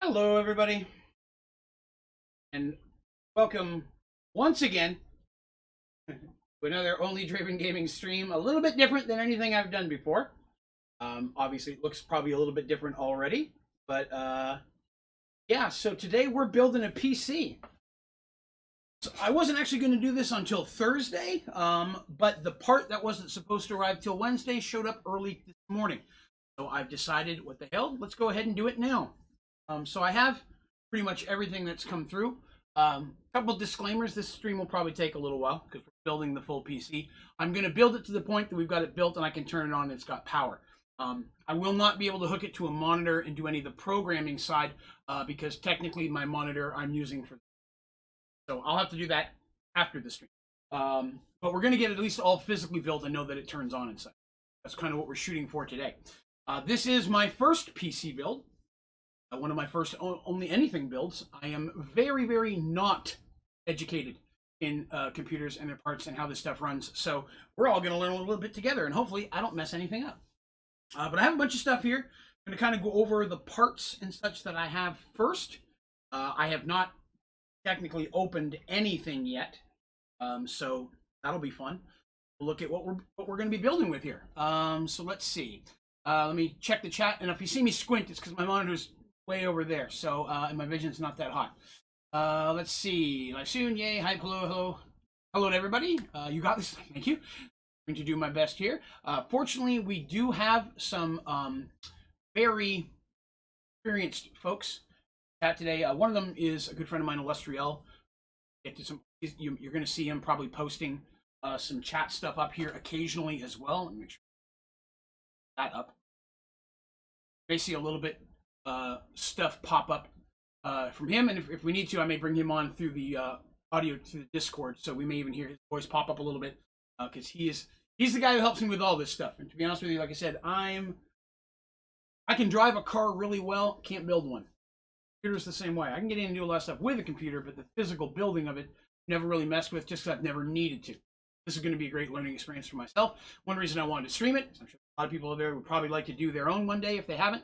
Hello, everybody, and welcome once again to another Onlydraven gaming stream. A little bit different than anything I've done before. Obviously, it looks probably a little bit different already, but yeah. So today we're building a PC. So I wasn't actually going to do this until Thursday, but the part that wasn't supposed to arrive till Wednesday showed up early this morning. So I've decided, what the hell? Let's go ahead and do it now. So I have pretty much everything that's come through. Couple disclaimers. This stream will probably take a little while because we're building the full PC. I'm going to build it to the point that we've got it built and I can turn it on and it's got power. I will not be able to hook it to a monitor and do any of the programming side because technically my monitor I'm using for. So I'll have to do that after the stream. But we're going to get at least all physically built and know that it turns on inside. That's kind of what we're shooting for today. This is my first PC build. One of my first only anything builds. I am very, very not educated in computers and their parts and how this stuff runs. So we're all going to learn a little bit together, and hopefully I don't mess anything up. But I have a bunch of stuff here. I'm going to kind of go over the parts and such that I have first. I have not technically opened anything yet, so that'll be fun. We'll look at what we're going to be building with here. So let's see. Let me check the chat, and if you see me squint, it's because my monitor's way over there, so and my vision's not that hot. Let's see. Live soon, yay! Hi, hello to everybody. You got this. Thank you. I'm going to do my best here. Fortunately, we do have some very experienced folks chat today. One of them is a good friend of mine, Illustriel. You're going to see him probably posting some chat stuff up here occasionally as well. Let me make sure that up. You may see a little bit stuff pop up from him, and if we need to, I may bring him on through the audio through the Discord, so we may even hear his voice pop up a little bit because he's the guy who helps me with all this stuff. And to be honest with you, like I said, I can drive a car really well, can't build one. Computer's the same way. I can get in and do a lot of stuff with a computer, but the physical building of it never really messed with, just because I've never needed to. This is going to be a great learning experience for myself. One reason I wanted to stream it, I'm sure a lot of people over there would probably like to do their own one day if they haven't.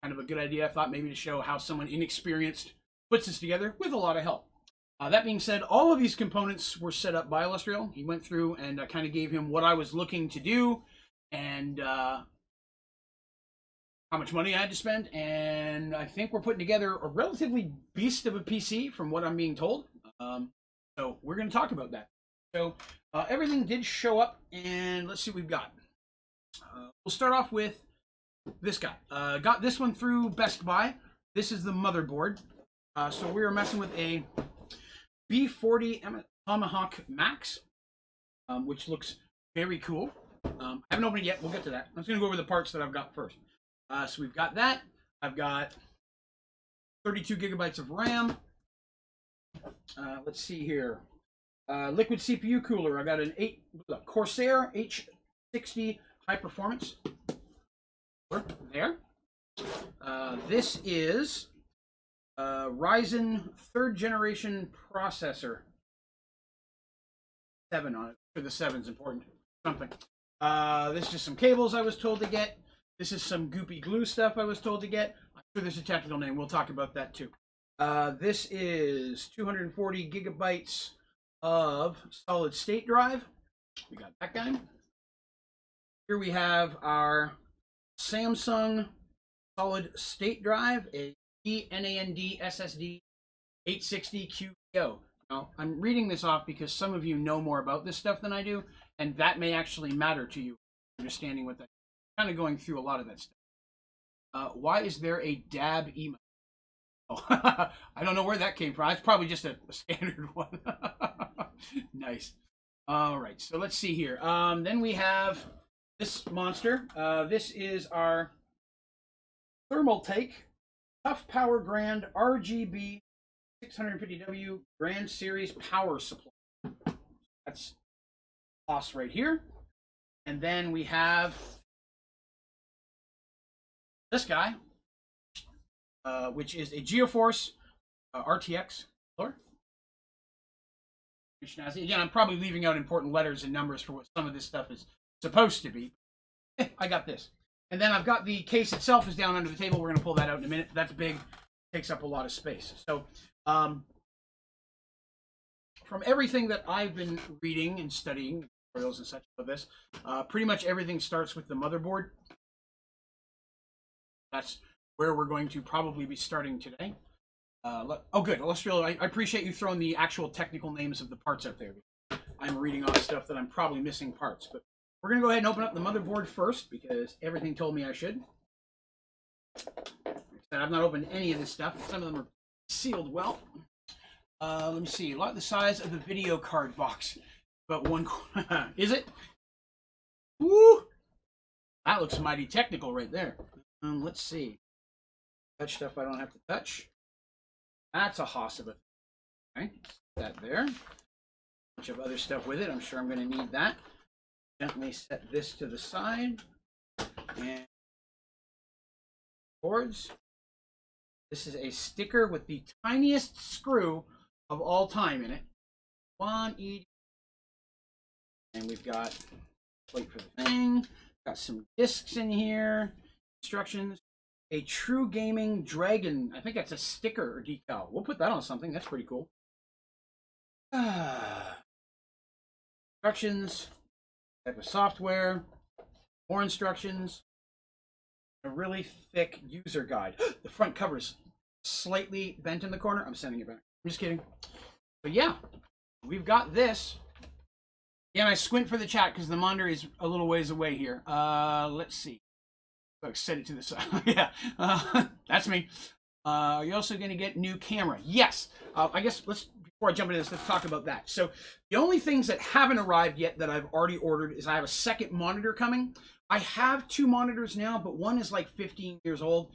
Kind of a good idea, I thought, maybe to show how someone inexperienced puts this together with a lot of help. That being said, all of these components were set up by Illustriel. He went through and I kind of gave him what I was looking to do and how much money I had to spend. And I think we're putting together a relatively beast of a PC from what I'm being told. So we're going to talk about that. So everything did show up, and let's see what we've got. We'll start off with this guy. Got this one through Best Buy. This is the motherboard. So we were messing with a B40 Tomahawk Max, which looks very cool. I haven't opened it yet. We'll get to that. I'm just going to go over the parts that I've got first. So we've got that. I've got 32 gigabytes of RAM. Let's see here. Liquid CPU cooler. I got an Corsair H60 high performance. There. This is Ryzen 3rd generation processor. 7 on it. For the 7's important. Something. This is just some cables I was told to get. This is some goopy glue stuff I was told to get. I'm sure there's a technical name. We'll talk about that too. This is 240 gigabytes of solid state drive. We got that guy. Here we have our Samsung solid state drive, a NAND SSD 860 QPO. Now, I'm reading this off because some of you know more about this stuff than I do, and that may actually matter to you, understanding what that is. I'm kind of going through a lot of that stuff. Why is there a DAB email? Oh, I don't know where that came from. It's probably just a standard one. Nice. All right, so let's see here. Then we have this monster. This is our Thermaltake Tough Power Grand RGB 650W Grand Series Power Supply. That's boss right here. And then we have this guy, which is a GeoForce RTX controller. Again, I'm probably leaving out important letters and numbers for what some of this stuff is supposed to be. I got this. And then I've got the case itself is down under the table. We're going to pull that out in a minute. That's big. takes up a lot of space. So from everything that I've been reading and studying, tutorials and such of this, pretty much everything starts with the motherboard. That's where we're going to probably be starting today. Oh, good. Illustrial, I appreciate you throwing the actual technical names of the parts up there. I'm reading off stuff that I'm probably missing parts. But we're going to go ahead and open up the motherboard first because everything told me I should. I've not opened any of this stuff. Some of them are sealed well. Let me see. A lot the size of the video card box. But one... Is it? Woo! That looks mighty technical right there. Let's see. Touch stuff I don't have to touch. That's a hoss of it. Okay, that there. A bunch of other stuff with it. I'm sure I'm going to need that. Gently set this to the side. And boards. This is a sticker with the tiniest screw of all time in it. 180. And we've got plate for the thing. Got some discs in here. Instructions. A True Gaming Dragon. I think that's a sticker or decal. We'll put that on something. That's pretty cool. Instructions. Type of software. More instructions. A really thick user guide. The front cover's slightly bent in the corner. I'm sending it back. I'm just kidding. But yeah, we've got this. Yeah, and I squint for the chat because the monitor is a little ways away here. Let's see. Set it to the side. Yeah, that's me. You're also going to get new camera. Yes. I guess before I jump into this, let's talk about that. So the only things that haven't arrived yet that I've already ordered is I have a second monitor coming. I have 2 monitors now, but one is like 15 years old,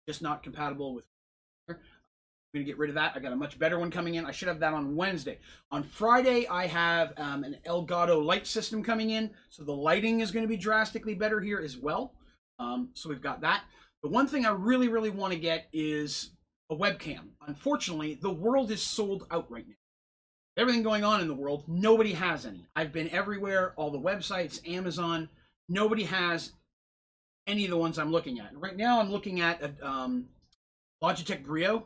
just not compatible with. I'm going to get rid of that. I got a much better one coming in. I should have that on Wednesday. On Friday, I have an Elgato light system coming in, so the lighting is going to be drastically better here as well. So we've got that. The one thing I really, really want to get is a webcam. Unfortunately, the world is sold out right now. Everything going on in the world, nobody has any. I've been everywhere, all the websites, Amazon. Nobody has any of the ones I'm looking at. Right now, I'm looking at a Logitech Brio.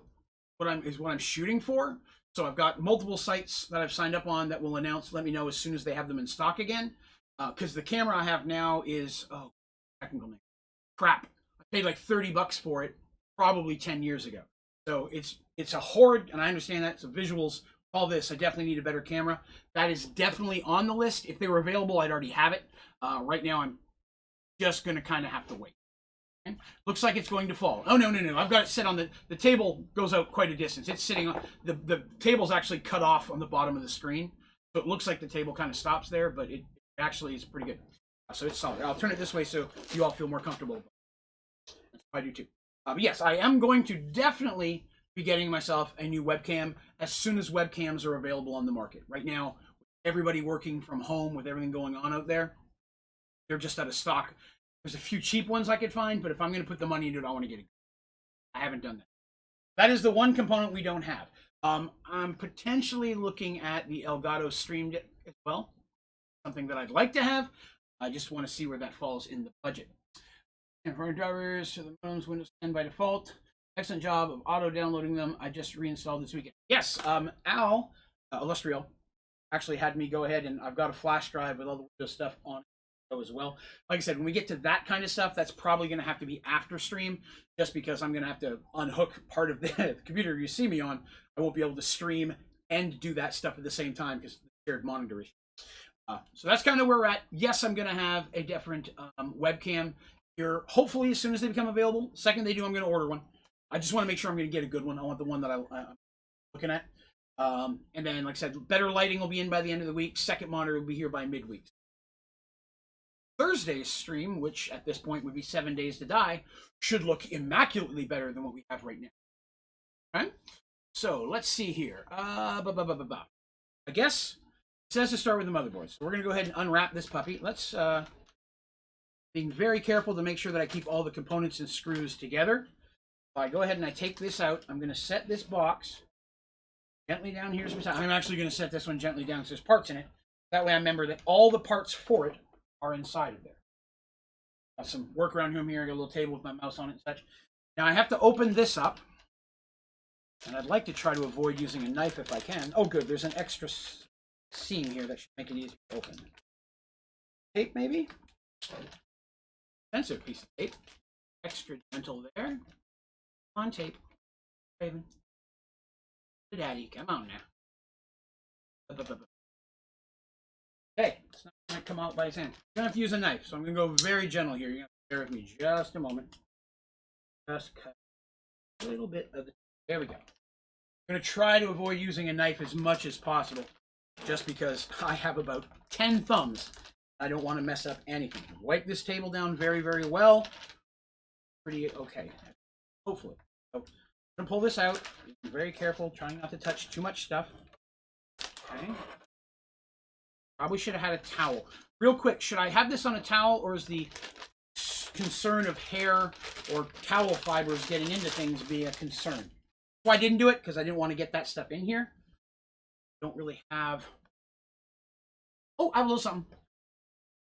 What I'm shooting for. So I've got multiple sites that I've signed up on that will let me know as soon as they have them in stock again. Because the camera I have now is technical name. Crap. I paid like $30 for it probably 10 years ago. So it's a horde, and I understand that. So visuals, all this, I definitely need a better camera. That is definitely on the list. If they were available, I'd already have it. Right now, I'm just going to kind of have to wait. Okay? Looks like it's going to fall. Oh, no. I've got it set on the table goes out quite a distance. It's sitting on, the table's actually cut off on the bottom of the screen. So it looks like the table kind of stops there, but it actually is pretty good. So it's solid. I'll turn it this way so you all feel more comfortable. I do too. But yes, I am going to definitely be getting myself a new webcam as soon as webcams are available on the market. Right now, everybody working from home with everything going on out there, they're just out of stock. There's a few cheap ones I could find, but if I'm going to put the money into it, I want to get it. I haven't done that. That is the one component we don't have. I'm potentially looking at the Elgato Stream Deck as well. Something that I'd like to have. I just want to see where that falls in the budget. And for our drivers, so the modems Windows 10 by default. Excellent job of auto-downloading them. I just reinstalled this weekend. Yes, Al, Illustrial, actually had me go ahead, and I've got a flash drive with all the Windows stuff on it as well. Like I said, when we get to that kind of stuff, that's probably going to have to be after stream, just because I'm going to have to unhook part of the computer you see me on. I won't be able to stream and do that stuff at the same time because of the shared monitor issue. So that's kind of where we're at. Yes, I'm going to have a different webcam here, hopefully as soon as they become available. Second they do, I'm going to order one. I just want to make sure I'm going to get a good one. I want the one that I'm looking at. And then, like I said, better lighting will be in by the end of the week. Second monitor will be here by midweek. Thursday's stream, which at this point would be 7 Days to Die, should look immaculately better than what we have right now. All right? So let's see here. I guess it says to start with the motherboard. So we're going to go ahead and unwrap this puppy. Let's being very careful to make sure that I keep all the components and screws together. If I go ahead and I take this out, I'm going to set this box gently down here. I'm actually going to set this one gently down because there's parts in it. That way I remember that all the parts for it are inside of there. Got some workaround room here. I got a little table with my mouse on it and such. Now I have to open this up. And I'd like to try to avoid using a knife if I can. Oh, good. There's an extra seam here that should make it easier to open. Tape, maybe? Expensive piece of tape. Extra gentle there. On tape. Raven. Daddy, come on now. Okay, it's not going to come out by his hand. I'm going to have to use a knife, so I'm going to go very gentle here. You're going to bear with me just a moment. Just cut a little bit of the... There we go. I'm going to try to avoid using a knife as much as possible, just because I have about 10 thumbs. I don't want to mess up anything. Wipe this table down very, very well. Pretty okay. Hopefully. So I'm going to pull this out. Be very careful, trying not to touch too much stuff. Okay. Probably should have had a towel. Real quick, should I have this on a towel, or is the concern of hair or towel fibers getting into things be a concern? Well, I didn't do it because I didn't want to get that stuff in here. Don't really have... Oh, I have a little something.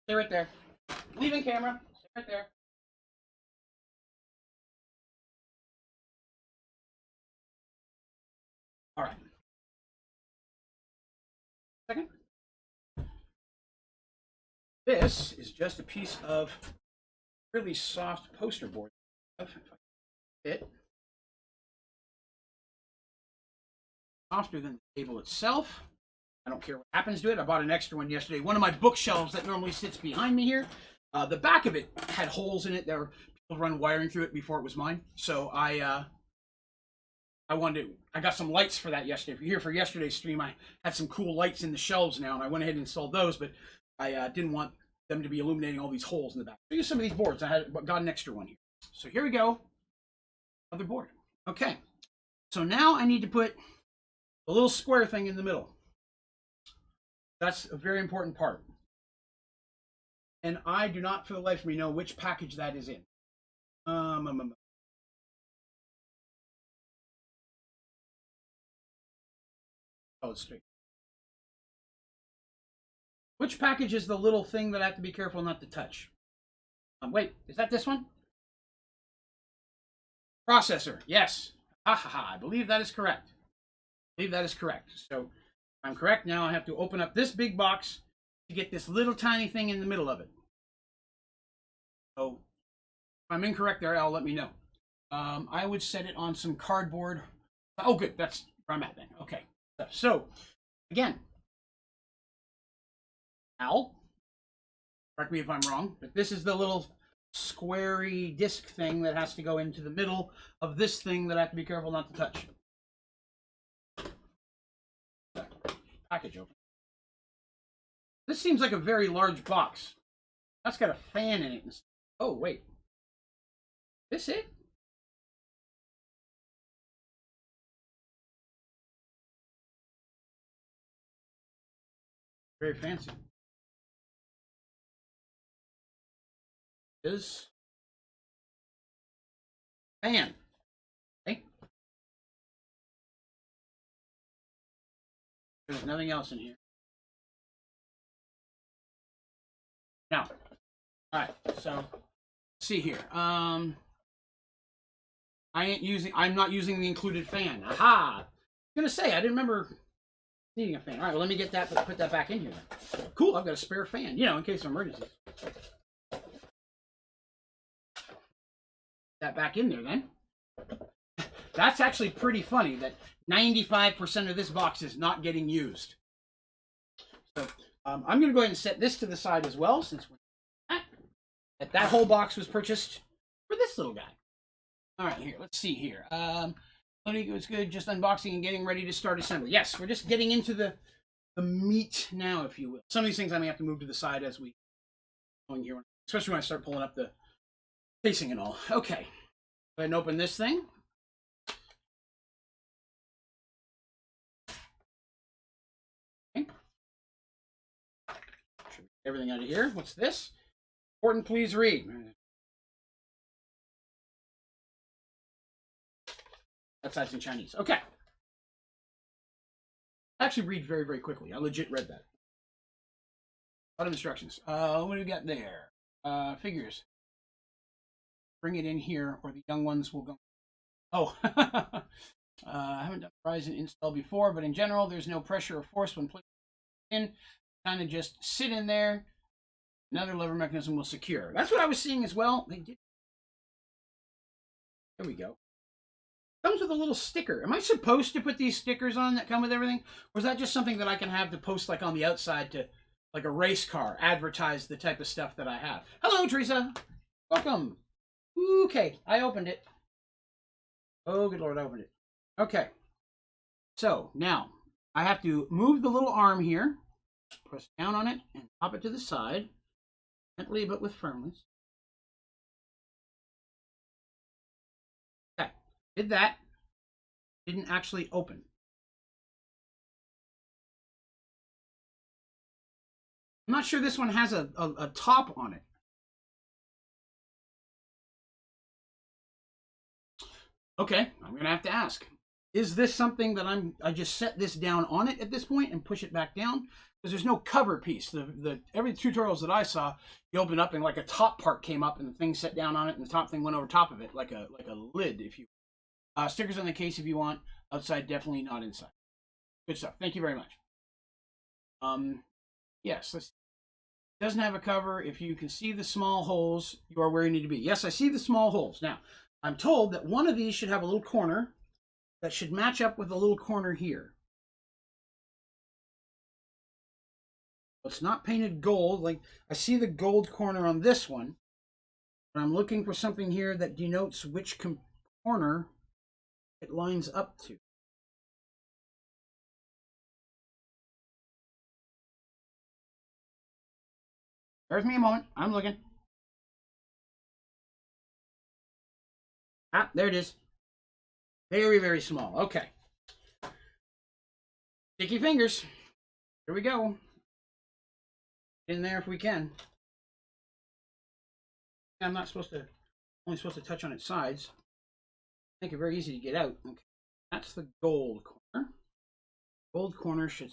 Stay right there. Leaving camera. Stay right there. All right. Second. This is just a piece of really soft poster board. If I fit. Softer than the table itself. I don't care what happens to it. I bought an extra one yesterday. One of my bookshelves that normally sits behind me here. The back of it had holes in it. There were people run wiring through it before it was mine. So I got some lights for that yesterday. If you're here for yesterday's stream, I had some cool lights in the shelves now, and I went ahead and installed those, but I didn't want them to be illuminating all these holes in the back. So use some of these boards. I got an extra one here. So here we go. Another board. Okay. So now I need to put a little square thing in the middle. That's a very important part. And I do not, for the life of me, know which package that is in. Oh, it's straight. Which package is the little thing that I have to be careful not to touch? Wait, is that this one? Processor, yes. Ha ha ha, I believe that is correct. I believe that is correct. So I'm correct. Now I have to open up this big box to get this little tiny thing in the middle of it. So if I'm incorrect there, Al, let me know. I would set it on some cardboard. Oh, good. That's where I'm at then. Okay. So, again, Al, correct me if I'm wrong, but this is the little squarey disc thing that has to go into the middle of this thing that I have to be careful not to touch. Package open. This seems like a very large box. That's got a fan in it. Oh, wait. This it? Very fancy. Is fan. Okay. There's nothing else in here. Now, all right. So, let's see here. I'm not using the included fan. Aha! I'm gonna say I didn't remember needing a fan. All right. Well, let me get that. Put that back in here. Then. Cool. I've got a spare fan. You know, in case of emergencies. That back in there then. That's actually pretty funny that 95% of this box is not getting used. So I'm going to go ahead and set this to the side as well, since that whole box was purchased for this little guy. All right, here, let's see here. It's good, just unboxing and getting ready to start assembly. Yes, we're just getting into the meat now, if you will. Some of these things I may have to move to the side as we going here, especially when I start pulling up the facing and all. Okay, go ahead and open this thing. Okay. Everything out of here. What's this? Important, please read. That's in Chinese. Okay. I actually read very, very quickly. I legit read that. A lot of instructions. What do we got there? Figures. Bring it in here, or the young ones will go. Oh, I haven't done Ryzen install before, but in general, there's no pressure or force when placed in. Kind of just sit in there. Another lever mechanism will secure. That's what I was seeing as well. They did. There we go. Comes with a little sticker. Am I supposed to put these stickers on that come with everything? Or is that just something that I can have to post like on the outside to, like a race car, advertise the type of stuff that I have? Hello, Teresa. Welcome. Okay, I opened it. Oh, good Lord, I opened it. Okay. So, now, I have to move the little arm here, press down on it, and pop it to the side, gently but with firmness. Okay, did that. Didn't actually open. I'm not sure this one has a top on it. Okay, I'm going to have to ask. Is this something that I just set this down on it at this point and push it back down? Because there's no cover piece. The every tutorials that I saw, you open up and like a top part came up and the thing set down on it and the top thing went over top of it like a lid. If you stickers on the case if you want. Outside, definitely not inside. Good stuff. Thank you very much. Yes, let's. Doesn't have a cover. If you can see the small holes, you are where you need to be. Yes, I see the small holes. Now, I'm told that one of these should have a little corner that should match up with a little corner here. It's not painted gold. Like I see the gold corner on this one, but I'm looking for something here that denotes which corner it lines up to. Bear with me a moment. I'm looking. Ah, there it is. Very, very small. Okay. Sticky fingers. Here we go. In there if we can. I'm not supposed to, only supposed to touch on its sides. Make it very easy to get out. Okay. That's the gold corner. Gold corner should.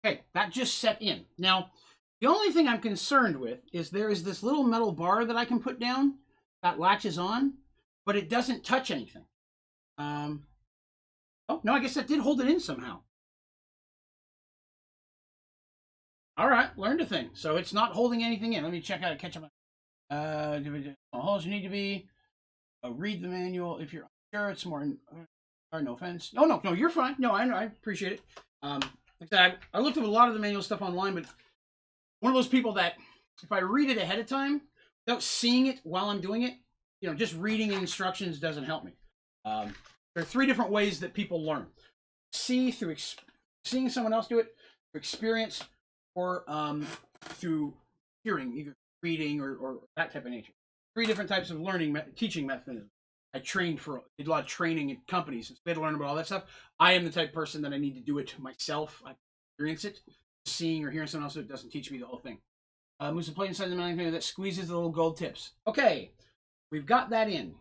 Okay, that just set in. Now, the only thing I'm concerned with is there is this little metal bar that I can put down that latches on, but it doesn't touch anything. Oh, no, I guess that did hold it in somehow. All right, learned a thing. So it's not holding anything in. Let me check out, catch up. Holes you need to be. Read the manual if you're sure. It's more. No offense. No, you're fine. No, I appreciate it. Like I looked at a lot of the manual stuff online, but one of those people that if I read it ahead of time without seeing it while I'm doing it, you know, just reading the instructions doesn't help me. There are 3 different ways that people learn: see through seeing someone else do it, through experience, or through hearing, either reading or that type of nature. 3 different types of learning, teaching mechanisms. I did a lot of training at companies. So they had to learn about all that stuff. I am the type of person that I need to do it myself. I experience it. Seeing or hearing someone else, it doesn't teach me the whole thing. Moves the plate inside the mounting that squeezes the little gold tips. Okay, we've got that in.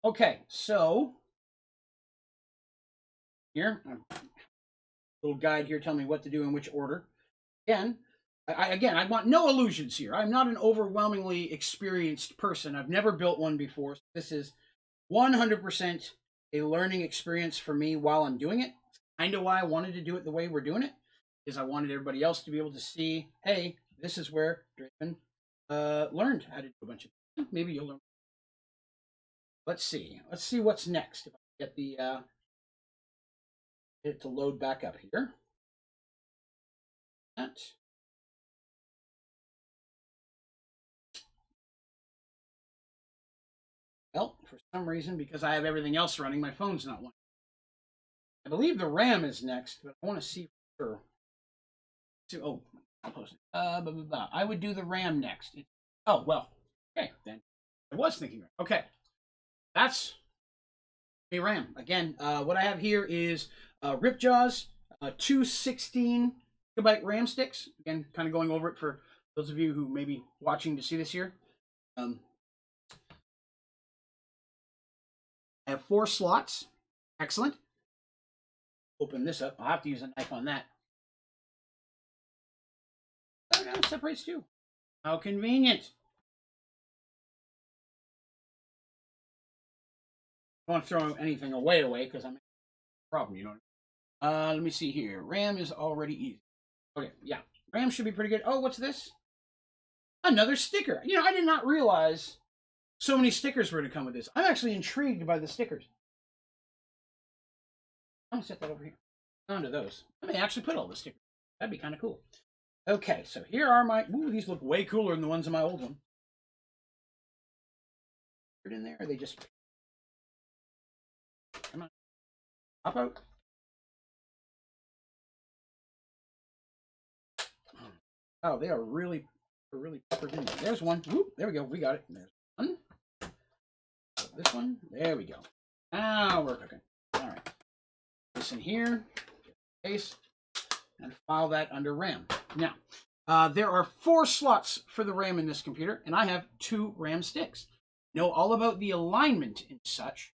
Okay, so here, little guide here telling me what to do in which order. Again, I want no illusions here. I'm not an overwhelmingly experienced person. I've never built one before. So this is 100% a learning experience for me while I'm doing it. Kind of why I wanted to do it the way we're doing it, is I wanted everybody else to be able to see, hey, this is where Draven learned how to do a bunch of things. Maybe you'll learn. Let's see what's next. If I get the get it to load back up here. That. Well, for some reason, because I have everything else running, my phone's not one. I believe the RAM is next, but I want to see for sure. Oh, I'll post it. I would do the RAM next. Oh, well. Okay, then. I was thinking. Okay. That's a RAM. Again, what I have here is Ripjaws, 2 16GB RAM sticks. Again, kind of going over it for those of you who may be watching to see this here. I have 4 slots. Excellent. Open this up. I'll have to use a knife on that. Oh, no, it separates too. How convenient. I don't want to throw anything away because I'm a problem, you know. Let me see here. RAM is already easy. Okay, yeah. RAM should be pretty good. Oh, what's this? Another sticker. You know, I did not realize so many stickers were to come with this. I'm actually intrigued by the stickers. I'm gonna set that over here. Onto those. I may actually put all the stickers. That'd be kind of cool. Okay, so here are my. Ooh, these look way cooler than the ones in my old one. Put in there. Or they just. Come on. Hop out. Oh, they are really peppered in there. There's one. Whoop, there we go. We got it. There's one. This one. There we go. Now we're cooking. All right. This in here. Case. And file that under RAM. Now, there are 4 slots for the RAM in this computer, and I have 2 RAM sticks. Know all about the alignment and such.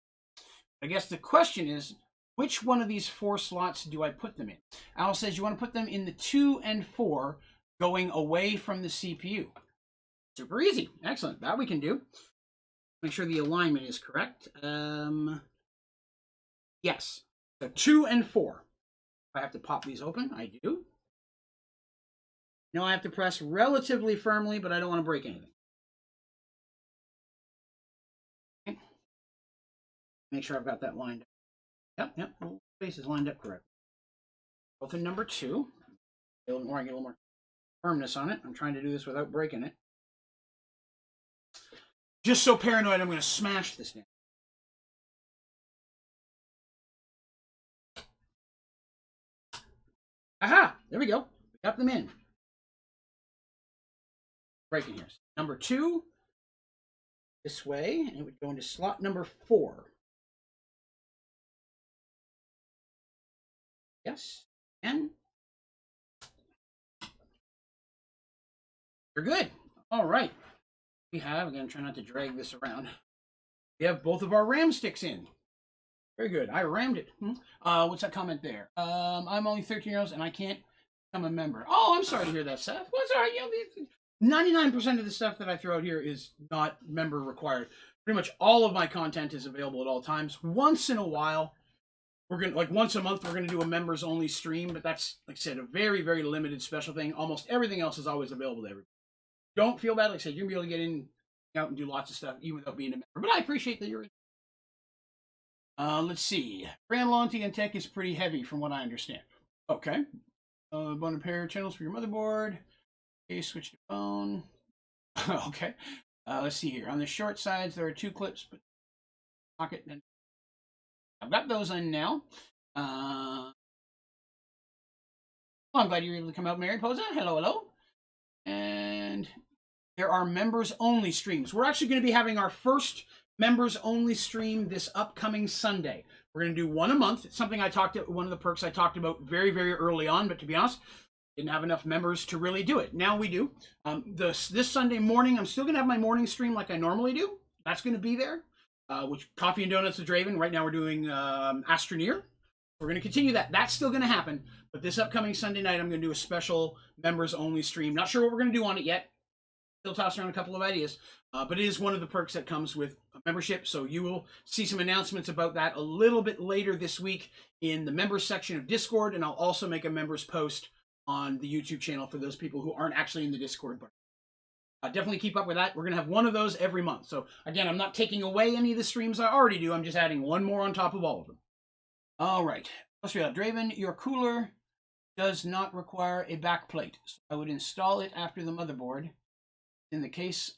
I guess the question is, which one of these 4 slots do I put them in? Al says you want to put them in the 2 and 4, going away from the CPU. Super easy. Excellent. That we can do. Make sure the alignment is correct. Yes. So 2 and 4. I have to pop these open. I do. Now I have to press relatively firmly, but I don't want to break anything. Okay. Make sure I've got that lined up. Yep. The space is lined up correctly. Open number 2. Get a little more firmness on it. I'm trying to do this without breaking it. Just so paranoid, I'm going to smash this down. Aha! There we go. We got them in. Breaking here. Number 2, this way, and it would go into slot number 4. Yes, and we're good. All right. We have, again, try not to drag this around. We have both of our RAM sticks in. Very good. I rammed it. What's that comment there? I'm only 13 years old and I can't become a member. Oh, I'm sorry to hear that, Seth. Well, sorry. You know, 99% of the stuff that I throw out here is not member required. Pretty much all of my content is available at all times. Once in a while, we're gonna, like once a month, we're gonna do a members only stream, but that's, like I said, a very, very limited special thing. Almost everything else is always available to everybody. Don't feel bad. Like I said, you're gonna be able to get in, out, and do lots of stuff even without being a member. But I appreciate that you're in. Let's see. Brand loyalty and tech is pretty heavy from what I understand. Okay. Bone pair channels for your motherboard. Okay, switch to phone. Okay. Let's see here. On the short sides, there are 2 clips, but pocket. And I've got those in now. Well, I'm glad you were able to come out, Mary Posa. Hello, hello. And there are members only streams. We're actually going to be having our first members only stream this upcoming Sunday. We're going to do one a month. It's something I talked about, one of the perks I talked about very, very early on, but to be honest, didn't have enough members to really do it. Now we do. This Sunday morning, I'm still going to have my morning stream like I normally do. That's going to be there. Which Coffee and Donuts with Draven. Right now we're doing Astroneer. We're going to continue that. That's still going to happen. But this upcoming Sunday night, I'm going to do a special members only stream. Not sure what we're going to do on it yet. Still tossing around a couple of ideas. But it is one of the perks that comes with a membership. So you will see some announcements about that a little bit later this week in the members section of Discord. And I'll also make a members post on the YouTube channel for those people who aren't actually in the Discord. But definitely keep up with that. We're going to have one of those every month. So again, I'm not taking away any of the streams I already do. I'm just adding one more on top of all of them. All right. Australia, Draven, your cooler does not require a back plate. So I would install it after the motherboard. In the case,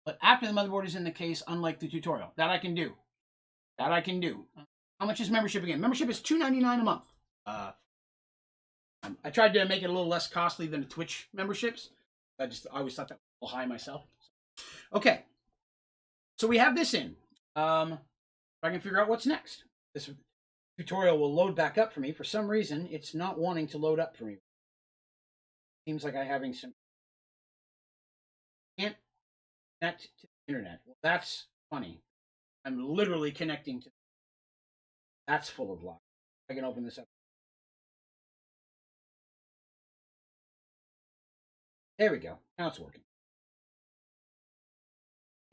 but after the motherboard is in the case, unlike the tutorial. That I can do. That I can do. How much is membership again? Membership is $2.99 a month. I tried to make it a little less costly than the Twitch memberships. I always thought that was a little high myself. Okay. So we have this in. If I can figure out what's next. This tutorial will load back up for me. For some reason, it's not wanting to load up for me. Seems like I'm having some... Can't connect to the internet. Well, that's funny. I'm literally connecting to... That's full of lies. I can open this up. There we go. Now it's working.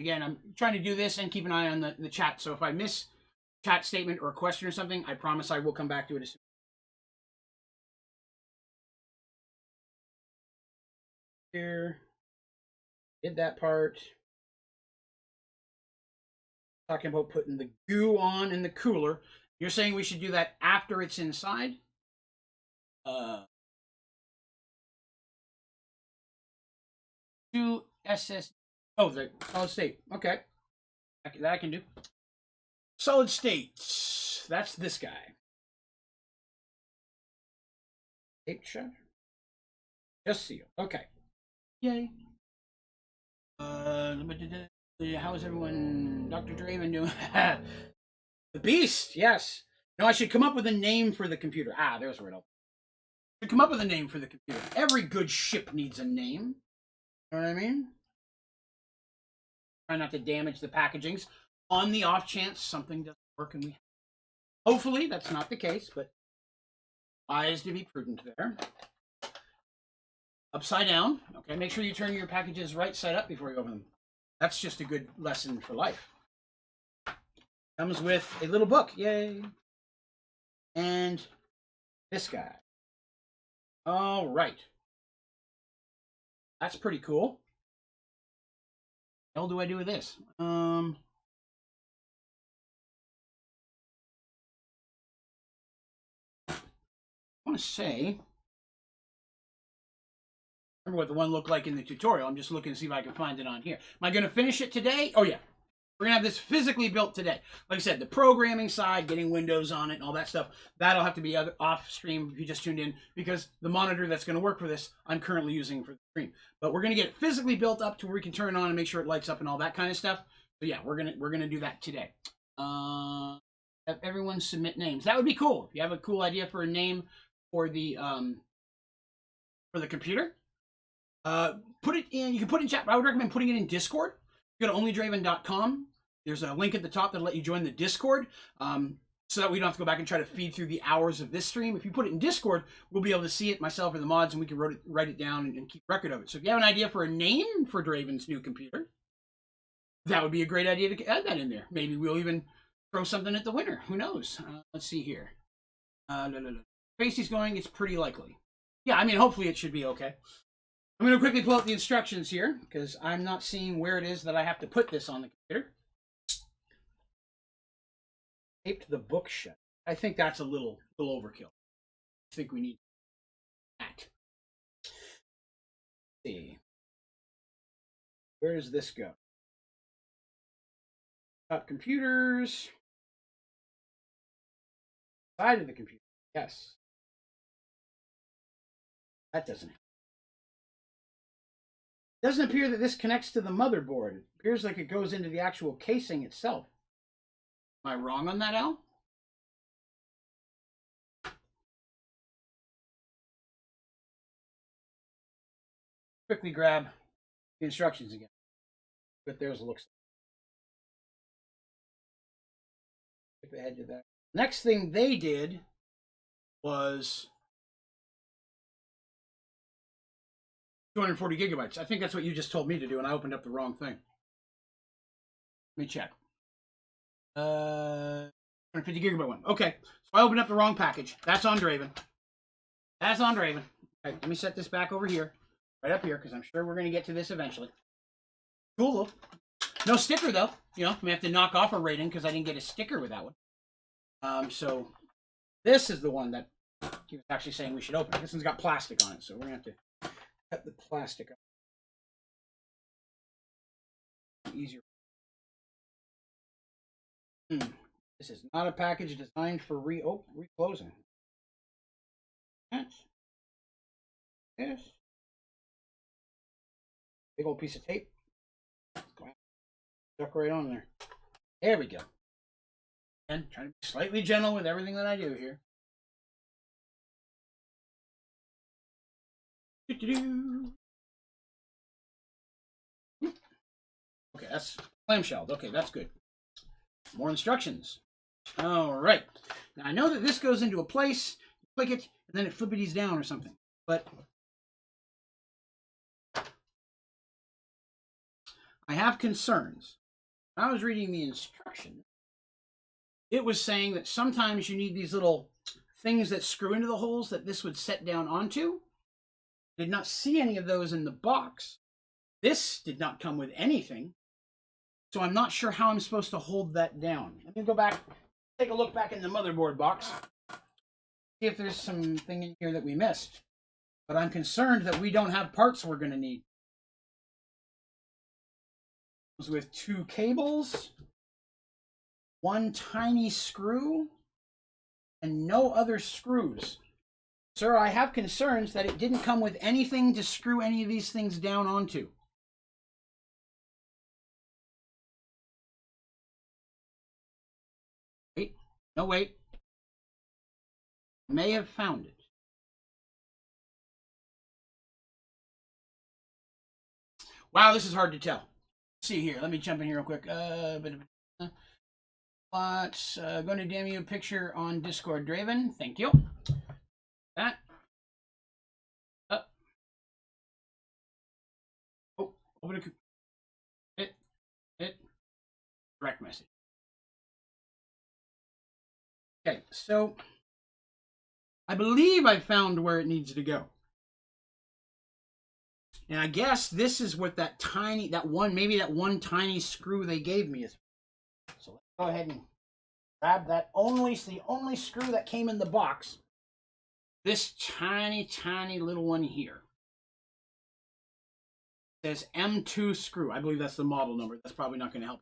Again, I'm trying to do this and keep an eye on the chat. So if I miss a chat statement or a question or something, I promise I will come back to it as soon. Here. Did that part. Talking about putting the goo on in the cooler. You're saying we should do that after it's inside? To SS. Oh, the solid state. Okay. That I can do. Solid state. That's this guy. Tape shut. Just seal. Okay. Yay. How is everyone? Dr. Draven doing? The Beast. Yes. No, I should come up with a name for the computer. Ah, there's where it all. I should come up with a name for the computer. Every good ship needs a name. You know what I mean? Try not to damage the packagings on the off chance something doesn't work and we. Hopefully that's not the case, but wise to be prudent there. Upside down. Okay, make sure you turn your packages right side up before you open them. That's just a good lesson for life. Comes with a little book. Yay. And this guy. All right. That's pretty cool. What the hell do I do with this? I want to say. Remember what the one looked like in the tutorial. I'm just looking to see if I can find it on here. Am I going to finish it today? Oh, yeah. We're going to have this physically built today. Like I said, the programming side, getting Windows on it and all that stuff, that'll have to be off stream if you just tuned in, because the monitor that's going to work for this, I'm currently using for the stream. But we're going to get it physically built up to where we can turn it on and make sure it lights up and all that kind of stuff. So yeah, we're gonna do that today. Have everyone submit names. That would be cool. If you have a cool idea for a name for the computer, put it in. You can put it in chat. But I would recommend putting it in Discord. Go to onlydraven.com. There's a link at the top that'll let you join the Discord, so that we don't have to go back and try to feed through the hours of this stream. If you put it in Discord, we'll be able to see it, myself or the mods, and we can write it down and keep record of it. So if you have an idea for a name for Draven's new computer, that would be a great idea to add that in there. Maybe we'll even throw something at the winner. Who knows? Let's see here. Spacey's going, it's pretty likely. Yeah, I mean, hopefully it should be okay. I'm going to quickly pull out the instructions here, because I'm not seeing where it is that I have to put this on the computer. Taped the book shut. I think that's a little overkill. I think we need that. Let's see. Where does this go? Top computers. Side of the computer. Yes. That doesn't. It doesn't appear that this connects to the motherboard. It appears like it goes into the actual casing itself. Am I wrong on that, Al? Quickly grab the instructions again. But theirs looks. Skip ahead to that. Next thing they did was 240 gigabytes. I think that's what you just told me to do, and I opened up the wrong thing. Let me check. 150 gigabyte one. Okay, so I opened up the wrong package. That's on Draven. That's on Draven. Okay, let me set this back over here, right up here, because I'm sure we're going to get to this eventually. Cool, though. No sticker, though. You know, we have to knock off a rating because I didn't get a sticker with that one. So this is the one that he was actually saying we should open. This one's got plastic on it, so we're going to have to cut the plastic up. Easier. This is not a package designed for reclosing. That's this. Big old piece of tape. Stuck right on there. There we go. And trying to be slightly gentle with everything that I do here. Okay, that's clamshelled. Okay, that's good. More instructions. All right. Now I know that this goes into a place, you click it, and then it flippities down or something. But I have concerns. When I was reading the instructions, it was saying that sometimes you need these little things that screw into the holes that this would set down onto. I did not see any of those in the box. This did not come with anything. So I'm not sure how I'm supposed to hold that down. Let me go back, take a look back in the motherboard box, see if there's something in here that we missed. But I'm concerned that we don't have parts we're going to need. With 2 cables, 1 tiny screw, and no other screws. Sir, I have concerns that it didn't come with anything to screw any of these things down onto. Wait, no wait. May have found it. Wow, this is hard to tell. Let's see here. Let me jump in here real quick. Going to DM you a picture on Discord, Draven. Thank you. That. Oh, open it. Direct message. Okay, so I believe I found where it needs to go. And I guess this is what that one tiny screw they gave me is. So let's go ahead and grab the only screw that came in the box. This tiny little one here. It says M2 screw. I believe that's the model number. That's probably not going to help.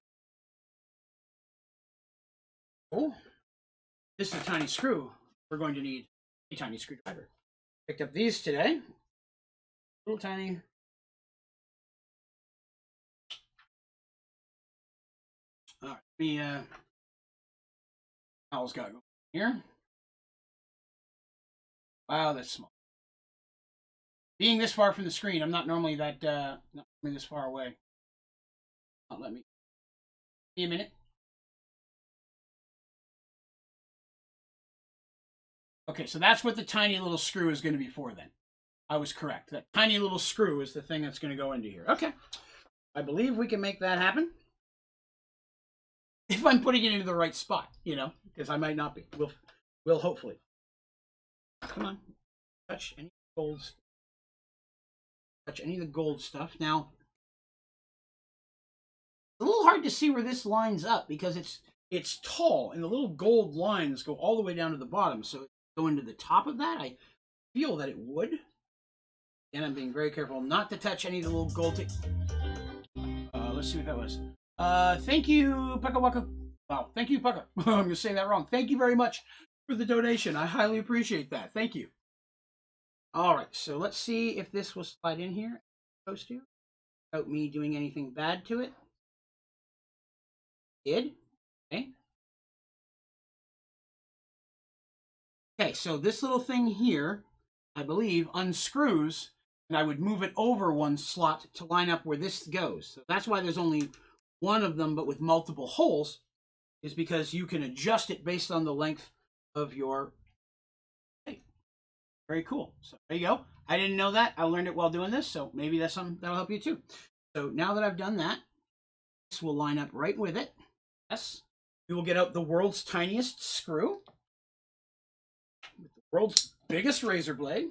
Oh, this is a tiny screw. We're going to need a tiny screwdriver. Picked up these today. Little tiny. All right, let me owl's got to go here. Wow, that's small. Being this far from the screen, I'm not normally that not normally this far away. Not let me. Give me a minute. Okay, so that's what the tiny little screw is going to be for then. I was correct. That tiny little screw is the thing that's going to go into here. Okay. I believe we can make that happen. If I'm putting it into the right spot, because I might not be. We'll hopefully. Come on. Touch any golds. Touch any of the gold stuff. Now, it's a little hard to see where this lines up because it's tall and the little gold lines go all the way down to the bottom. So go into the top of that. I feel that it would. And I'm being very careful not to touch any of the little gold. Let's see what that was. Thank you, Pekka Waka. Wow, thank you, Pekka. I'm going to say that wrong. Thank you very much for the donation. I highly appreciate that. Thank you. All right, so let's see if this will slide in here. Supposed to, without me doing anything bad to it. Did. Okay. Okay, so this little thing here, I believe, unscrews, and I would move it over one slot to line up where this goes. So that's why there's only one of them, but with multiple holes, is because you can adjust it based on the length of your tape. Very cool. So there you go. I didn't know that. I learned it while doing this, so maybe that's something that'll help you too. So now that I've done that, this will line up right with it. Yes. We will get out the world's tiniest screw with the world's biggest razor blade.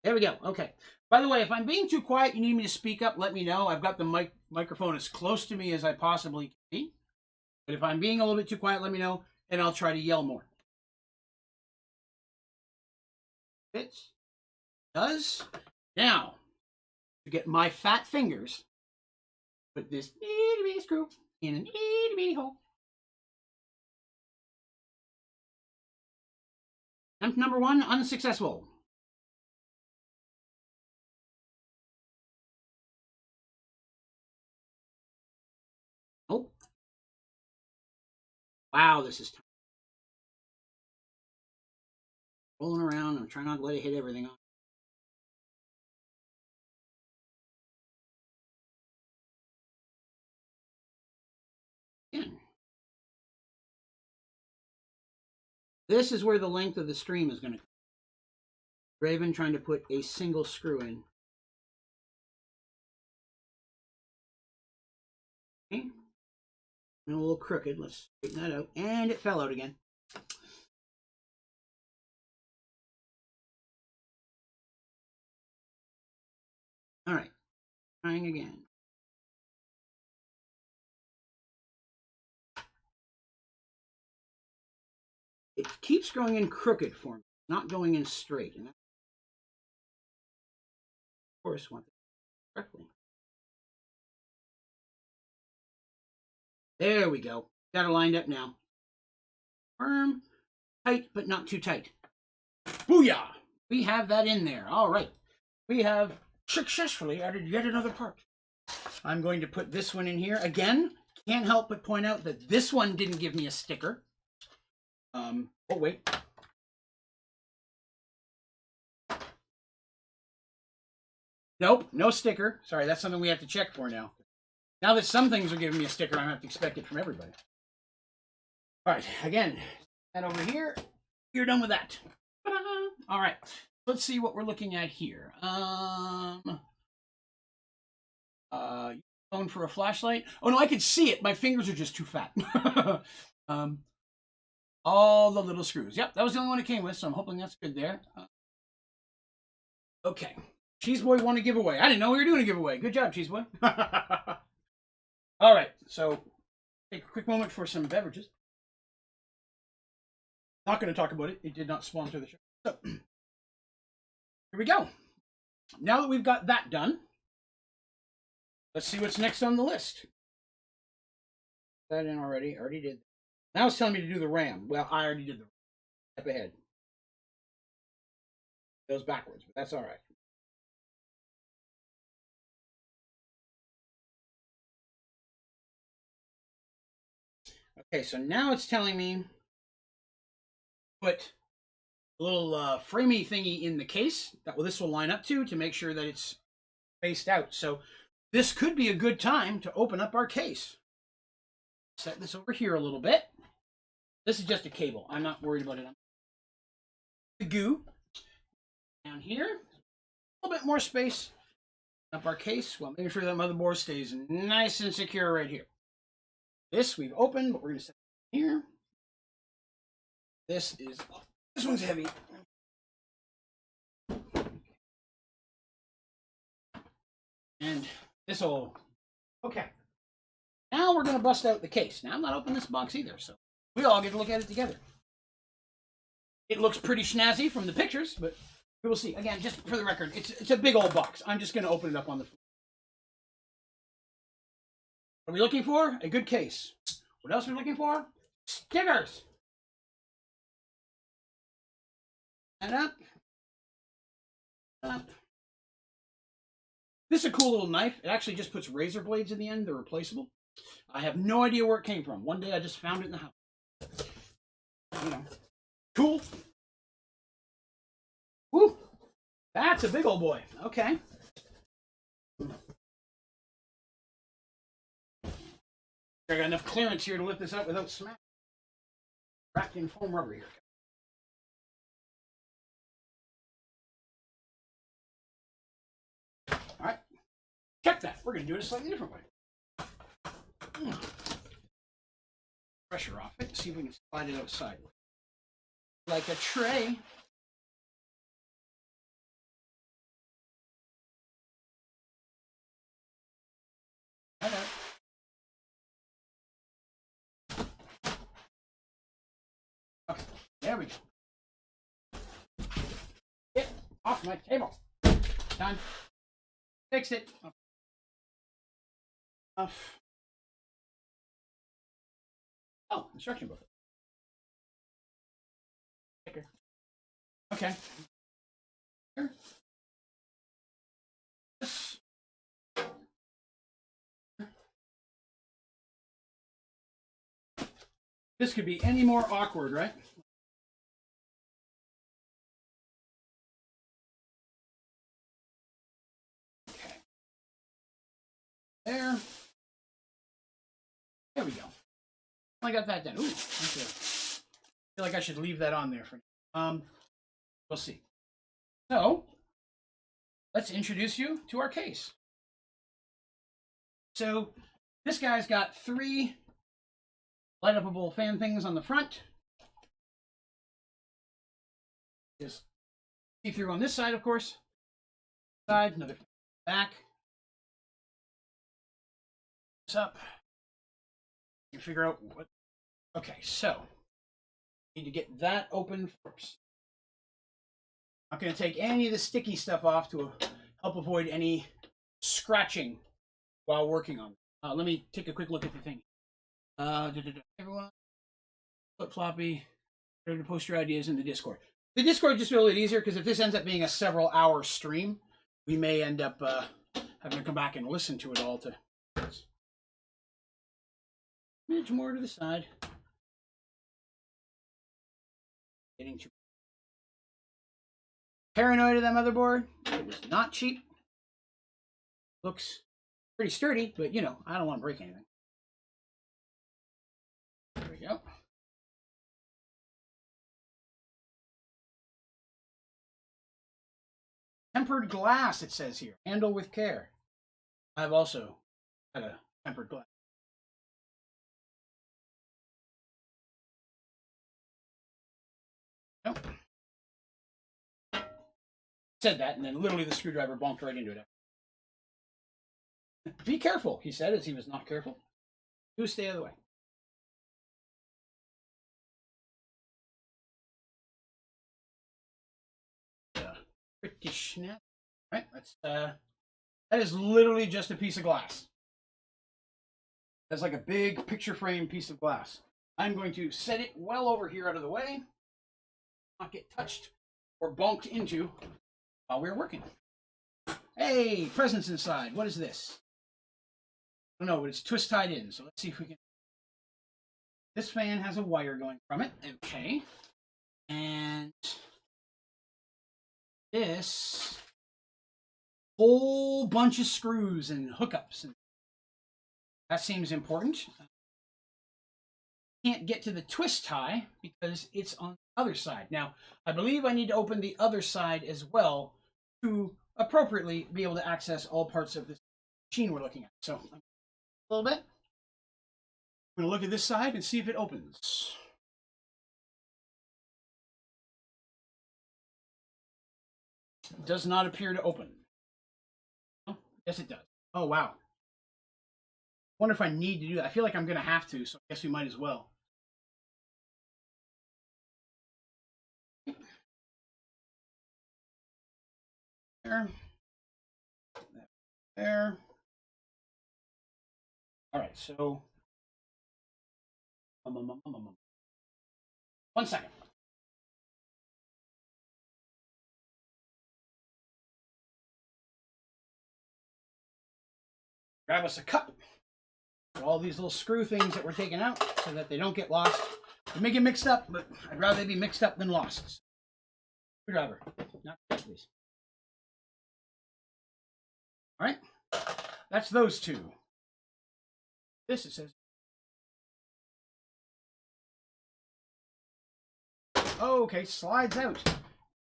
There we go. Okay. By the way, if I'm being too quiet, you need me to speak up, let me know. I've got the microphone as close to me as I possibly can be. But if I'm being a little bit too quiet, let me know, and I'll try to yell more. Fits. Does. Now, to get my fat fingers, put this itty bitty screw in an itty bitty hole. Attempt number 1, unsuccessful. Oh. Wow, this is tough. Rolling around. I'm trying not to let it hit everything on. This is where the length of the stream is going to. Draven trying to put a single screw in. Okay. And a little crooked. Let's straighten that out. And it fell out again. All right. Trying again. It keeps going in crooked for me, not going in straight. And of course, want it correctly. There we go. Got it lined up now. Firm, tight, but not too tight. Booyah! We have that in there. All right. We have successfully added yet another part. I'm going to put this one in here. Again, can't help but point out that this one didn't give me a sticker. Oh, wait. Nope, no sticker. Sorry, that's something we have to check for now. Now that some things are giving me a sticker, I have to expect it from everybody. All right, again, that over here. You're done with that. All right, let's see what we're looking at here. Phone for a flashlight. Oh no, I could see it. My fingers are just too fat. All the little screws. Yep, that was the only one it came with, so I'm hoping that's good there. Okay. Cheese Boy won a giveaway. I didn't know we were doing a giveaway. Good job, Cheese Boy. All right, so take a quick moment for some beverages. Not going to talk about it. It did not sponsor the show. So, here we go. Now that we've got that done, let's see what's next on the list. That in already. I already did. Now it's telling me to do the RAM. Well, I already did the RAM. Step ahead. It goes backwards, but that's all right. Okay, so now it's telling me put a little framey thingy in the case that this will line up to make sure that it's spaced out. So this could be a good time to open up our case. Set this over here a little bit. This is just a cable. I'm not worried about it. The goo down here. A little bit more space up our case while making sure that motherboard stays nice and secure right here. This we've opened, but we're going to set it here. This one's heavy. And this will, okay. Now we're going to bust out the case. Now I'm not opening this box either, so we all get to look at it together. It looks pretty snazzy from the pictures, but we will see. Again, just for the record, it's a big old box. I'm just going to open it up on the floor. What are we looking for? A good case. What else are we looking for? Stickers. And up. Up. This is a cool little knife. It actually just puts razor blades in the end. They're replaceable. I have no idea where it came from. One day I just found it in the house. You know. Cool. Woo. That's a big old boy. Okay. I got enough clearance here to lift this up without smacking. Wrapped in foam rubber here. All right. Check that. We're going to do it a slightly different way. Pressure off it. See if we can slide it outside. Like a tray. Hello. Okay, there we go. Get off my table. Done. Fixed it. Oh, instruction book. Sticker. Okay. Here. This could be any more awkward, right? Okay. There. There we go. I got that done. Ooh, that's feel like I should leave that on there for now. We'll see. So, let's introduce you to our case. So, this guy's got 3 light-upable fan things on the front. Just see-through on this side, of course. Side, another back. This up. You figure out what. Okay, so need to get that open first. Not going to take any of the sticky stuff off to help avoid any scratching while working on it. Let me take a quick look at the thing. Everyone, flip floppy, ready to post your ideas in the Discord. The Discord just made it easier because if this ends up being a several-hour stream, we may end up having to come back and listen to it all to. Much more to the side. Getting too paranoid of that motherboard. It was not cheap. Looks pretty sturdy, but you know, I don't want to break anything. There we go. Tempered glass, it says here. Handle with care. I've also had a tempered glass. Nope. Said that, and then literally the screwdriver bonked right into it. Be careful, he said, as he was not careful. Do stay out of the way. Pretty snap. Right, that's that is literally just a piece of glass. That's like a big picture frame piece of glass. I'm going to set it well over here out of the way, not get touched or bonked into while we're working. Hey, presents inside. What is this? I don't know, but it's twist tied in. So let's see if we can. This fan has a wire going from it. Okay. And this whole bunch of screws and hookups. And that seems important. Can't get to the twist tie because it's on the other side. Now, I believe I need to open the other side as well to appropriately be able to access all parts of this machine we're looking at. So, a little bit. I'm going to look at this side and see if it opens. It does not appear to open. Oh, yes, it does. Oh, wow. I wonder if I need to do that. I feel like I'm going to have to, so I guess we might as well. There. All right, so 1 second. Grab us a cup. All these little screw things that we're taking out so that they don't get lost. They may get mixed up, but I'd rather they be mixed up than lost. Screwdriver, not please. All right, that's those two. This, it says. Oh, okay, slides out,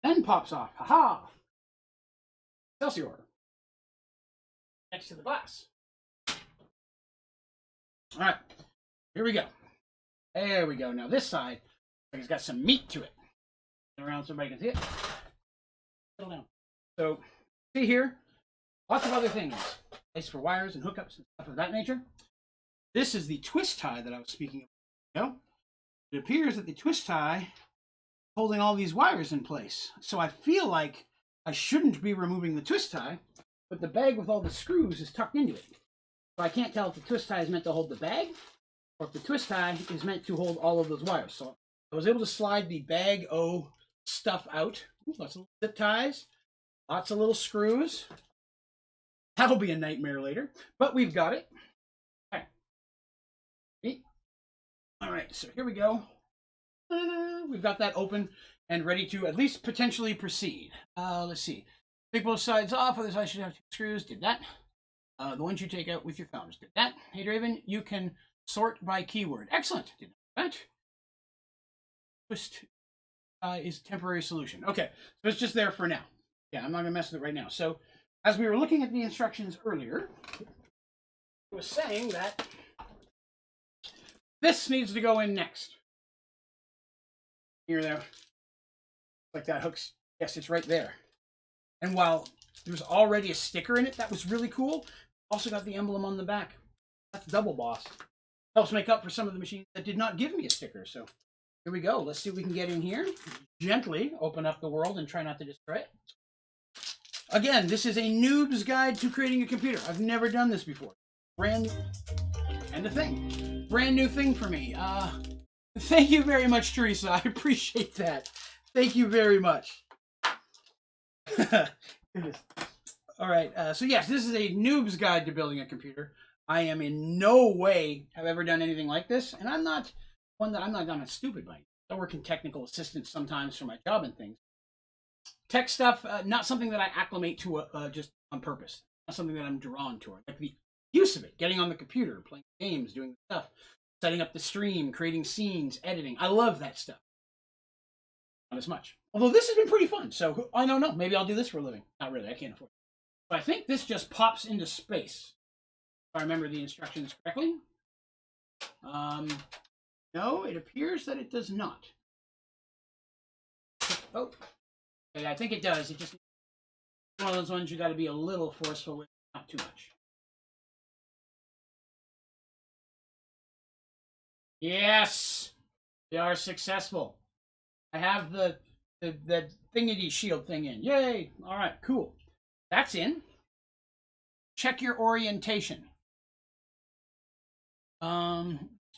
then pops off. Haha! Excelsior. Next to the glass. All right, here we go. There we go. Now this side, it's got some meat to it. Around so everybody can see it. Settle down. So, see here, lots of other things. Place for wires and hookups and stuff of that nature. This is the twist tie that I was speaking about. It appears that the twist tie is holding all these wires in place. So I feel like I shouldn't be removing the twist tie, but the bag with all the screws is tucked into it. So I can't tell if the twist tie is meant to hold the bag or if the twist tie is meant to hold all of those wires. So I was able to slide the bag-o stuff out. Ooh, lots of zip ties, lots of little screws. That'll be a nightmare later, but we've got it. Okay. All right, so here we go. We've got that open and ready to at least potentially proceed. Let's see. Take both sides off, other side should have 2 screws. Did that. The ones you take out with your thumbs. Did that. Hey, Draven, you can sort by keyword. Excellent. Did that. twist is temporary solution. Okay, so it's just there for now. Yeah, I'm not gonna mess with it right now. So as we were looking at the instructions earlier, it was saying that this needs to go in next. Here, there, like that hooks. Yes, it's right there. And while there's already a sticker in it that was really cool, also got the emblem on the back. That's double boss. Helps make up for some of the machines that did not give me a sticker. So here we go. Let's see what we can get in here. Gently open up the world and try not to destroy it. Again, this is a noob's guide to creating a computer. I've never done this before. Brand new, and a thing. Brand new thing for me. Thank you very much, Teresa. I appreciate that. Thank you very much. All right. So yes, this is a noob's guide to building a computer. I am in no way have ever done anything like this, and I'm not stupid by it. I work in technical assistance sometimes for my job and things. Tech stuff, not something that I acclimate to just on purpose. Not something that I'm drawn to. Like the use of it, getting on the computer, playing games, doing stuff, setting up the stream, creating scenes, editing. I love that stuff. Not as much. Although this has been pretty fun, so I don't know. Maybe I'll do this for a living. Not really, I can't afford it. But I think this just pops into space. If I remember the instructions correctly. No, it appears that it does not. Oh, okay, I think it does. It just one of those ones you got to be a little forceful with, not too much. Yes, we are successful. I have the thingy shield thing in. Yay! All right, cool. That's in. Check your orientation.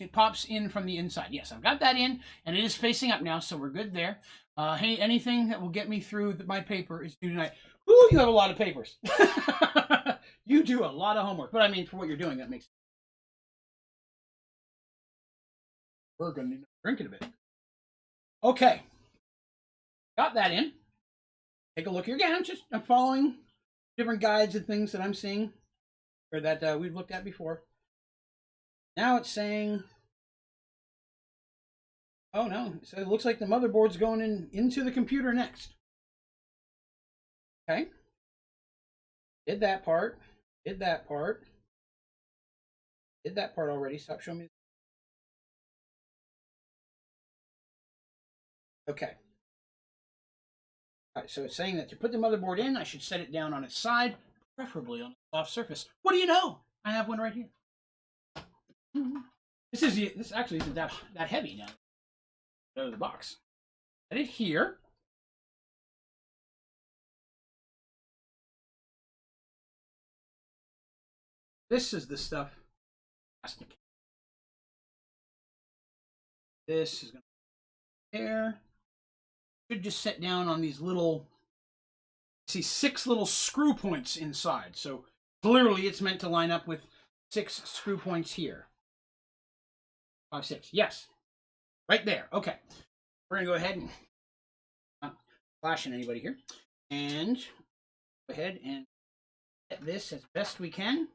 It pops in from the inside. Yes, I've got that in, and it is facing up now, so we're good there. Hey, anything that will get me through my paper is due tonight. Ooh, you have a lot of papers. You do a lot of homework, but I mean, for what you're doing, that makes sense. We're going to need to drink it a bit. Okay. Got that in. Take a look here. Again, I'm following different guides and things that I'm seeing, or that we've looked at before. Now it's saying, oh no, so it looks like the motherboard's going into the computer next. Okay. Did that part. Did that part. Did that part already. Stop showing me. Okay. All right, so it's saying that to put the motherboard in, I should set it down on its side, preferably on a soft surface. What do you know? I have one right here. This actually isn't that heavy now. Out of the box. Set it here. This is the stuff. This is going to be there. Should just set down on these little. See 6 little screw points inside. So clearly it's meant to line up with 6 screw points here. 5, 6. Yes. Right there. Okay. We're going to go ahead and not flashing anybody here. And go ahead and get this as best we can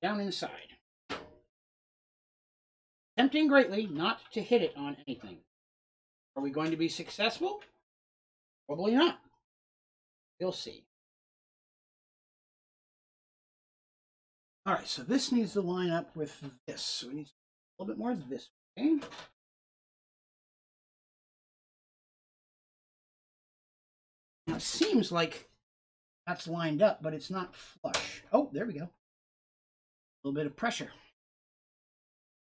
down inside. Tempting greatly not to hit it on anything. Are we going to be successful? Probably not. You'll see. All right, so this needs to line up with this. So we need a little bit more of this way. Now it seems like that's lined up, but it's not flush. Oh, there we go. A little bit of pressure.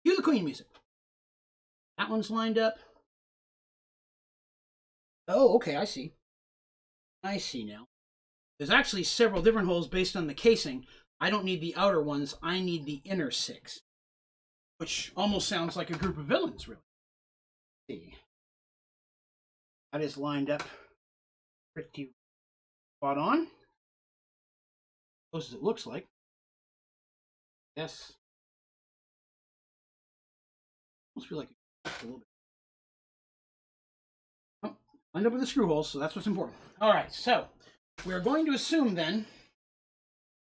Cue the Queen music. That one's lined up. Oh, okay, I see. I see now. There's actually several different holes based on the casing. I don't need the outer ones. I need the inner 6. Which almost sounds like a group of villains, really. Let's see. That is lined up pretty spot on. Close as it looks like. Yes. Almost feel like a little bit. Oh, lined up with the screw holes, so that's what's important. All right, so we're going to assume then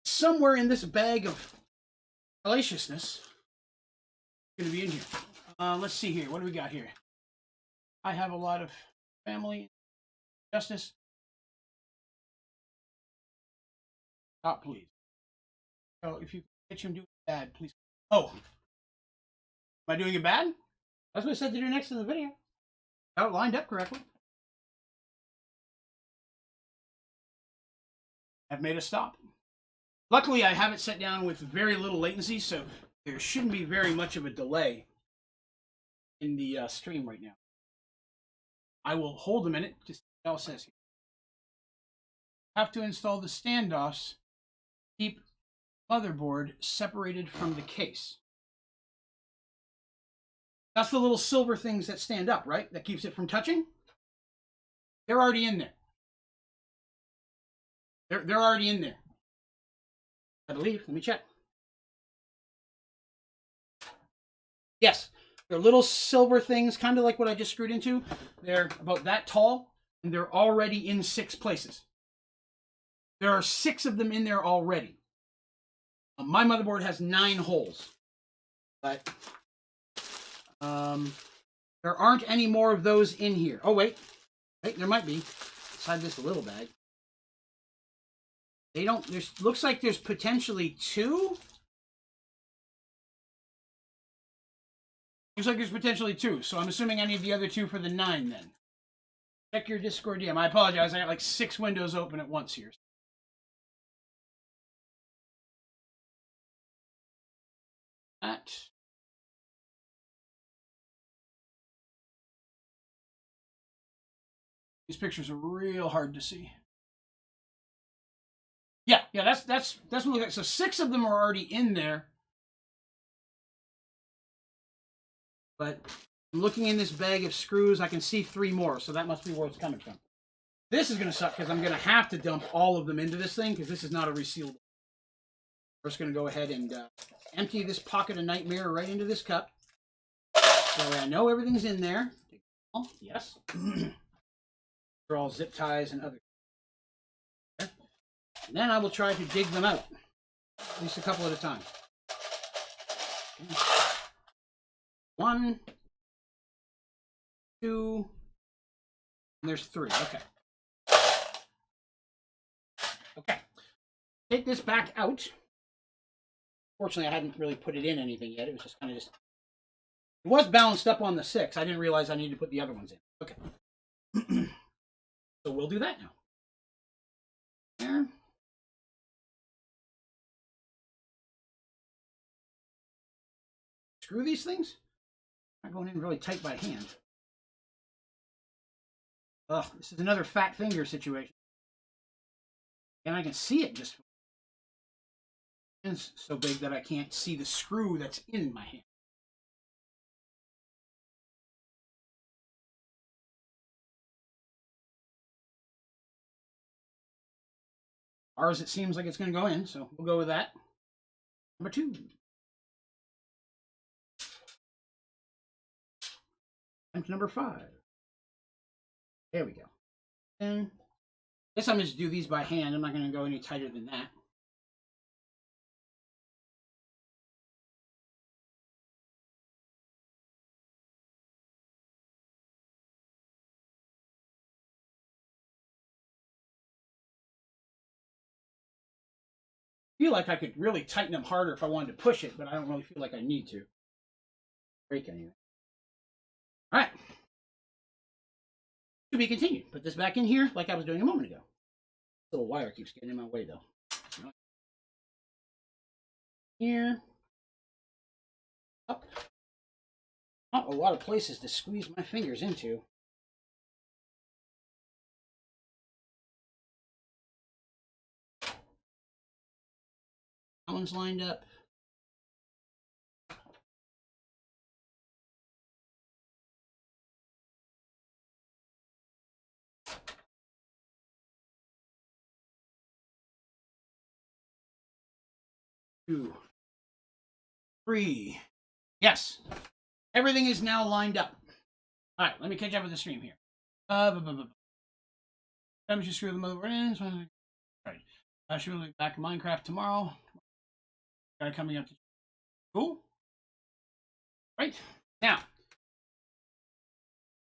somewhere in this bag of fallaciousness going to be in here. Let's see here. What do we got here? I have a lot of family justice. Stop, please. So if you catch him doing bad, please. Oh, am I doing it bad? That's what I said to do next in the video. Got it lined up correctly. I've made a stop. Luckily, I have it set down with very little latency, so there shouldn't be very much of a delay in the stream right now. I will hold a minute to see what else says here. Have to install the standoffs. Keep motherboard separated from the case. That's the little silver things that stand up, right? That keeps it from touching. They're already in there. They're already in there. I believe. Let me check. Yes. They're little silver things, kind of like what I just screwed into. They're about that tall, and they're already in 6 places. There are 6 of them in there already. My motherboard has 9 holes. But there aren't any more of those in here. Oh, wait. Wait, there might be. Inside this little bag. They don't... looks like there's potentially 2... Looks like there's potentially 2, so I'm assuming I need the other 2 for the 9 then. Check your Discord DM. I apologize, I got like 6 windows open at once here. That. These pictures are real hard to see. Yeah, that's what it looks like. So 6 of them are already in there. But I'm looking in this bag of screws. I can see 3 more, so that must be where it's coming from. This is going to suck because I'm going to have to dump all of them into this thing because this is not a resealable. We're just going to go ahead and empty this pocket of nightmare right into this cup. That way I know everything's in there. Yes. They're all zip ties and other. Okay. And then I will try to dig them out. At least a couple at a time. Okay. 1, 2, and there's 3. Okay. Okay. Take this back out. Fortunately, I hadn't really put it in anything yet. It was just kind of it was balanced up on the 6. I didn't realize I needed to put the other ones in. Okay. So we'll do that now. There. Screw these things. Not going in really tight by hand. Ugh, this is another fat finger situation. And I can see it just. It's so big that I can't see the screw that's in my hand. Ours, it seems like it's going to go in, so we'll go with that. Number 2. Attempt number 5. There we go. And I guess I'm just do these by hand. I'm not going to go any tighter than that. I feel like I could really tighten them harder if I wanted to push it, but I don't really feel like I need to. Break anything. All right. To be continued. Put this back in here like I was doing a moment ago. This little wire keeps getting in my way, though. Here. Up. Not a lot of places to squeeze my fingers into. That one's lined up. Two, 3. Yes. Everything is now lined up. All right, let me catch up with the stream here. Time to screw the motherboard in. Right. I should be back in Minecraft tomorrow. Guy coming up to cool. Right. Now,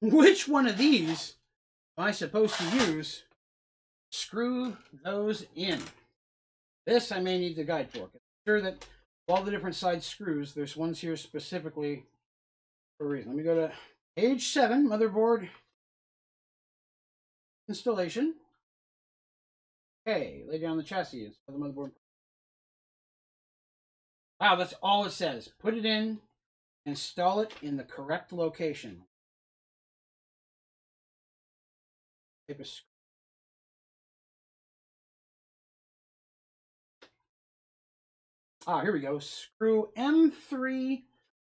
which one of these am I supposed to use? Screw those in. This I may need the guide for. I'm sure that all the different side screws, there's ones here specifically for a reason. Let me go to page 7, motherboard installation. Okay, lay down the chassis and the motherboard. Wow, that's all it says. Put it in, install it in the correct location. Ah, here we go. Screw M3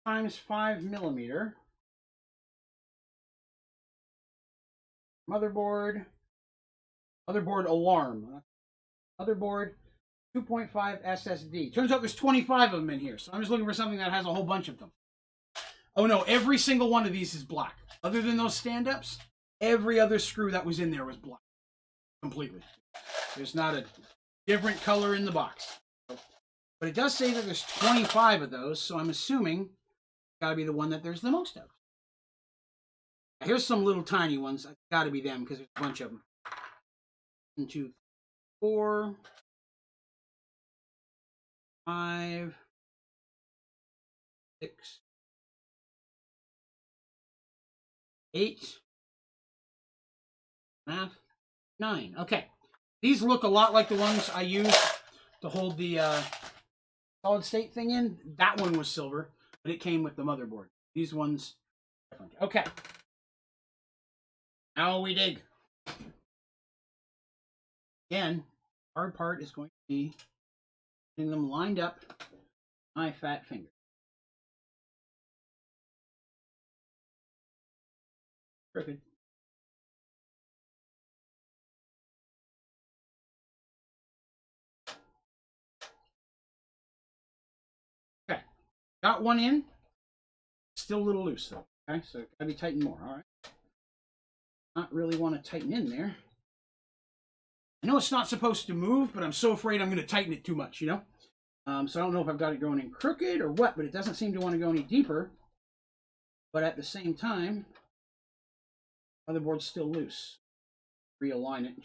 times 5 millimeter. Motherboard alarm. Motherboard 2.5 SSD. Turns out there's 25 of them in here, so I'm just looking for something that has a whole bunch of them. Oh no, every single one of these is black. Other than those stand-ups, every other screw that was in there was black. Completely. There's not a different color in the box. But it does say that there's 25 of those, so I'm assuming it's got to be the one that there's the most of. Here's some little tiny ones. It's got to be them because there's a bunch of them. 1, 2, 4, 5, 6, 8, math, 9. Okay. These look a lot like the ones I used to hold the solid state thing in. That one was silver, but it came with the motherboard. These ones, different. Okay. Now we dig. Again, hard part is going to be getting them lined up. My fat finger. Crooked. Okay, got one in. Still a little loose though. Okay, so gotta be tightened more. All right. Not really want to tighten in there. I know it's not supposed to move, but I'm so afraid I'm going to tighten it too much, you know? So I don't know if I've got it going in crooked or what, but it doesn't seem to want to go any deeper. But at the same time, motherboard's still loose. Realign it.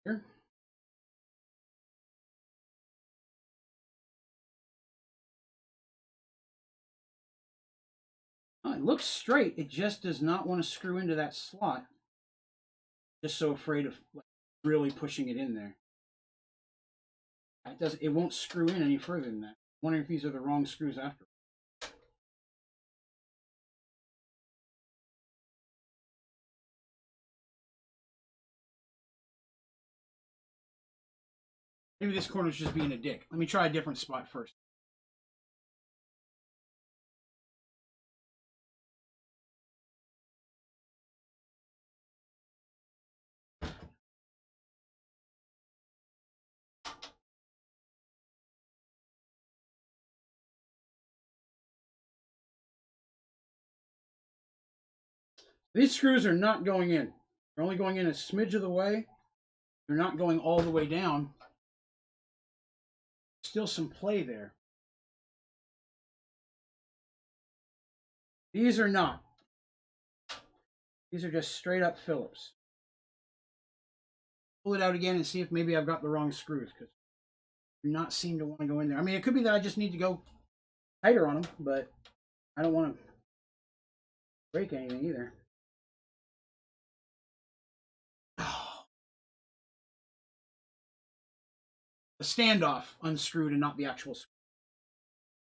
Here. Oh, it looks straight. It just does not want to screw into that slot. Just so afraid of like, really pushing it in there. It won't screw in any further than that. I'm wondering if these are the wrong screws after. Maybe this corner's just being a dick. Let me try a different spot first. These screws are not going in. They're only going in a smidge of the way. They're not going all the way down. Still some play there. These are not. These are just straight up Phillips. Pull it out again and see if maybe I've got the wrong screws because do not seem to want to go in there. I mean, it could be that I just need to go tighter on them, but I don't want to break anything either. The standoff unscrewed and not the actual screw.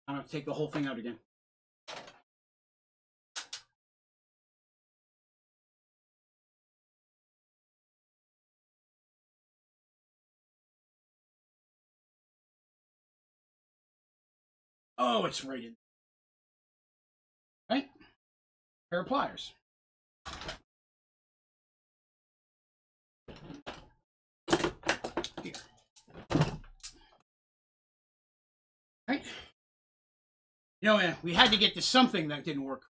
I'm going to take the whole thing out again. Oh, it's right in. Right? Pair of pliers. Here. Right? You know, we had to get to something that didn't work.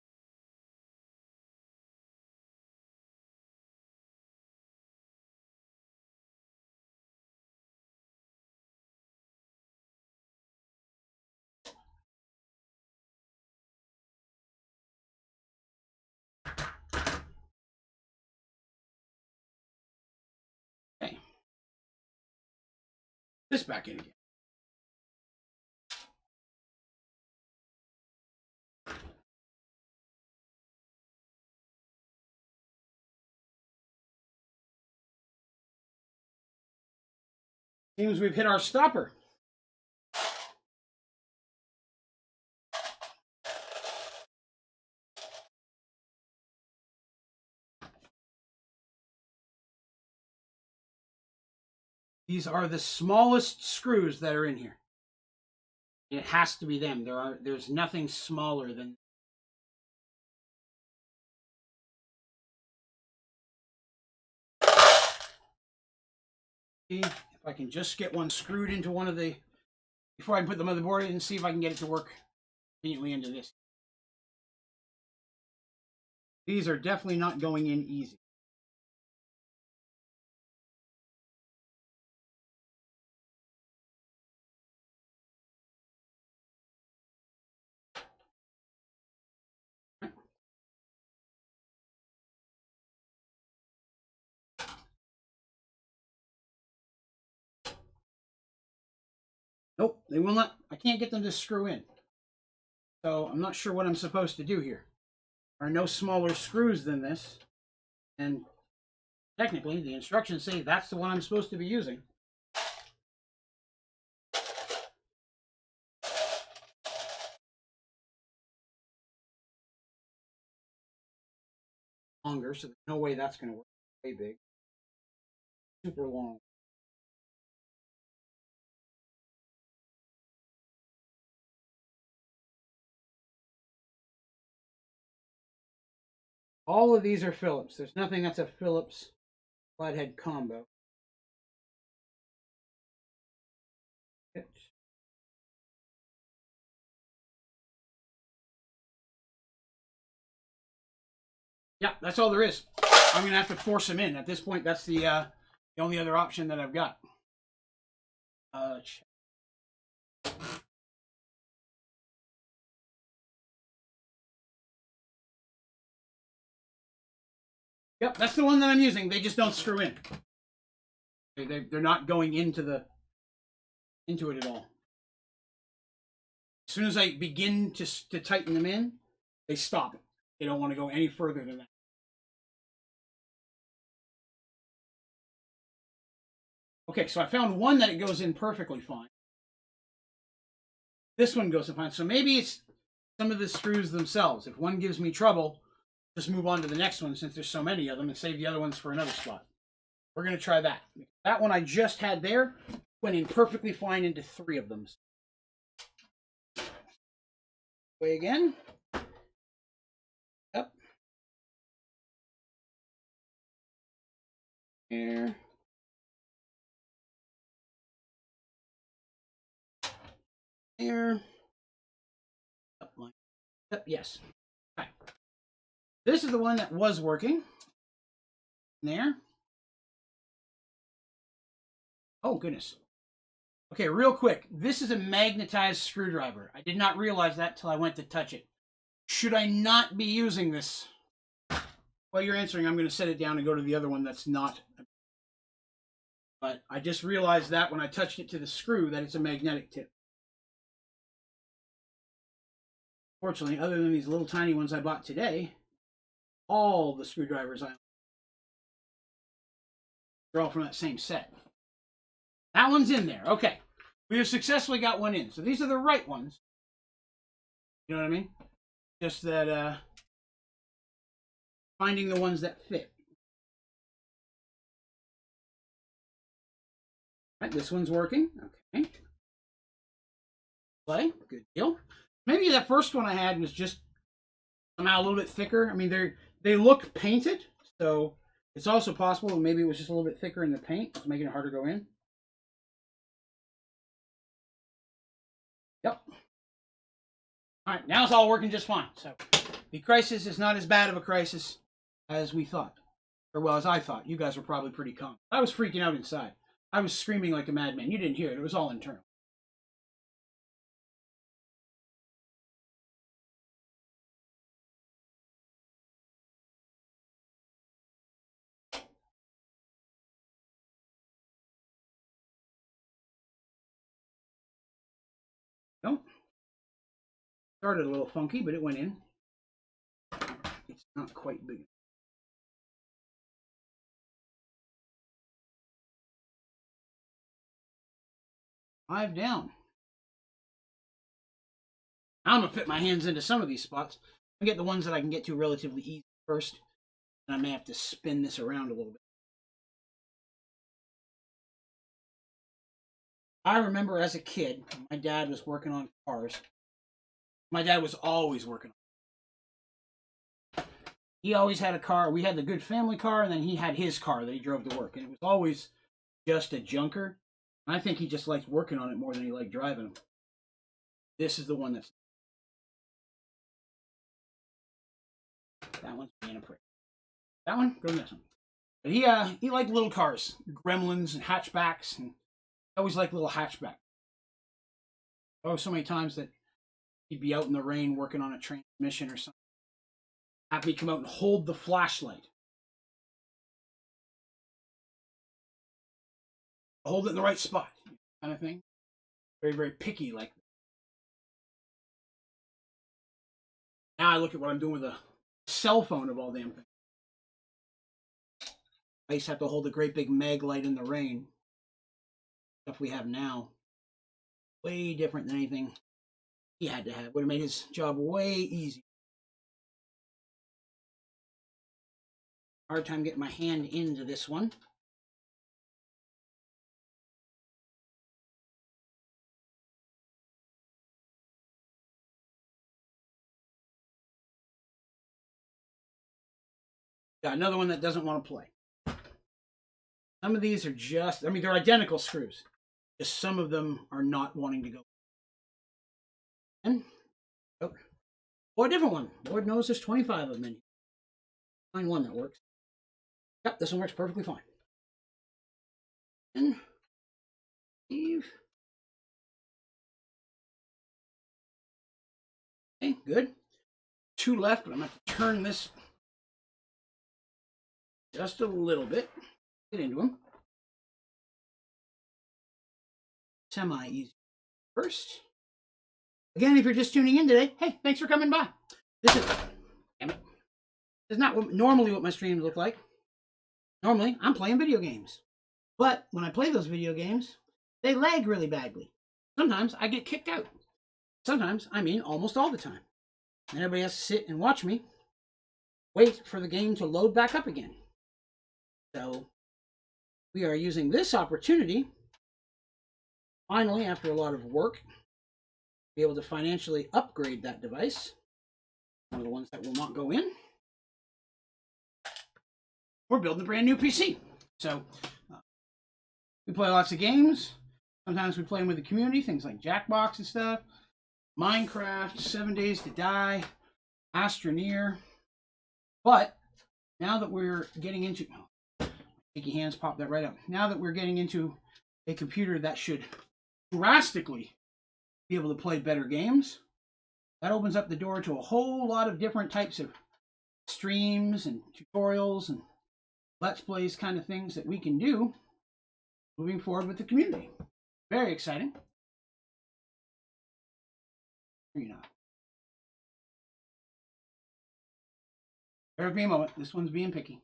this back in again. Seems we've hit our stopper. These are the smallest screws that are in here. It has to be them. There's nothing smaller than. See if I can just get one screwed into one of the before I put the motherboard in and see if I can get it to work conveniently into this. These are definitely not going in easy. Nope, they will not. I can't get them to screw in. So I'm not sure what I'm supposed to do here. There are no smaller screws than this. And technically, the instructions say that's the one I'm supposed to be using. Longer, so there's no way that's going to work. Way big. Super long. All of these are Phillips. There's nothing that's a Phillips flathead combo. Yeah, that's all there is. I'm going to have to force them in. At this point, that's the only other option that I've got. Yep, that's the one that I'm using. They just don't screw in. They're not going into it at all. As soon as I begin to tighten them in, they stop. They don't want to go any further than that. Okay, so I found one that it goes in perfectly fine. This one goes in fine. So maybe it's some of the screws themselves. If one gives me trouble, just move on to the next one since there's so many of them and save the other ones for another spot. We're going to try that. That one I just had there went in perfectly fine into 3 of them. Way again. Up. Here. Here. Up, line. Up, yes. Right. This is the one that was working. There. Oh, goodness. Okay, real quick. This is a magnetized screwdriver. I did not realize that till I went to touch it. Should I not be using this? While you're answering, I'm going to set it down and go to the other one that's not. But I just realized that when I touched it to the screw that it's a magnetic tip. Fortunately, other than these little tiny ones I bought today, all the screwdrivers they're all from that same set. That one's in there. Okay. We have successfully got one in. So these are the right ones. You know what I mean? Just that finding the ones that fit. All right, this one's working. Okay. Play. Good deal. Maybe that first one I had was just somehow a little bit thicker. I mean, they look painted, so it's also possible maybe it was just a little bit thicker in the paint, making it harder to go in. Yep. All right, now it's all working just fine. So the crisis is not as bad of a crisis as we thought. Or, well, as I thought. You guys were probably pretty calm. I was freaking out inside. I was screaming like a madman. You didn't hear it. It was all internal. Well, started a little funky, but it went in. It's not quite big. 5 down. I'm going to fit my hands into some of these spots. I get the ones that I can get to relatively easy first. And I may have to spin this around a little bit. I remember as a kid, my dad was working on cars. My dad was always working on. He always had a car. We had the good family car, and then he had his car that he drove to work. And it was always just a junker. And I think he just liked working on it more than he liked driving them. This is the one that's... That one's being a prick. That one? Go to this one. But he liked little cars. Gremlins and hatchbacks. And I always liked little hatchbacks. Oh, so many times that he'd be out in the rain working on a transmission or something. Have me come out and hold the flashlight. Hold it in the right spot. Kind of thing. Very, very picky like that. Now I look at what I'm doing with a cell phone of all damn things. I used to have to hold a great big mag light in the rain. Stuff we have now. Way different than anything he had to have. Would have made his job way easier. Hard time getting my hand into this one. Got another one that doesn't want to play. Some of these are just, I mean, they're identical screws. Just some of them are not wanting to go. And, oh, or a different one. Lord knows there's 25 of them. Find one that works. Yep, this one works perfectly fine. And Steve. Okay, good. 2 left, but I'm going to have to turn this just a little bit. Get into them. Semi-easy first. Again, if you're just tuning in today, hey, thanks for coming by. This is, damn it. This is not normally what my streams look like. Normally, I'm playing video games. But when I play those video games, they lag really badly. Sometimes I get kicked out. Sometimes, I mean almost all the time. And everybody has to sit and watch me wait for the game to load back up again. So, we are using this opportunity, finally, after a lot of work, to be able to financially upgrade that device. One of the ones that will not go in. We're building a brand new PC. So, we play lots of games. Sometimes we play them with the community, things like Jackbox and stuff. Minecraft, 7 Days to Die, Astroneer. But, now that we're getting into... Sticky hands, pop that right out. Now that we're getting into a computer that should drastically be able to play better games, that opens up the door to a whole lot of different types of streams and tutorials and Let's Plays kind of things that we can do moving forward with the community. Very exciting. You know. Bear with me a moment. This one's being picky.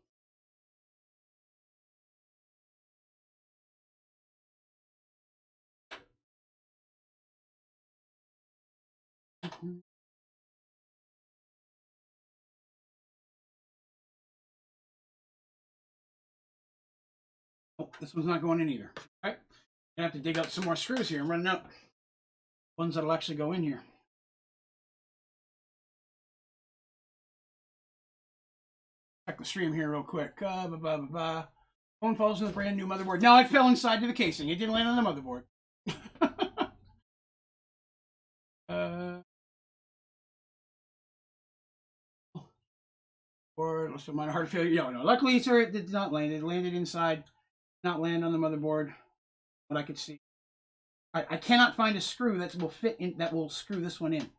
Oh, this one's not going in either. All right. I have to dig up some more screws here. I'm running out. Ones that'll actually go in here. Check the stream here real quick. Phone falls in the brand new motherboard. No, it fell inside to the casing. It didn't land on the motherboard. Or so my heart failure. No. Luckily, sir, it did not land. It landed inside, not land on the motherboard. What I could see. I cannot find a screw that will fit in. That will screw this one in. It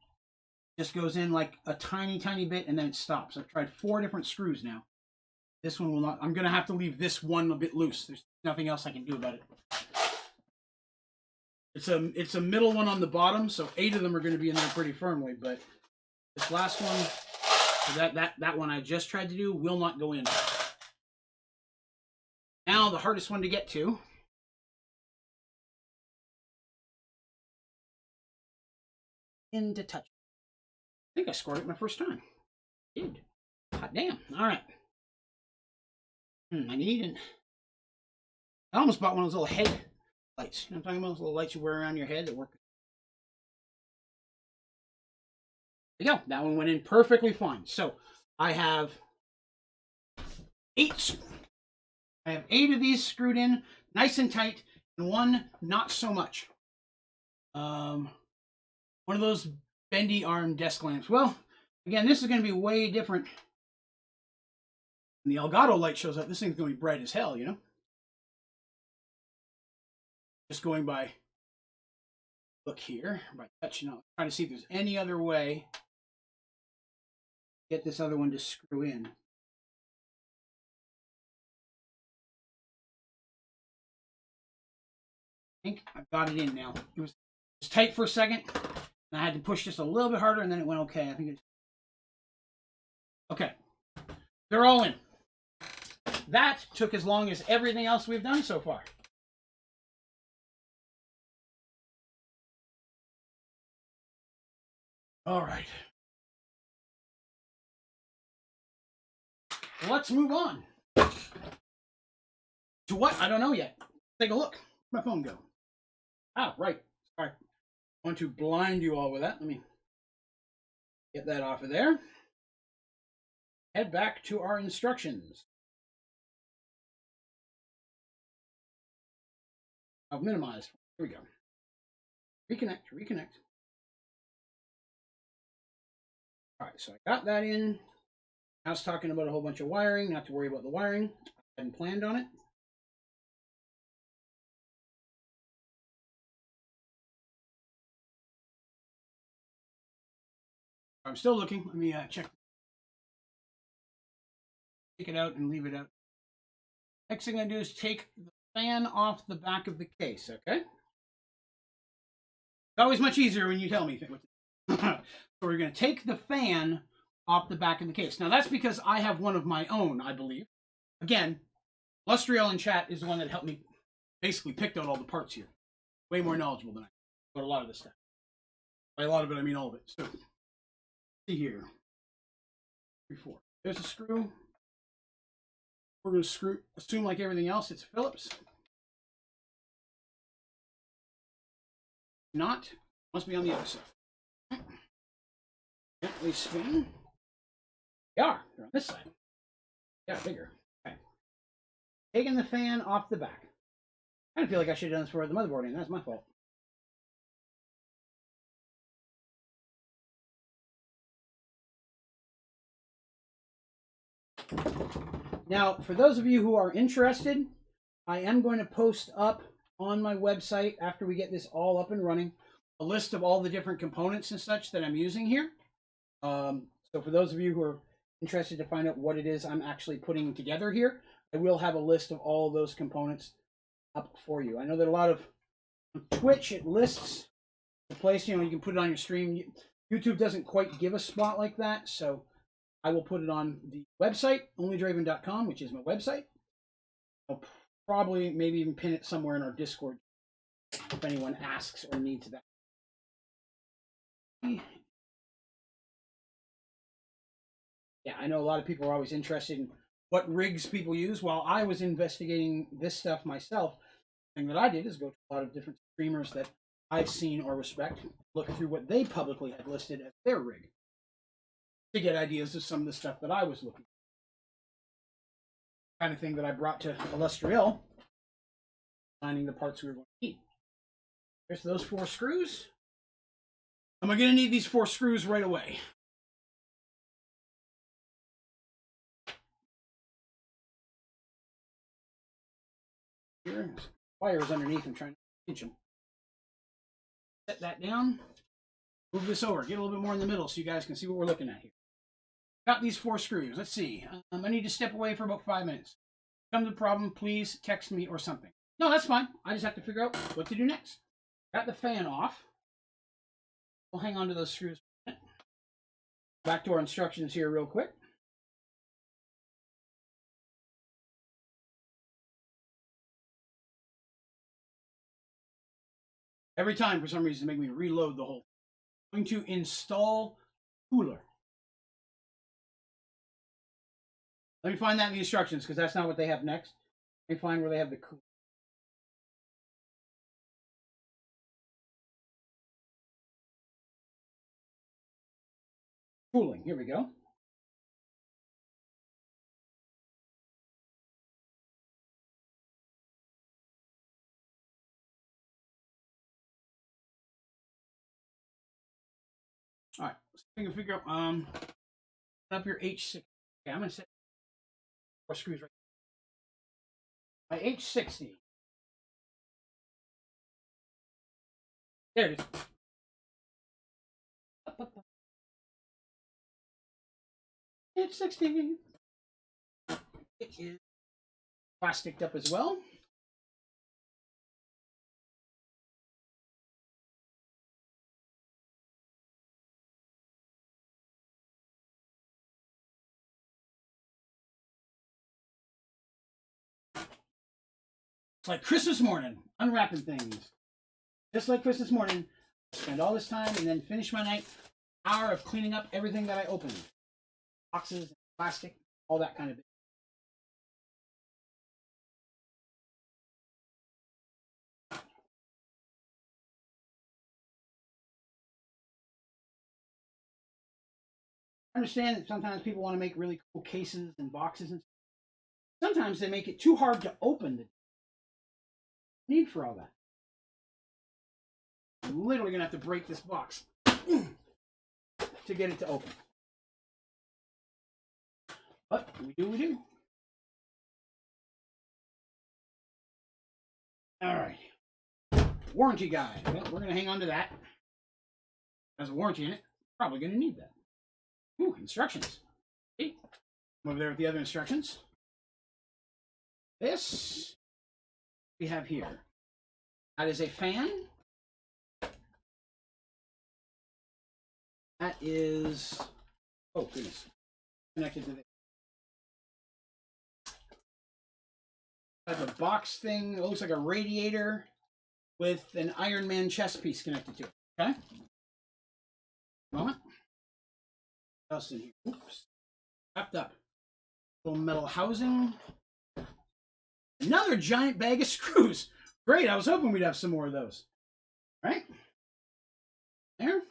just goes in like a tiny, tiny bit, and then it stops. I've tried 4 different screws now. This one will not. I'm gonna have to leave this one a bit loose. There's nothing else I can do about it. It's a middle one on the bottom, so 8 of them are going to be in there pretty firmly. But this last one, that one I just tried to do, will not go in. Now the hardest one to get to. Into touch. I think I scored it my first time. Did. Hot damn. All right. I need an. I almost bought one of those little head lights. You know what I'm talking about? Those little lights you wear around your head that work. There you go. That one went in perfectly fine. So I have 8. I have 8 of these screwed in, nice and tight, and 1 not so much. One of those bendy arm desk lamps. Well, again, this is going to be way different. When the Elgato light shows up, this thing's going to be bright as hell, you know? Just going by look here, by touching out, trying to see if there's any other way to get this other one to screw in. I think I've got it in now. It was tight for a second, and I had to push just a little bit harder, and then it went okay. I think it's okay. They're all in. That took as long as everything else we've done so far. All right. Let's move on. To what? I don't know yet. Take a look. Where'd my phone go? Ah, right. Sorry. I want to blind you all with that. Let me get that off of there. Head back to our instructions. I've minimized. Here we go. Reconnect, reconnect. All right, so I got that in. I was talking about a whole bunch of wiring, not to worry about the wiring. I hadn't planned on it. I'm still looking. Let me check. Take it out and leave it out. Next thing I do is take the fan off the back of the case, okay? It's always much easier when you tell me. So we're going to take the fan off the back of the case. Now that's because I have one of my own, I believe. Again, Lustriel in chat is the one that helped me basically picked out all the parts here. Way more knowledgeable than I am about a lot of this stuff. By a lot of it, I mean all of it. So, see here. 3, 4. There's a screw. We're going to assume like everything else, it's Phillips. Not. Must be on the other side. Gently spin. They are. They're on this side. Yeah, bigger. Okay. Taking the fan off the back. I feel like I should have done this for the motherboard in. That's my fault. Now, for those of you who are interested, I am going to post up on my website after we get this all up and running a list of all the different components and such that I'm using here. So for those of you who are interested to find out what it is I'm actually putting together here, I will have a list of all of those components up for you. I know that a lot of Twitch, it lists the place, you know, you can put it on your stream. YouTube doesn't quite give a spot like that, so I will put it on the website, onlydraven.com, which is my website. I'll probably maybe even pin it somewhere in our Discord if anyone asks or needs that. Yeah, I know a lot of people are always interested in what rigs people use. While I was investigating this stuff myself, the thing that I did is go to a lot of different streamers that I've seen or respect, look through what they publicly had listed as their rig to get ideas of some of the stuff that I was looking for. Kind of thing that I brought to Illustriel, finding the parts we were going to need. There's those 4 screws. Am I going to need these 4 screws right away? Here, wires underneath. I'm trying to pinch them. Set that down. Move this over. Get a little bit more in the middle so you guys can see what we're looking at here. Got these 4 screws. Let's see. I need to step away for about 5 minutes. Come to the problem, please text me or something. No, that's fine. I just have to figure out what to do next. Got the fan off. We'll hang on to those screws. Back to our instructions here real quick. Every time, for some reason, make me reload the whole thing. I'm going to install cooler. Let me find that in the instructions, because that's not what they have next. Let me find where they have the cooler. Cooling. Here we go. All right. Let's take a figure out. Up your H6. Okay, I'm going to set 4 screws right there. My H60. There it is. H60. It is plasticed up as well. It's like Christmas morning, unwrapping things. Just like Christmas morning, spend all this time and then finish my night. Hour of cleaning up everything that I opened. Boxes, plastic, all that kind of thing. I understand that sometimes people want to make really cool cases and boxes, and sometimes they make it too hard to open. The need for all that. I'm literally gonna have to break this box to get it to open. But we do. All right. Warranty guide. Well, we're gonna hang on to that. Has a warranty in it. Probably gonna need that. Ooh, instructions. Okay. I'm over there with the other instructions. This we have here. That is a fan. That is, oh goodness, connected to this. Like a box thing. It looks like a radiator with an Iron Man chest piece connected to it. Okay. Moment. What else in here? Oops. Wrapped up. Little metal housing. Another giant bag of screws. Great. I was hoping we'd have some more of those. All right. There.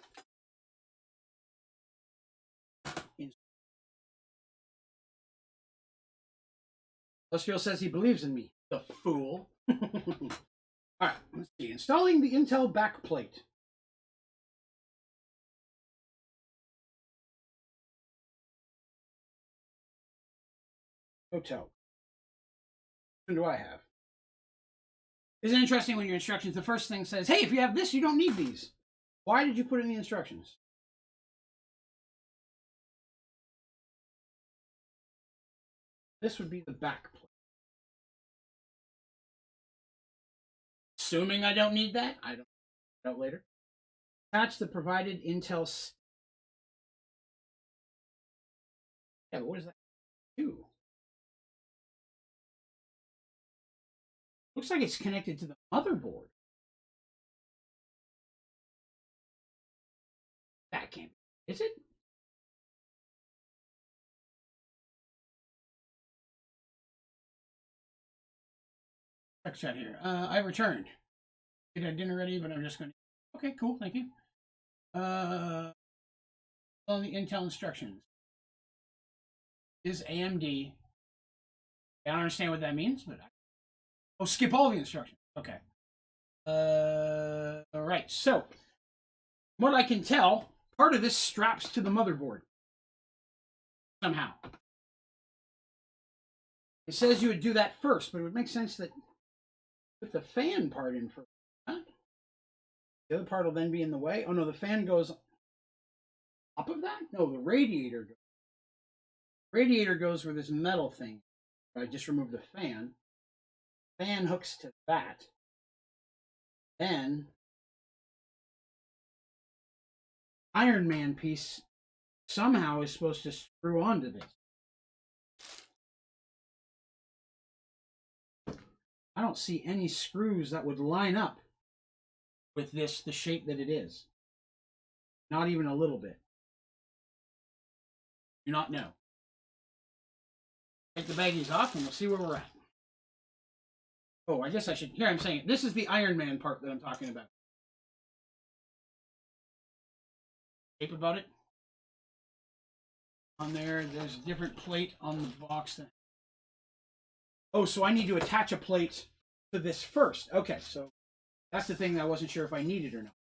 Industrial says he believes in me. The fool. All right. Let's see. Installing the Intel backplate. Hotel. What do I have? Isn't it interesting when your instructions, the first thing says, hey, if you have this, you don't need these. Why did you put in the instructions? This would be the back plate. Assuming I don't need that, I don't know that later. Attach the provided Intel. Yeah, but what does that do? Looks like it's connected to the motherboard. That can't be. Is it? Check chat here. I returned. Did I dinner ready, but I'm just going to. Okay, cool. Thank you. On the Intel instructions. Is AMD. I don't understand what that means, but oh, skip all the instructions. Okay. All right. So, what I can tell, part of this straps to the motherboard somehow. It says you would do that first, but it would make sense that put the fan part in first. Huh? The other part will then be in the way. Oh no, the fan goes up of that? No, the radiator goes. Radiator goes where this metal thing. I just removed the fan. Fan hooks to that. Then Iron Man piece somehow is supposed to screw onto this. I don't see any screws that would line up with this, the shape that it is. Not even a little bit. Do not know. Take the baggies off and we'll see where we're at. Oh, I guess I should. Here, I'm saying it. This is the Iron Man part that I'm talking about. Tape about it. On there, there's a different plate on the box. That... Oh, so I need to attach a plate to this first. Okay, so that's the thing that I wasn't sure if I needed or not.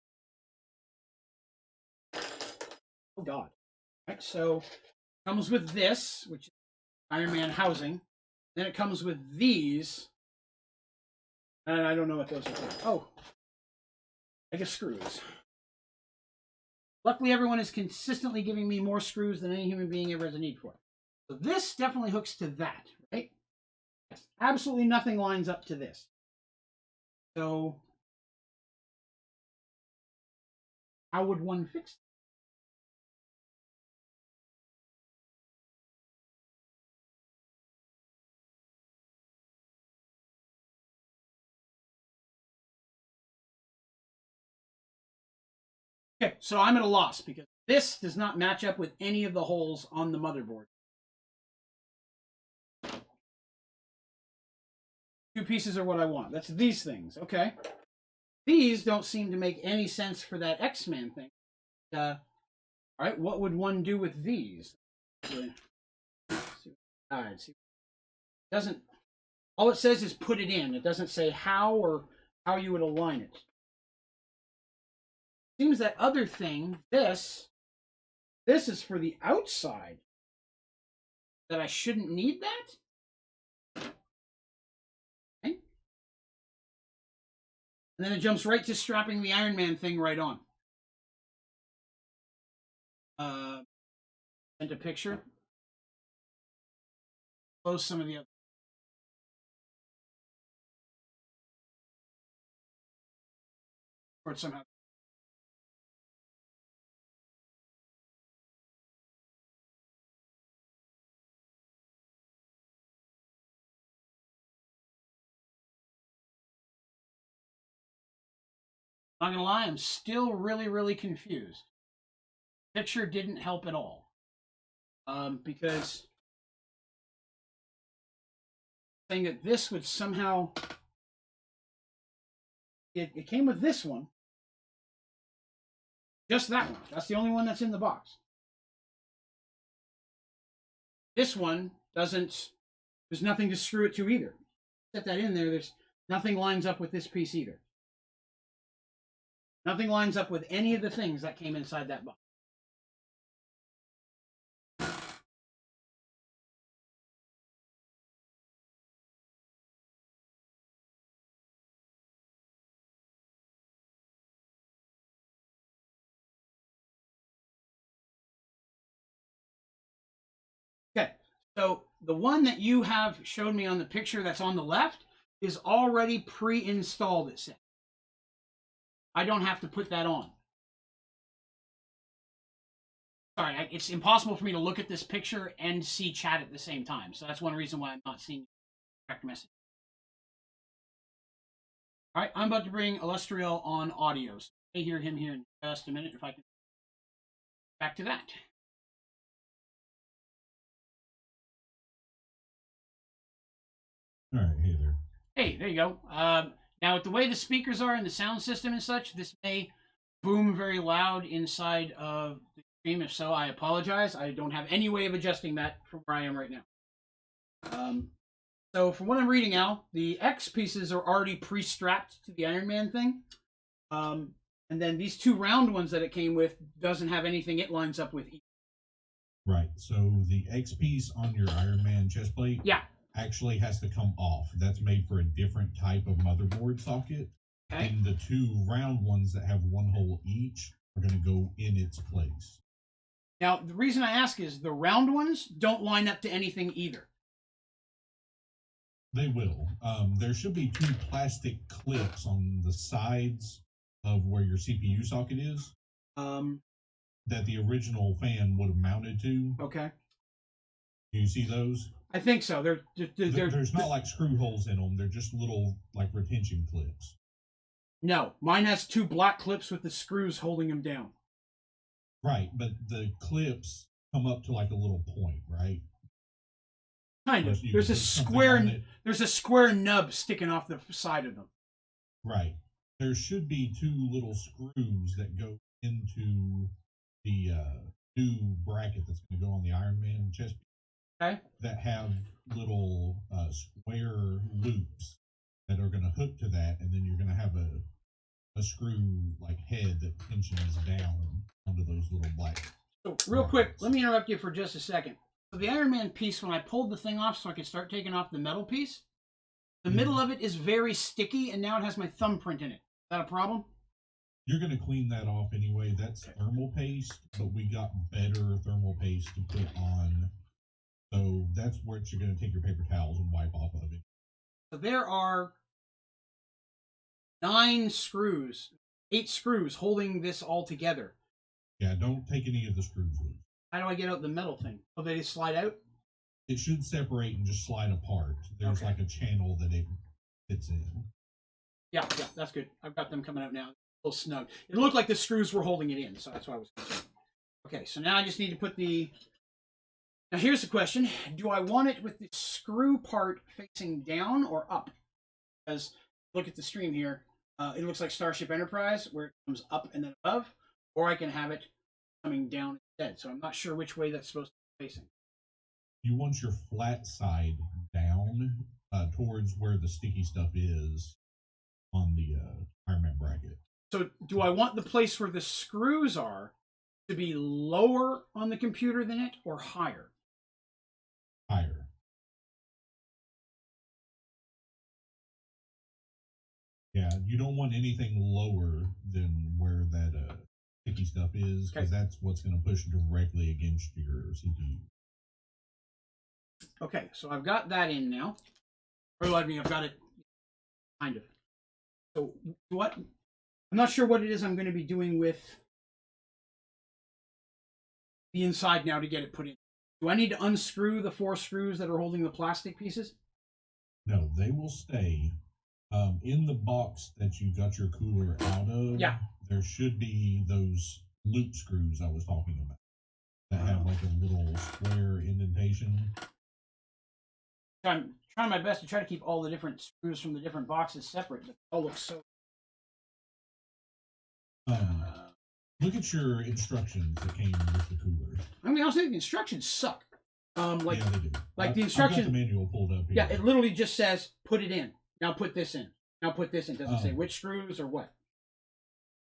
Oh, God. All right, so it comes with this, which is Iron Man housing. Then it comes with these. And I don't know what those are for. Oh, I guess screws. Luckily, everyone is consistently giving me more screws than any human being ever has a need for. So this definitely hooks to that, right? Yes, absolutely nothing lines up to this. So how would one fix it? Okay, so I'm at a loss because this does not match up with any of the holes on the motherboard. Two pieces are what I want. That's these things. Okay. These don't seem to make any sense for that X-Man thing. All right, what would one do with these? All right, see. It doesn't. All it says is put it in. It doesn't say how or how you would align it. Seems that other thing, this is for the outside. That I shouldn't need that? Okay. And then it jumps right to strapping the Iron Man thing right on. Sent a picture. Close some of the other. Or somehow. Not gonna lie, I'm still really confused. Picture didn't help at all. Because saying that this would somehow it came with this one. Just that one. That's the only one that's in the box. This one doesn't, there's nothing to screw it to either. Set that in there, there's nothing lines up with this piece either. Nothing lines up with any of the things that came inside that box. Okay, so the one that you have showed me on the picture that's on the left is already pre-installed, it said. I don't have to put that on. Sorry, it's impossible for me to look at this picture and see chat at the same time. So that's one reason why I'm not seeing the correct message. All right, I'm about to bring Illustriel on audio. So I hear him here in just a minute if I can. Back to that. All right, hey there. Hey, there you go. Now, with the way the speakers are and the sound system and such, this may boom very loud inside of the stream. If so, I apologize. I don't have any way of adjusting that from where I am right now. So from what I'm reading, Al, the X pieces are already pre-strapped to the Iron Man thing. And then these two round ones that it came with doesn't have anything it lines up with either. Right, so the X piece on your Iron Man chest plate actually has to come off. That's made for a different type of motherboard socket. Okay. And the two round ones that have one hole each are going to go in its place. Now, the reason I ask is the round ones don't line up to anything either. They will. There should be two plastic clips on the sides of where your CPU socket is. that the original fan would have mounted to. Okay. Do you see those? I think so. There's not like screw holes in them. They're just little like retention clips. No, mine has 2 black clips with the screws holding them down. Right, but the clips come up to like a little point, right? Kind of. There's a square nub sticking off the side of them. Right. There should be 2 little screws that go into the new bracket that's going to go on the Iron Man chest. Okay. That have little square loops that are going to hook to that, and then you're going to have a screw like head that tensions down onto those little black. So real quick, let me interrupt you for just a second. So the Iron Man piece, when I pulled the thing off so I could start taking off the metal piece, the middle of it is very sticky, and now it has my thumbprint in it. Is that a problem? You're going to clean that off anyway. That's thermal paste, but we got better thermal paste to put on. So that's where you're going to take your paper towels and wipe off of it. So there are 8 screws holding this all together. Yeah, don't take any of the screws loose. How do I get out the metal thing? Oh, they slide out? It should separate and just slide apart. There's like a channel that it fits in. Yeah, that's good. I've got them coming out now. A little snug. It looked like the screws were holding it in, so that's why I was concerned. Okay, so now I just need to put the... Now here's the question. Do I want it with the screw part facing down or up? Because look at the stream here. It looks like Starship Enterprise, where it comes up and then above. Or I can have it coming down instead. So I'm not sure which way that's supposed to be facing. You want your flat side down towards where the sticky stuff is on the Iron Man bracket. So do I want the place where the screws are to be lower on the computer than it, or higher? Higher. Yeah, you don't want anything lower than where that sticky stuff is, because that's what's going to push directly against your CPU. Okay, so I've got that in now. Or I mean, I've got it kind of. So what? I'm not sure what it is I'm going to be doing with the inside now to get it put in. Do I need to unscrew the 4 screws that are holding the plastic pieces? No, they will stay. In the box that you got your cooler out of, there should be those loop screws I was talking about that have like a little square indentation. I'm trying my best to try to keep all the different screws from the different boxes separate, but it all looks so... Look at your instructions that came with the cooler. I mean, honestly, the instructions suck. Yeah, they do. Like the instructions... I've got the manual pulled up here. Yeah, it literally just says, put it in. Now put this in. Now put this in. It doesn't say which screws or what.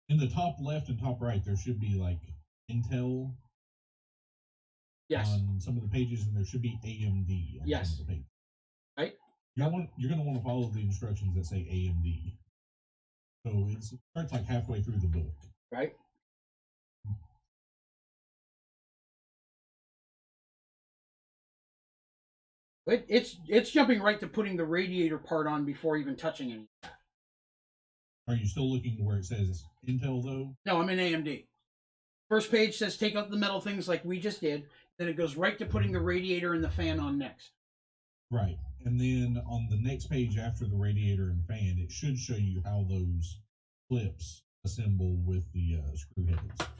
In the top left and top right, there should be like Intel on some of the pages, and there should be AMD on some of the pages. Right? You're going to want to follow the instructions that say AMD. So it starts like halfway through the book. Right? It's jumping right to putting the radiator part on before even touching any of that. Are you still looking to where it says Intel, though? No, I'm in AMD. First page says take out the metal things like we just did. Then it goes right to putting the radiator and the fan on next. Right. And then on the next page after the radiator and fan, it should show you how those clips assemble with the screw heads.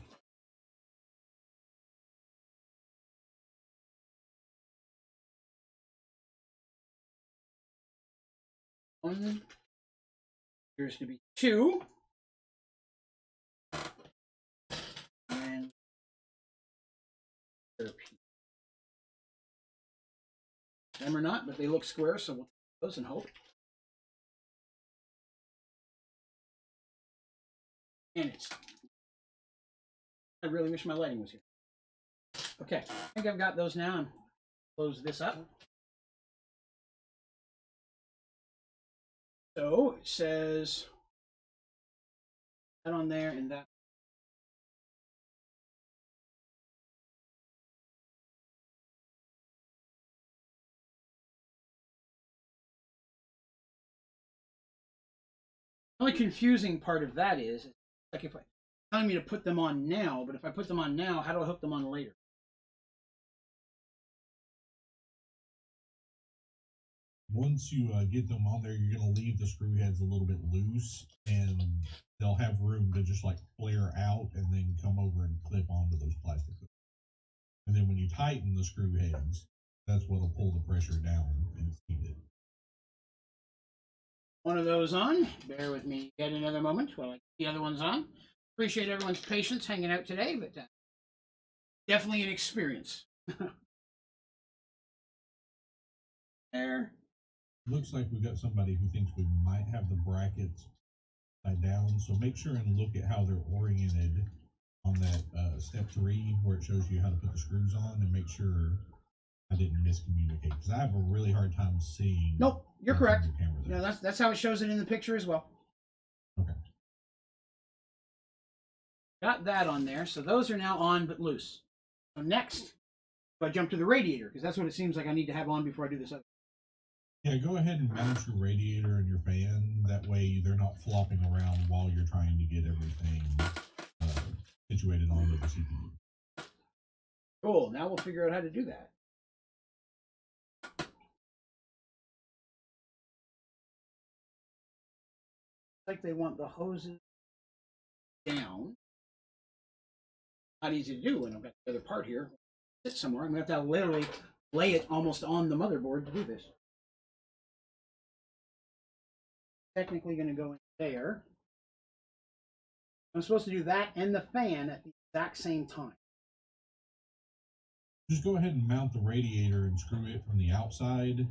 One. Appears to be 2. And them or not, but they look square, so we'll take those and hope. And I really wish my lighting was here. Okay, I think I've got those now. And close this up. So it says that on there and that. The only confusing part of that is like if telling me to put them on now, but if I put them on now, how do I hook them on later? Once you get them on there, you're going to leave the screw heads a little bit loose, and they'll have room to just like flare out and then come over and clip onto those plastic hooks. And then when you tighten the screw heads, that's what'll pull the pressure down and keep it. One of those on. Bear with me yet another moment while I get the other ones on. Appreciate everyone's patience hanging out today, but definitely an experience. There. Looks like we've got somebody who thinks we might have the brackets upside down, so make sure and look at how they're oriented on that step 3 where it shows you how to put the screws on, and make sure I didn't miscommunicate, because I have a really hard time seeing. Nope, you're correct. Yeah, that's how it shows it in the picture as well. Okay. Got that on there, so those are now on but loose. So next, I jump to the radiator, because that's what it seems like I need to have on before I do this other. Yeah, go ahead and mount your radiator and your fan. That way they're not flopping around while you're trying to get everything situated onto the CPU. Cool, now we'll figure out how to do that. Like they want the hoses down. Not easy to do when I've got the other part here. Sit somewhere. I'm going to have to literally lay it almost on the motherboard to do this. Technically going to go in there. I'm supposed to do that and the fan at the exact same time. Just go ahead and mount the radiator and screw it from the outside,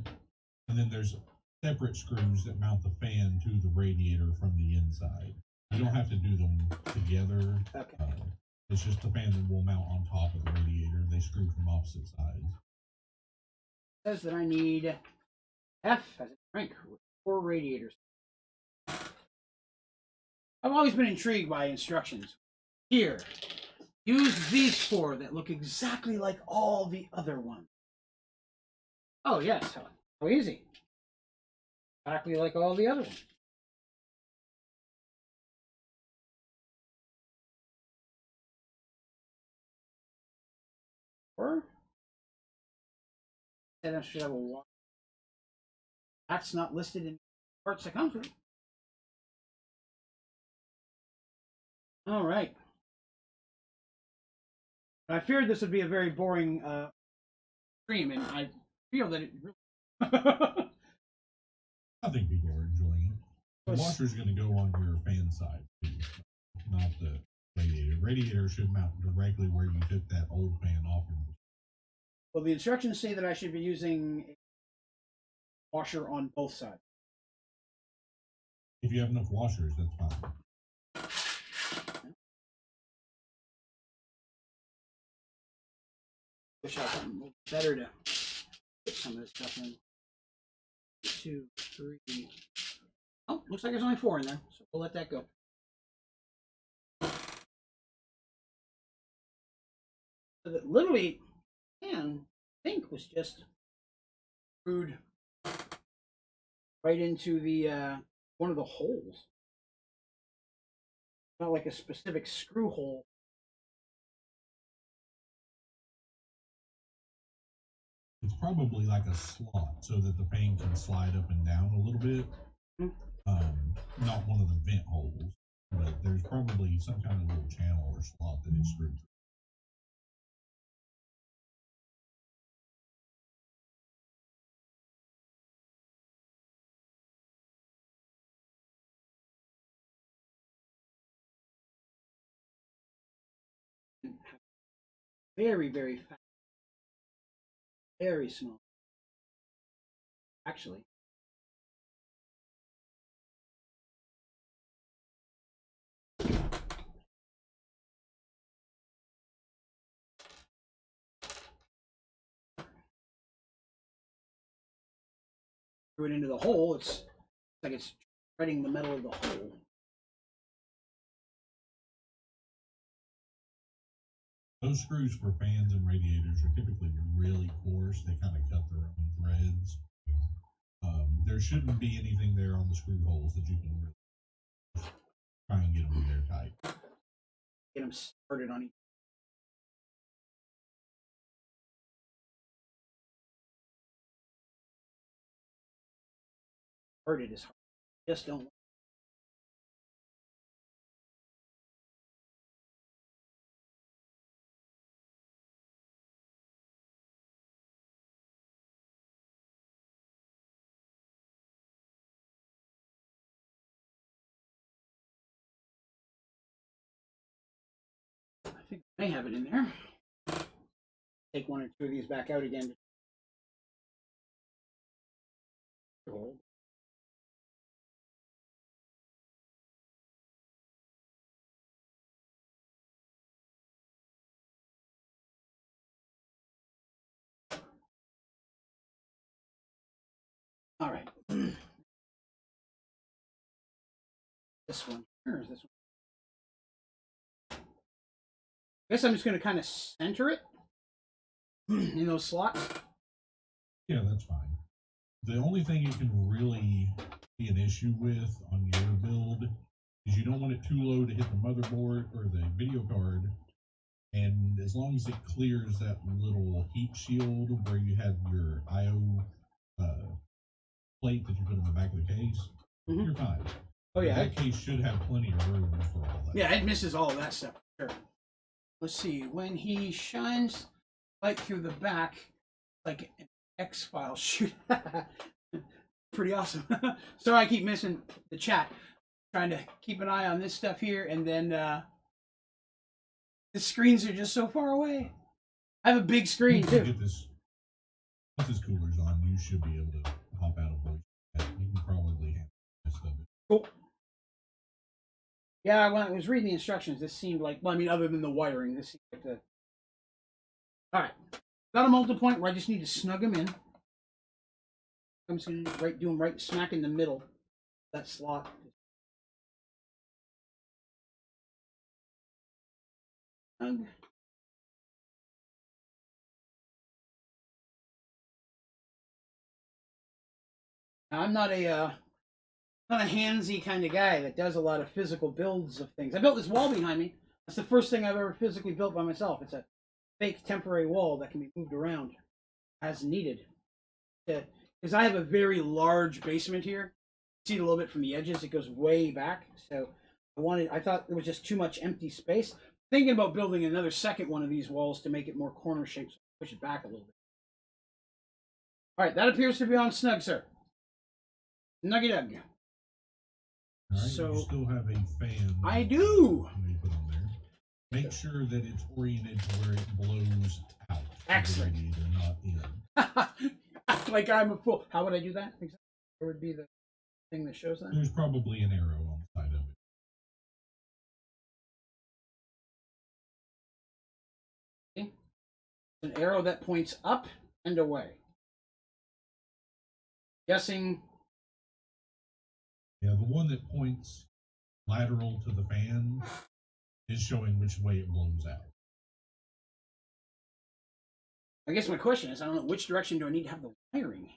and then there's separate screws that mount the fan to the radiator from the inside. You don't have to do them together. Okay. It's just the fan that will mount on top of the radiator. They screw from opposite sides. It says that I need F as a crank with 4 radiators. I've always been intrigued by instructions. Here, use these 4 that look exactly like all the other ones. Oh yes, how easy. Exactly like all the other ones. Or then I should have a water. That's not listed in parts that come with it. All right. I feared this would be a very boring stream, and I feel that it really. I think people are enjoying it. The washer's going to go on your fan side, too, not the radiator. Radiator should mount directly where you took that old fan off. Well, the instructions say that I should be using a washer on both sides. If you have enough washers, that's fine. Wish I had something a little better to put some of this stuff in. 2, 3. Oh, looks like there's only 4 in there, so we'll let that go. So that literally, man, I think was just screwed right into the one of the holes. Not like a specific screw hole. It's probably like a slot so that the fan can slide up and down a little bit. Not one of the vent holes, but there's probably some kind of little channel or slot that it's screwed through. Very, very fast. Very small. Actually. Screw it into the hole, it's like it's threading the metal of the hole. Those screws for fans and radiators are typically really coarse. They kind of cut their own threads. There shouldn't be anything there on the screw holes that you can really try and get them in there tight. get them started on each. Started is hard. Just don't. I think I may have it in there. Take one or two of these back out again. Hold. All right. This one. Where is this one? I guess I'm just going to kind of center it in those slots. Yeah, that's fine. The only thing you can really be an issue with on your build is you don't want it too low to hit the motherboard or the video card. And as long as it clears that little heat shield where you have your I/O plate that you put in the back of the case, you're fine. Oh yeah, that case should have plenty of room for all that. Yeah, it misses all of that stuff. Sure. Let's see. When he shines light through the back, like an X-File shoot. Pretty awesome. So I keep missing the chat. Trying to keep an eye on this stuff here, and then the screens are just so far away. I have a big screen too. Get this. Once this cooler's on, you should be able to hop out of voice. You can probably handle the rest of it. Cool. Yeah, when I was reading the instructions, this seemed like, well, I mean, other than the wiring, this seemed like the... Alright. Got a multi-point where I just need to snug them in. I'm just going to do them right smack in the middle of that slot. Snug. Now, I'm not a handsy kind of guy that does a lot of physical builds of things. I built this wall behind me. That's the first thing I've ever physically built by myself. It's a fake temporary wall that can be moved around as needed. Because I have a very large basement here. See it a little bit from the edges. It goes way back. So I thought there was just too much empty space. Thinking about building another second one of these walls to make it more corner shaped. So push it back a little bit. All right, that appears to be on snug, sir. Nuggy Dug. All right, so you still have a fan. I do. Put on there. Make sure that it's oriented to where it blows out. Excellent. They're not in. Like I'm a fool. How would I do that? Exactly. Where would be the thing that shows that? There's probably an arrow on the side of it. Okay. An arrow that points up and away. Guessing. Yeah, the one that points lateral to the fan is showing which way it blows out. I guess my question is, I don't know, which direction do I need to have the wiring?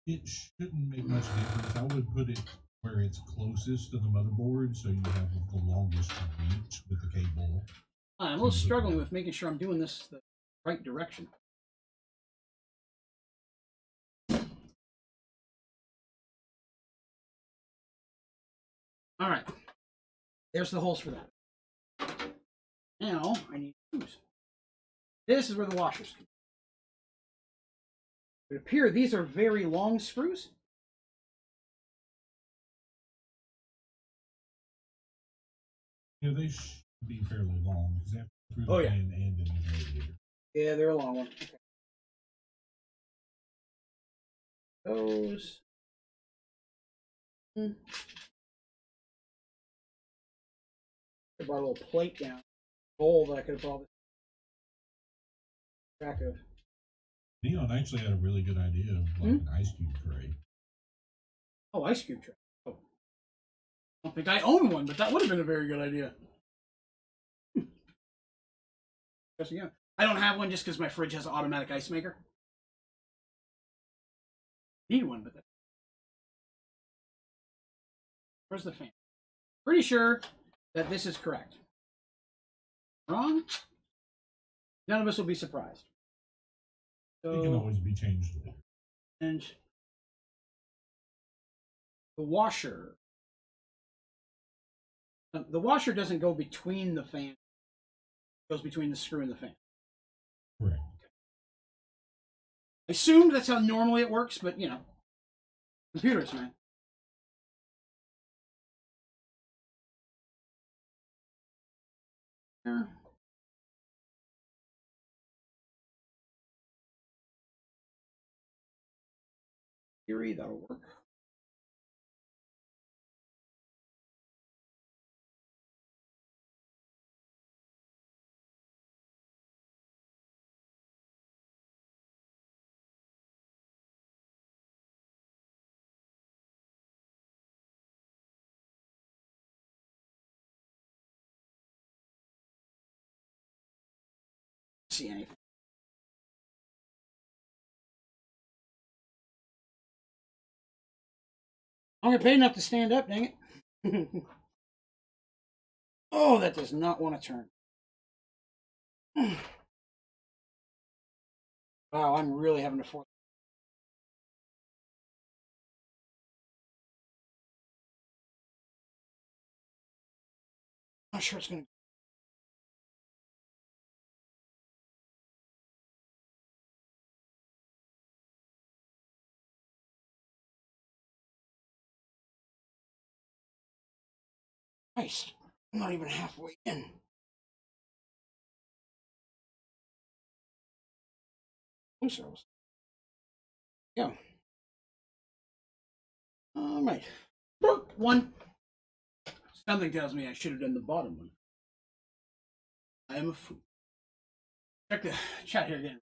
It shouldn't make much difference. I would put it where it's closest to the motherboard so you have the longest reach with the cable. I'm a little struggling with making sure I'm doing this the right direction. All right. There's the holes for that. Now, I need screws. This is where the washers come. It would appear these are very long screws. Yeah, they should be fairly long because they have to go through the fan and in the radiator. Yeah, they're a long one. Okay. Those. I brought a little plate down, bowl that I could have probably track of. Neon actually had a really good idea of like an ice cube tray. Oh, ice cube tray. Oh. I don't think I own one, but that would have been a very good idea. Guess again. I don't have one just because my fridge has an automatic ice maker. Need one, but where's the fan? Pretty sure that this is correct. Wrong? None of us will be surprised. So, it can always be changed later. And the washer. The washer doesn't go between the fan. It goes between the screw and the fan. Correct. I assumed that's how normally it works, but you know, computers, man. Yeah. Theory, that'll work. See anything. I'm gonna pay enough to stand up, dang it. Oh, that does not want to turn. Wow, I'm really having to force. I'm not sure it's gonna. Christ, I'm not even halfway in. Service. Yeah. All right. One. Something tells me I should have done the bottom one. I am a fool. Check the chat here again.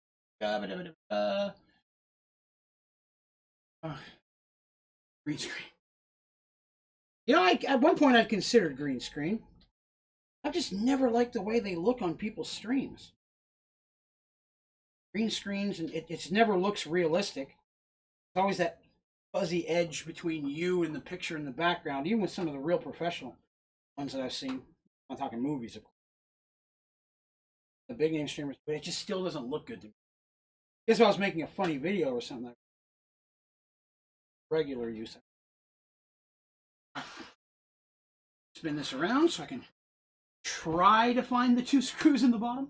Green screen. You know, at one point I'd considered green screen. I've just never liked the way they look on people's streams. Green screens, and it never looks realistic. It's always that fuzzy edge between you and the picture in the background, even with some of the real professional ones that I've seen. I'm talking movies, of course. The big name streamers, but it just still doesn't look good to me. I guess if I was making a funny video or something like regular use. Spin this around so I can try to find the two screws in the bottom.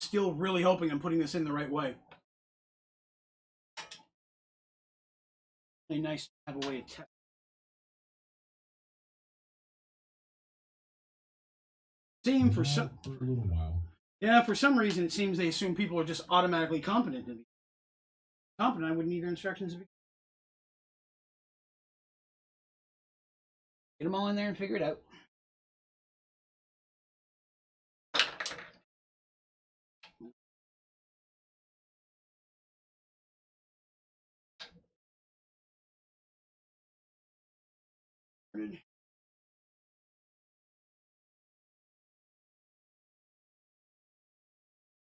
Still really hoping I'm putting this in the right way. Really nice to have a way to test. Same for some. For a little while. Yeah, for some reason it seems they assume people are just automatically competent. Competent, I wouldn't need their instructions. Get them all in there and figure it out.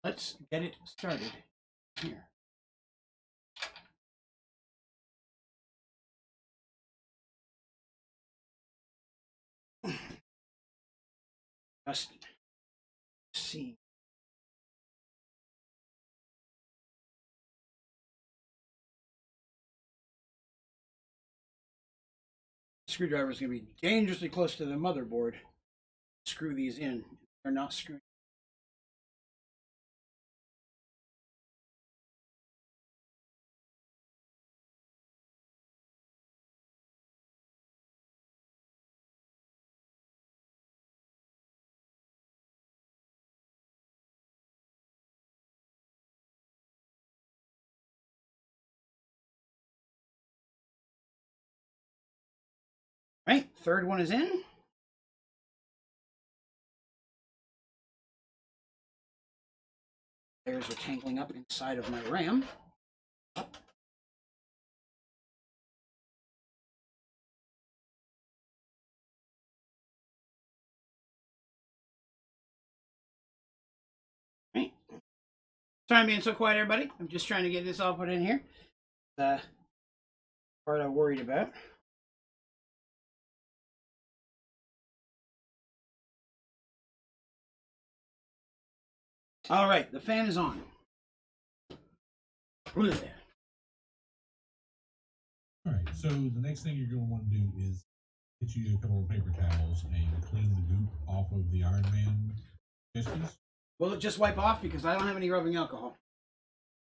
Let's get it started here. Just see. Screwdriver is going to be dangerously close to the motherboard. Screw these in. They're not screwing. Right, third one is in. Wires are tangling up inside of my RAM. Up. Right. Sorry I'm being so quiet, everybody. I'm just trying to get this all put in here. Of part I worried about. All right, the fan is on. All right, so the next thing you're going to want to do is get you a couple of paper towels and clean the goop off of the Iron Man chest piece. Will it just wipe off? Because I don't have any rubbing alcohol.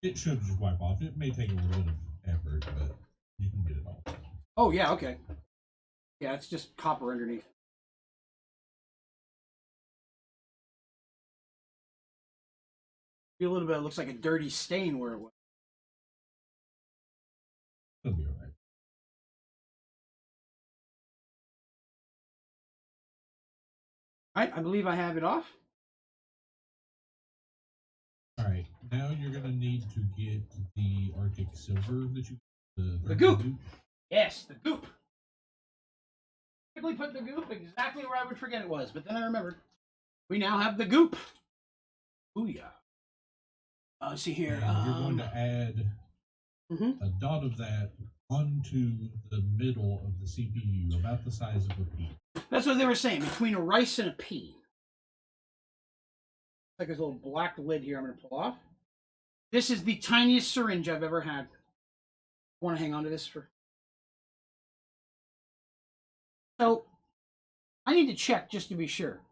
It should just wipe off. It may take a little bit of effort, but you can get it off. Oh, yeah, okay. Yeah, it's just copper underneath. A little bit, it looks like a dirty stain where it was. It'll be alright. Alright, I believe I have it off. Alright, now you're going to need to get the Arctic Silver that you... The goop! Yes, the goop! I typically put the goop exactly where I would forget it was, but then I remembered. We now have the goop! Booyah. Let's see here. You're going to add a dot of that onto the middle of the CPU, about the size of a pea. That's what they were saying, between a rice and a pea. Like this little black lid here I'm going to pull off. This is the tiniest syringe I've ever had. I want to hang on to this for... So, I need to check just to be sure.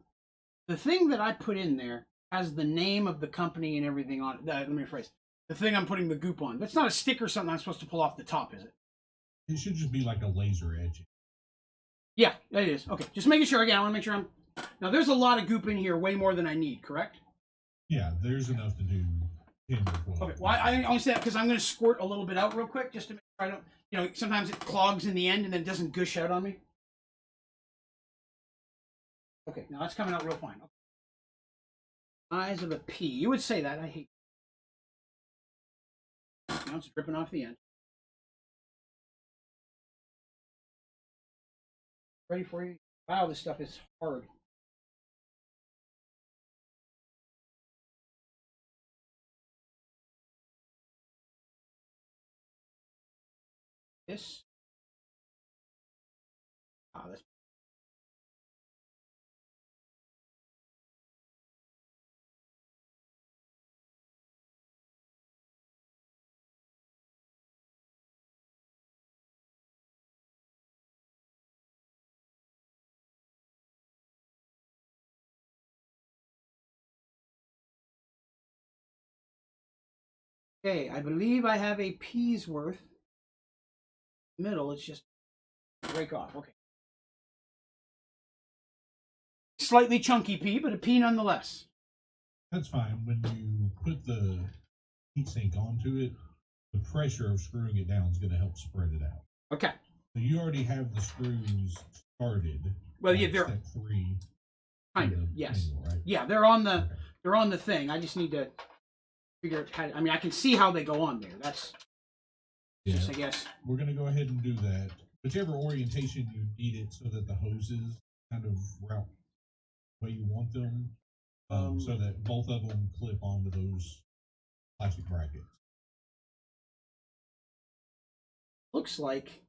The thing that I put in there has the name of the company and everything on it. Let me rephrase. The thing I'm putting the goop on. That's not a stick or something I'm supposed to pull off the top, is it? It should just be like a laser edge. Yeah, it is. Okay, just making sure. Again, I want to make sure I'm... Now, there's a lot of goop in here, way more than I need, correct? Yeah, there's enough to do 10 or 12. Okay, well, I only say that because I'm going to squirt a little bit out real quick, just to make sure I don't... You know, sometimes it clogs in the end and then it doesn't gush out on me. Okay, now that's coming out real fine. Okay. Size of a pea. You would say that. I hate... Now it's dripping off the end. Ready for you? Wow, this stuff is hard. This. That's... Okay, I believe I have a pea's worth. Middle, it's just break off. Okay. Slightly chunky pea, but a pea nonetheless. That's fine. When you put the heat sink onto it, the pressure of screwing it down is going to help spread it out. Okay. So you already have the screws started. Well, yeah, they're step 3. Kind of, yes. Manual, right? Yeah, they're on the thing. I just need to figure out how. I mean, I can see how they go on there. That's just, I guess. We're going to go ahead and do that. Whichever orientation you need it, so that the hoses kind of route the way you want them, so that both of them clip onto those plastic brackets. Looks like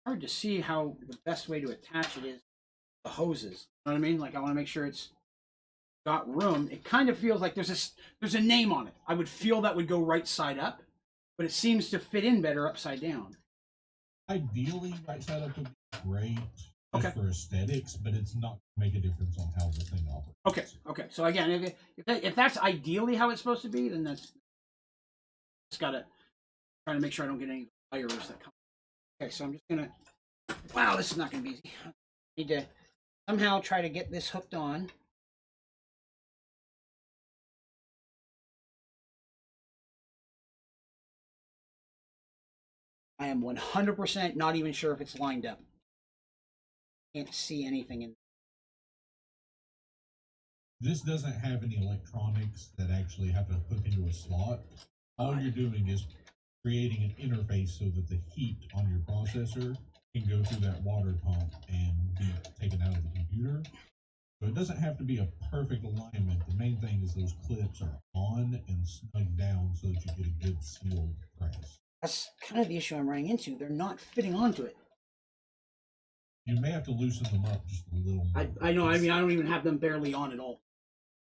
hard to see how the best way to attach it is the hoses. You know what I mean? Like I want to make sure it's got room. It kind of feels like there's a name on it. I would feel that would go right side up, but it seems to fit in better upside down. Ideally, right side up would be great just for aesthetics, but it's not make a difference on how the thing operates. Okay. So again, if that's ideally how it's supposed to be, then that's just gotta try to make sure I don't get any wires that come. Okay, so I'm just gonna. Wow, this is not gonna be easy. I need to somehow try to get this hooked on. I am 100% not even sure if it's lined up. Can't see anything in. This doesn't have any electronics that actually have to hook into a slot. All you're doing is creating an interface so that the heat on your processor can go through that water pump and be taken out of the computer. So it doesn't have to be a perfect alignment. The main thing is those clips are on and snug down so that you get a good sealed press. That's kind of the issue I'm running into. They're not fitting onto it. You may have to loosen them up just a little more. I know. I mean, I don't even have them barely on at all.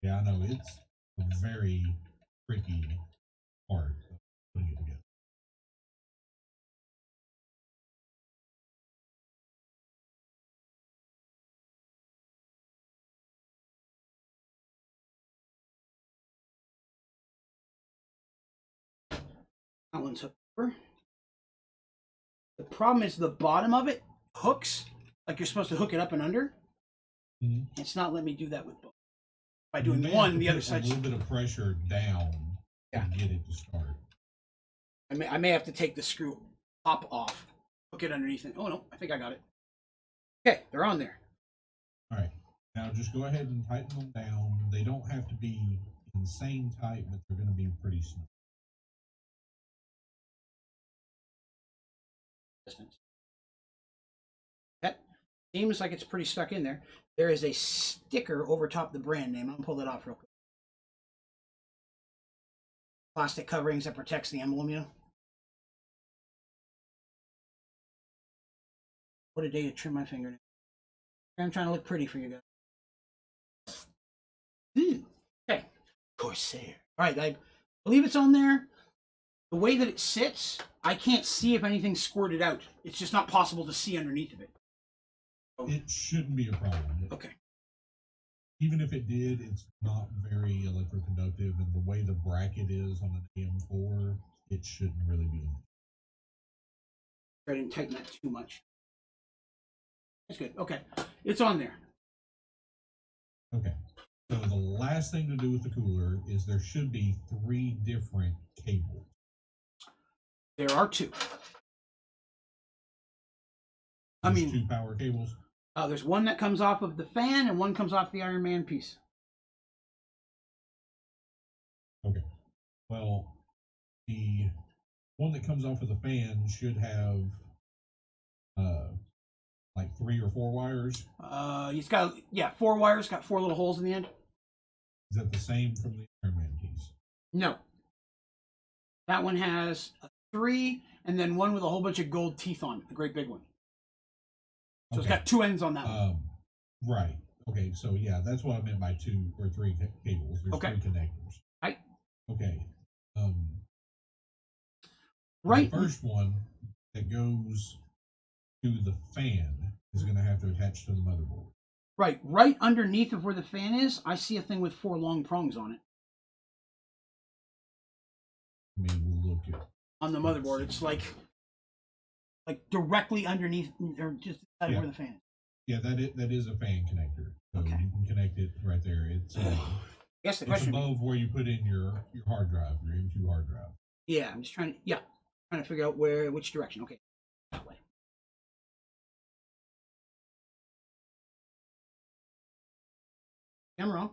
Yeah, I know. It's a very tricky part of putting it together. That one's hooked over. The problem is the bottom of it hooks like you're supposed to hook it up and under. Mm-hmm. It's not letting me do that with both. By doing one, the other side. A little bit of pressure down to get it to start. I may have to take the screw top off, hook it underneath it. Oh no, I think I got it. Okay, they're on there. All right, now just go ahead and tighten them down. They don't have to be insane tight, but they're going to be pretty snug. That seems like it's pretty stuck in there. There is a sticker over top the brand name. I'm gonna pull that off real quick. Plastic coverings that protects the emblem, you know. What a day to trim my fingernail. I'm trying to look pretty for you guys. Okay, Corsair. All right, I believe it's on there. The way that it sits, I can't see if anything's squirted out. It's just not possible to see underneath of it. It shouldn't be a problem. Okay. Even if it did, it's not very electroconductive, and the way the bracket is on an AM4, it shouldn't really be. I didn't tighten that too much. That's good. Okay. It's on there. Okay. So the last thing to do with the cooler is there should be 3 different cables. There are 2. There's 2 power cables. There's one that comes off of the fan and one comes off the Iron Man piece. Okay. Well, the one that comes off of the fan should have like 3 or 4 wires. It's got 4 wires, got 4 little holes in the end. Is that the same from the Iron Man piece? No. That one has 3 and then one with a whole bunch of gold teeth on it, a great big one. So It's got 2 ends on that one. Right. Okay, so yeah, that's what I meant by 2 or 3 cables. There's 3 connectors. Right. Okay. Right. The first one that goes to the fan is going to have to attach to the motherboard. Right. Right underneath of where the fan is, I see a thing with 4 long prongs on it. I mean, we'll look at on the motherboard. It's like directly underneath, or just where the fan is. Yeah, that is a fan connector. So you can connect it right there. It's yes, the question above where you put in your hard drive, your M2 hard drive. Yeah, I'm just trying to figure out which direction. Okay, that way. I'm wrong.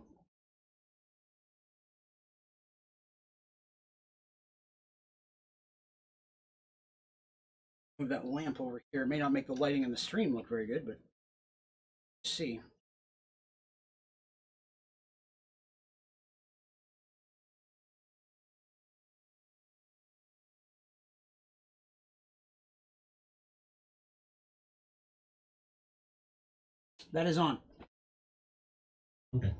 Move that lamp over here. It may not make the lighting on the stream look very good, but let's see. That is on. Okay.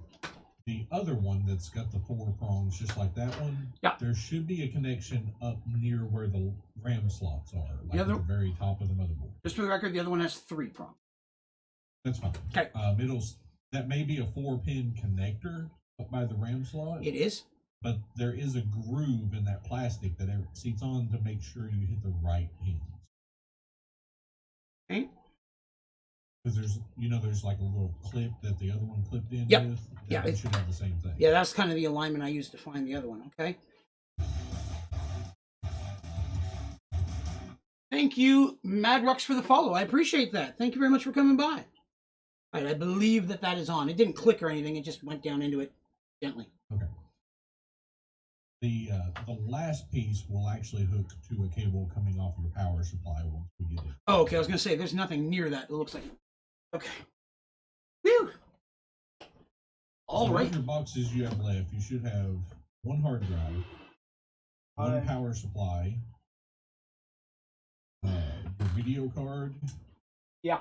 The other one that's got the 4 prongs, just like that one, there should be a connection up near where the RAM slots are, like at the very top of the motherboard. Just for the record, the other one has 3 prongs. That's fine. Okay. That may be a 4-pin connector up by the RAM slot. It is. But there is a groove in that plastic that it seats on to make sure you hit the right pins. Okay. Because there's like a little clip that the other one clipped in with. Yeah, it should have the same thing. Yeah, that's kind of the alignment I used to find the other one. Okay. Thank you, Madrux, for the follow. I appreciate that. Thank you very much for coming by. All right, I believe that is on. It didn't click or anything. It just went down into it gently. Okay. The last piece will actually hook to a cable coming off your power supply once we get it. Oh, okay. I was going to say, there's nothing near that. It looks like... Okay. Whew. All right. Your boxes you have left, you should have 1 hard drive, 1 power supply, your video card. Yeah.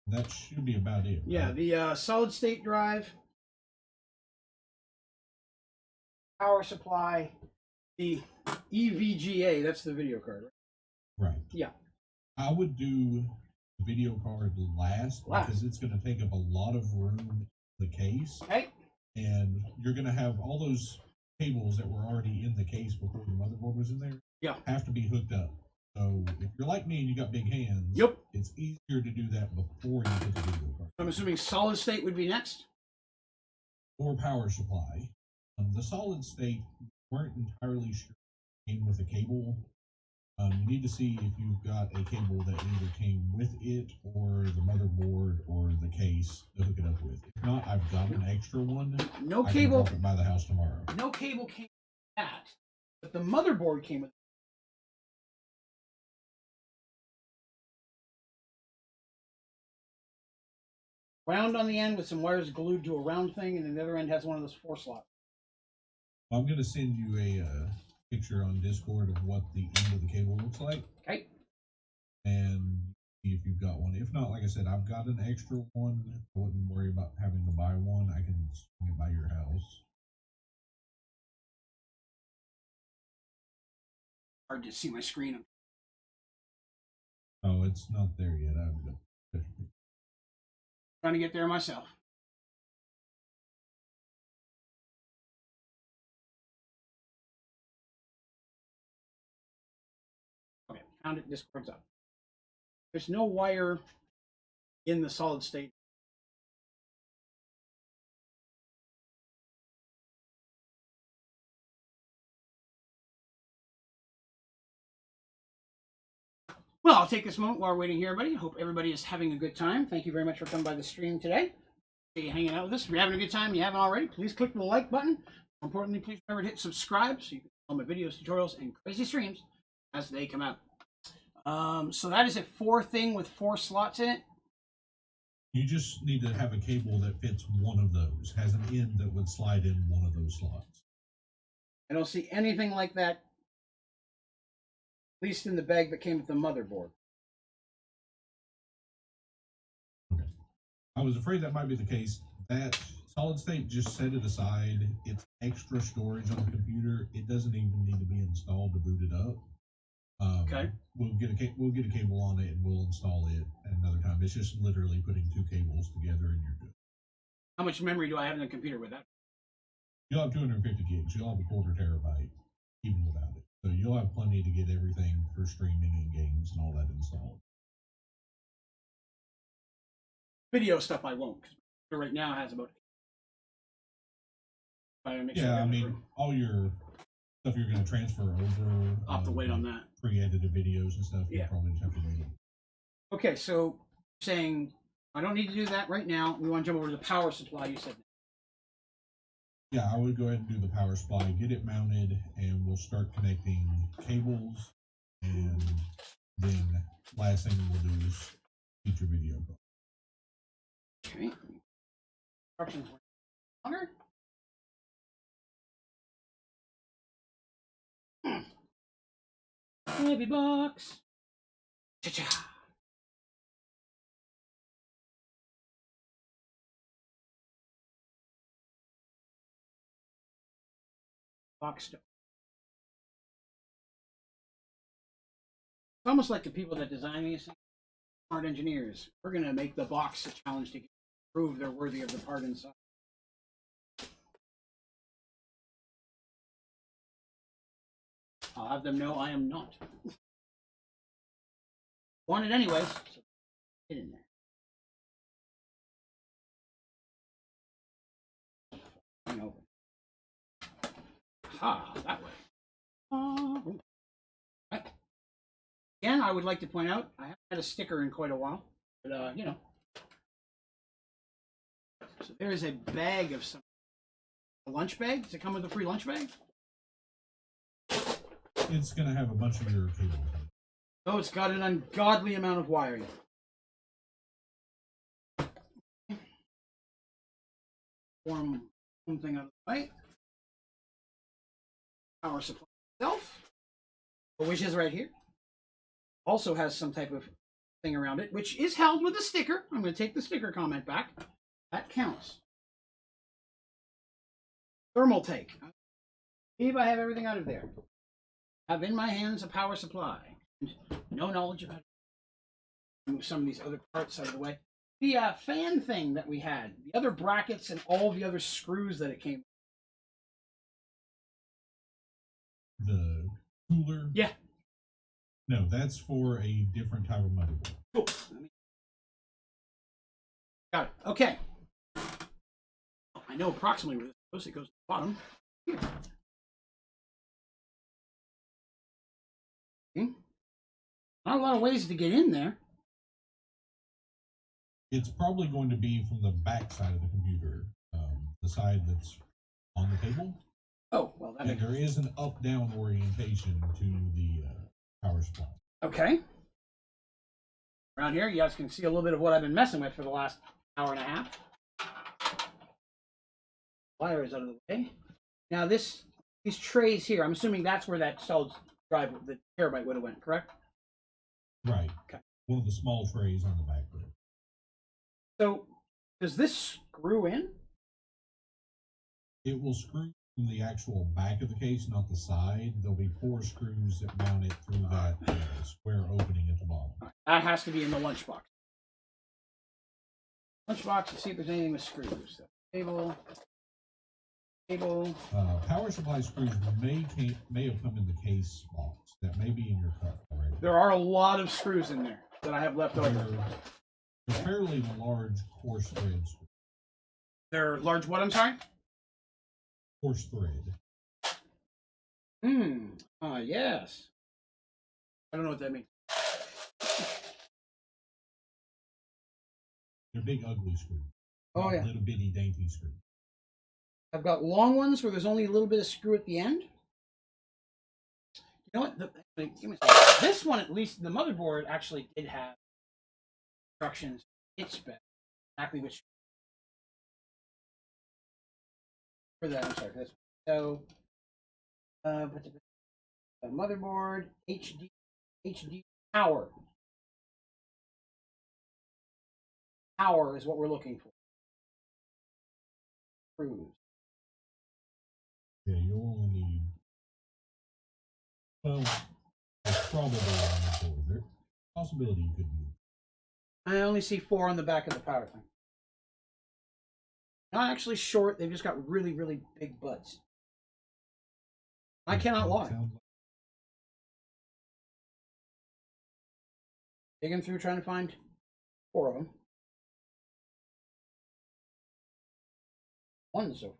That should be about it. Yeah, right? the solid state drive, power supply, the EVGA, that's the video card, right? Right. Yeah. I would do the video card last because it's going to take up a lot of room in the case. Okay. And you're going to have all those cables that were already in the case before the motherboard was in there. Yeah. Have to be hooked up. So if you're like me and you got big hands, yep, it's easier to do that before you put the video card. I'm assuming solid state would be next? Or power supply. The solid state, weren't entirely sure came with a cable. You need to see if you've got a cable that either came with it or the motherboard or the case to hook it up with. If not, I've got an extra one. No I cable. can drop it by the house tomorrow. No cable came with that, but the motherboard came with. Round on the end with some wires glued to a round thing, and then the other end has one of those 4 slots. I'm going to send you a picture on Discord of what the end of the cable looks like. Okay. And see if you've got one. If not, like I said, I've got an extra one. I wouldn't worry about having to buy one. I can swing it by your house. Hard to see my screen. Oh, it's not there yet. I've got Trying to get there myself. Okay, found it. Discord's up. There's no wire in the solid state. Well, I'll take this moment while we're waiting here, everybody. Hope everybody is having a good time. Thank you very much for coming by the stream today. You hanging out with us. If you're having a good time and you haven't already, please click the like button. More importantly, please remember to hit subscribe so you can follow my videos, tutorials, and crazy streams as they come out. So that is a 4 thing with 4 slots in it. You just need to have a cable that fits one of those, has an end that would slide in one of those slots. I don't see anything like that, at least in the bag that came with the motherboard. Okay. I was afraid that might be the case. That solid state, just set it aside. It's extra storage on the computer. It doesn't even need to be installed to boot it up. Okay. We'll get a cable on it and we'll install it at another time. It's just literally putting 2 cables together and you're good. How much memory do I have in the computer with that? You'll have 250 gigs. You'll have a 1/4 terabyte even without it. So you'll have plenty to get everything for streaming and games and all that installed. Video stuff I won't. Right now has about. Yeah, I mean, all your stuff you're going to transfer over. I'll have to wait on that. Pre-edited videos and stuff. Yeah. You probably just have to wait. Okay, so saying I don't need to do that right now. We want to jump over to the power supply. You said. Yeah, I would go ahead and do the power supply, get it mounted, and we'll start connecting cables. And then last thing we'll do is feature video. Okay. Instructions longer. Heavy box. Cha-cha. Box. It's almost like the people that design these things aren't engineers. We're going to make the box a challenge to prove they're worthy of the part inside. I'll have them know I am not. Want it anyways. So get in there. And over. Ha, that way. Right. Again, I would like to point out I haven't had a sticker in quite a while, but you know. So there is a bag of some. A lunch bag? Does it come with a free lunch bag? It's going to have a bunch of your cables. Oh, it's got an ungodly amount of wiring. Form something out of the way. Power supply itself, which is right here. also has some type of thing around it, which is held with a sticker. I'm going to take the sticker comment back. That counts. Thermal take. I believe I have everything out of there. I have in my hands a power supply. No knowledge about it. Move some of these other parts out of the way. The fan thing that we had, the other brackets and all the other screws that it came with. The cooler? Yeah. No, that's for a different type of motherboard. Cool. Got it. Okay. I know approximately where this goes. It goes to the bottom. Here. Okay. Not a lot of ways to get in there. It's probably going to be from the back side of the computer, the side that's on the table. Oh, well, that and there is an up-down orientation to the power supply. Okay. Around here, you guys can see a little bit of what I've been messing with for the last hour and a half. Wire is out of the way. Now, these trays here, I'm assuming that's where that solid drive, the terabyte would have went, correct? Right. Okay. One of the small trays on the back there. So, does this screw in? It will screw from the actual back of the case, not the side. There'll be 4 screws that mount it through that square opening at the bottom. That has to be in the lunchbox. Lunchbox to see if there's anything with screws. Table. Power supply screws may have come in the case box. That may be in your cup already. There are a lot of screws in there that I have left over. They're fairly large coarse thread screws. They're large what, I'm sorry? Coarse thread. Yes. I don't know what that means. They're big, ugly screws. Oh, yeah. Little bitty, dainty screws. I've got long ones where there's only a little bit of screw at the end. You know what? This one, at least, the motherboard actually did have instructions. It's exactly which for that. I'm sorry for this. So, motherboard HD power. Power is what we're looking for. Screws. Yeah, you'll only need. Well, it's probably on the board. There's a possibility you could move. I only see 4 on the back of the power thing. Not actually short, they've just got really, really big butts. I cannot lie. Digging through trying to find 4 of them. One so far.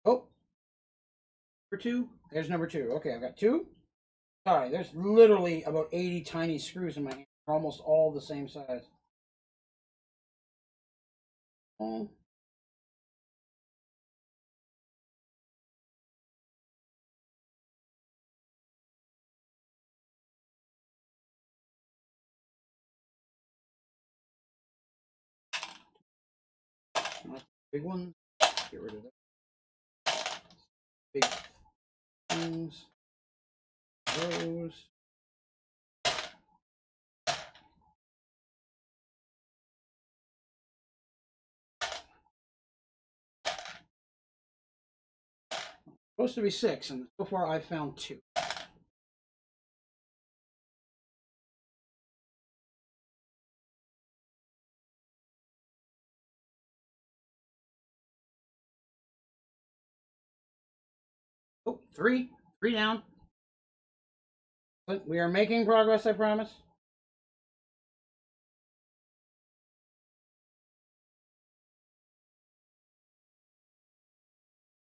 Oh. Number 2. There's number 2. Okay, I've got 2. Sorry, there's literally about 80 tiny screws in my hand. They're almost all the same size. Oh. Big one. Get rid of that. Big things. Those. Supposed to be 6, and so far I've found 2. Oh, 3. 3 down. But we are making progress, I promise.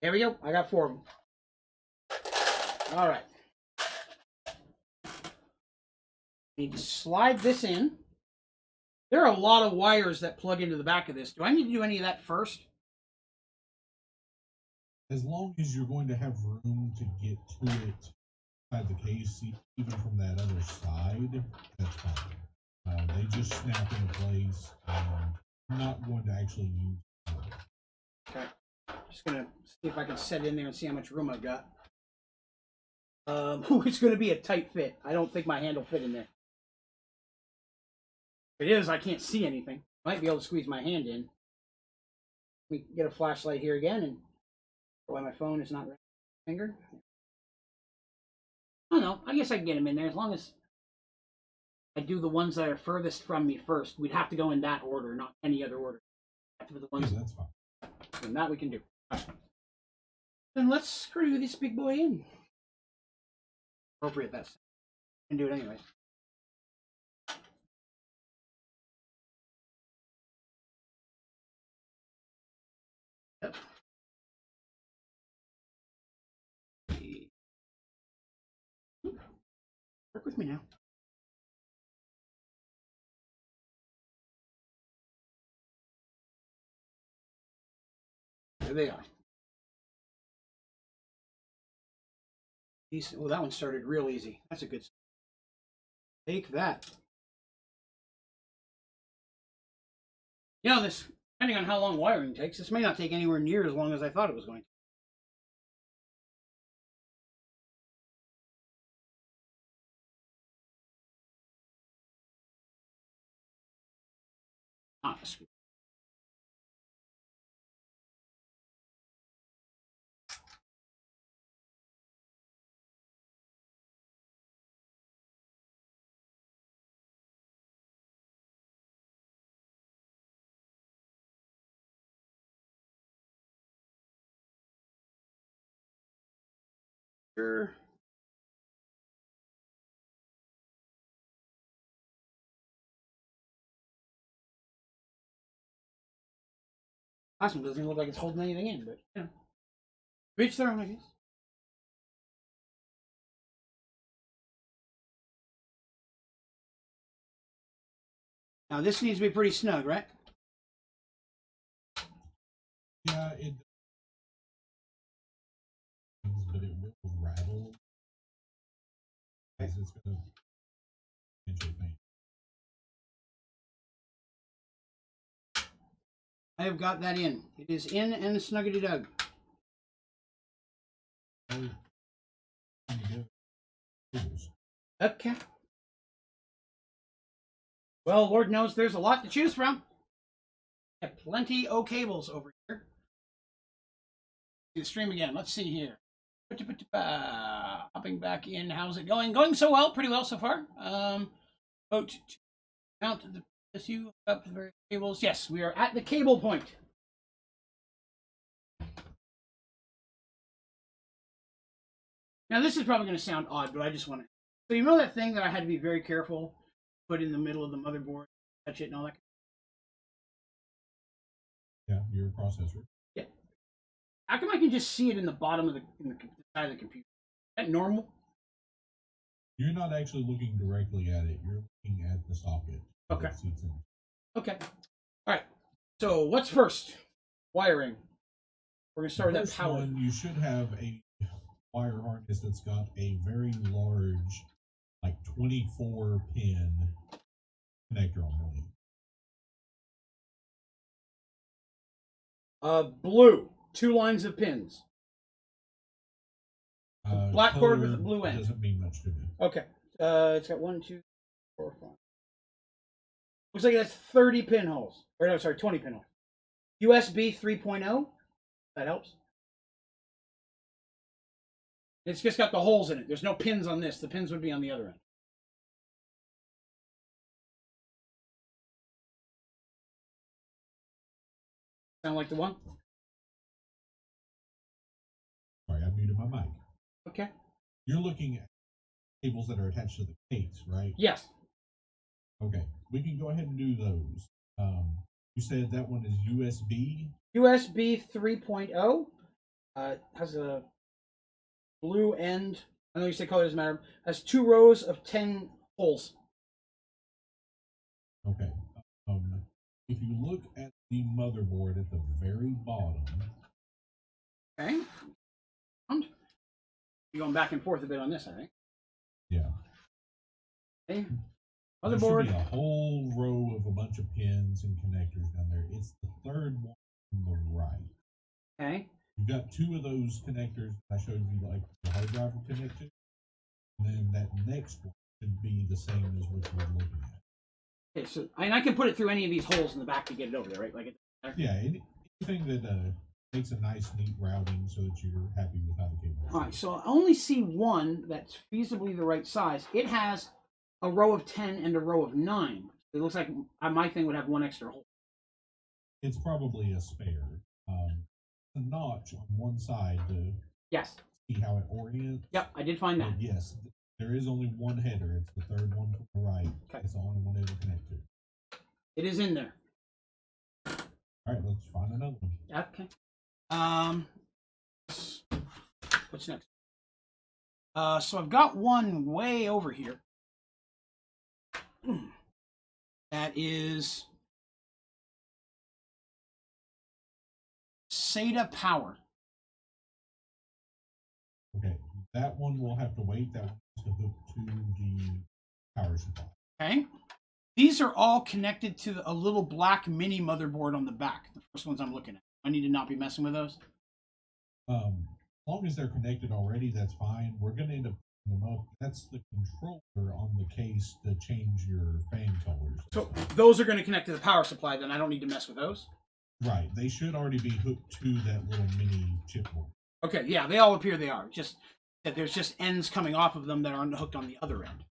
There we go. I got 4 of them. All right. Need to slide this in. There are a lot of wires that plug into the back of this. Do I need to do any of that first? As long as you're going to have room to get to it inside the case, even from that other side, that's fine. They just snap into place. not going to actually use it. Okay. Just gonna see if I can set in there and see how much room I've got. It's gonna be a tight fit. I don't think my hand will fit in there. If it is, I can't see anything. Might be able to squeeze my hand in. Let me get a flashlight here again, and why my phone is not right. Finger. Oh no, I guess I can get him in there as long as I do the ones that are furthest from me first. We'd have to go in that order, not any other order. The ones that's fine. And that we can do. Right. Then let's screw this big boy in. Appropriate, that's. I can do it anyway. Yep. Work with me now. There they are. Well, that one started real easy. That's a good. Take that. You know, this, depending on how long wiring takes, this may not take anywhere near as long as I thought it was going to. Not a screw. Sure. Last one doesn't even look like it's holding anything in, but you know. Reach their own, I guess. Now this needs to be pretty snug, right? Yeah, it does, but it will rattle. Because it's going to pinch your thing. I have got that in. It is in and snuggety dug. Okay. Well, Lord knows there's a lot to choose from. I have plenty of cables over here. The stream again. Let's see here. Hopping back in. How's it going? Going so well. Pretty well so far. Vote to mount the PSU up the various cables. Yes, we are at the cable point. Now this is probably going to sound odd, but I just want to. So you know that thing that I had to be very careful, put in the middle of the motherboard, touch it, and all that. Yeah, your processor. Yeah. How come I can just see it in the bottom of the side of the computer? Is that normal? You're not actually looking directly at it. You're looking at the socket. Okay. Okay. All right. So what's first? Wiring. We're gonna start with that power. One, you should have a wire harness that's got a very large, like 24-pin connector on it. Blue. 2 lines of pins. Black cord with a blue end. Doesn't mean much to me. Okay. It's got 1, 2, 4, 5. Looks like it has 30 pinholes. Or no, sorry, 20 pinholes. USB 3.0. That helps. It's just got the holes in it. There's no pins on this. The pins would be on the other end. Sound like the one? Sorry, I muted my mic. Okay. You're looking at cables that are attached to the case, right? Yes. Okay, we can go ahead and do those. You said that one is USB? USB 3.0. Has a blue end. I know you say color doesn't matter. Has 2 rows of 10 holes. Okay. If you look at the motherboard at the very bottom. Okay. You're going back and forth a bit on this, I think. Yeah. Okay. There should be a whole row of a bunch of pins and connectors down there. It's the third one on the right. Okay. You've got two of those connectors I showed you, like the hard drive will connect to. And then that next one should be the same as what we're looking at. Okay, so I can put it through any of these holes in the back to get it over there, right? Like yeah, anything that makes a nice, neat routing so that you're happy with how the cable is. All right, so I only see one that's feasibly the right size. It has a row of 10 and a row of 9. It looks like my thing would have one extra hole. It's probably a spare. A notch on one side to see how it orients. Yep, I did find that. But yes, there is only one header. It's the third one from the right. Okay. It's the only one it'll connect to. It is in there. All right, let's find another one. Okay. What's next? So I've got one way over here. That is SATA power. Okay, that one will have to wait. That one has to hook to the power supply. Okay. These are all connected to a little black mini motherboard on the back. The first ones I'm looking at. I need to not be messing with those. As long as they're connected already, that's fine. We're going to end up putting them up. That's the controller on the case to change your fan colors. So those are going to connect to the power supply, then I don't need to mess with those? Right. They should already be hooked to that little mini chipboard. Okay, yeah, they all appear they are. Just that there's just ends coming off of them that aren't hooked on the other end.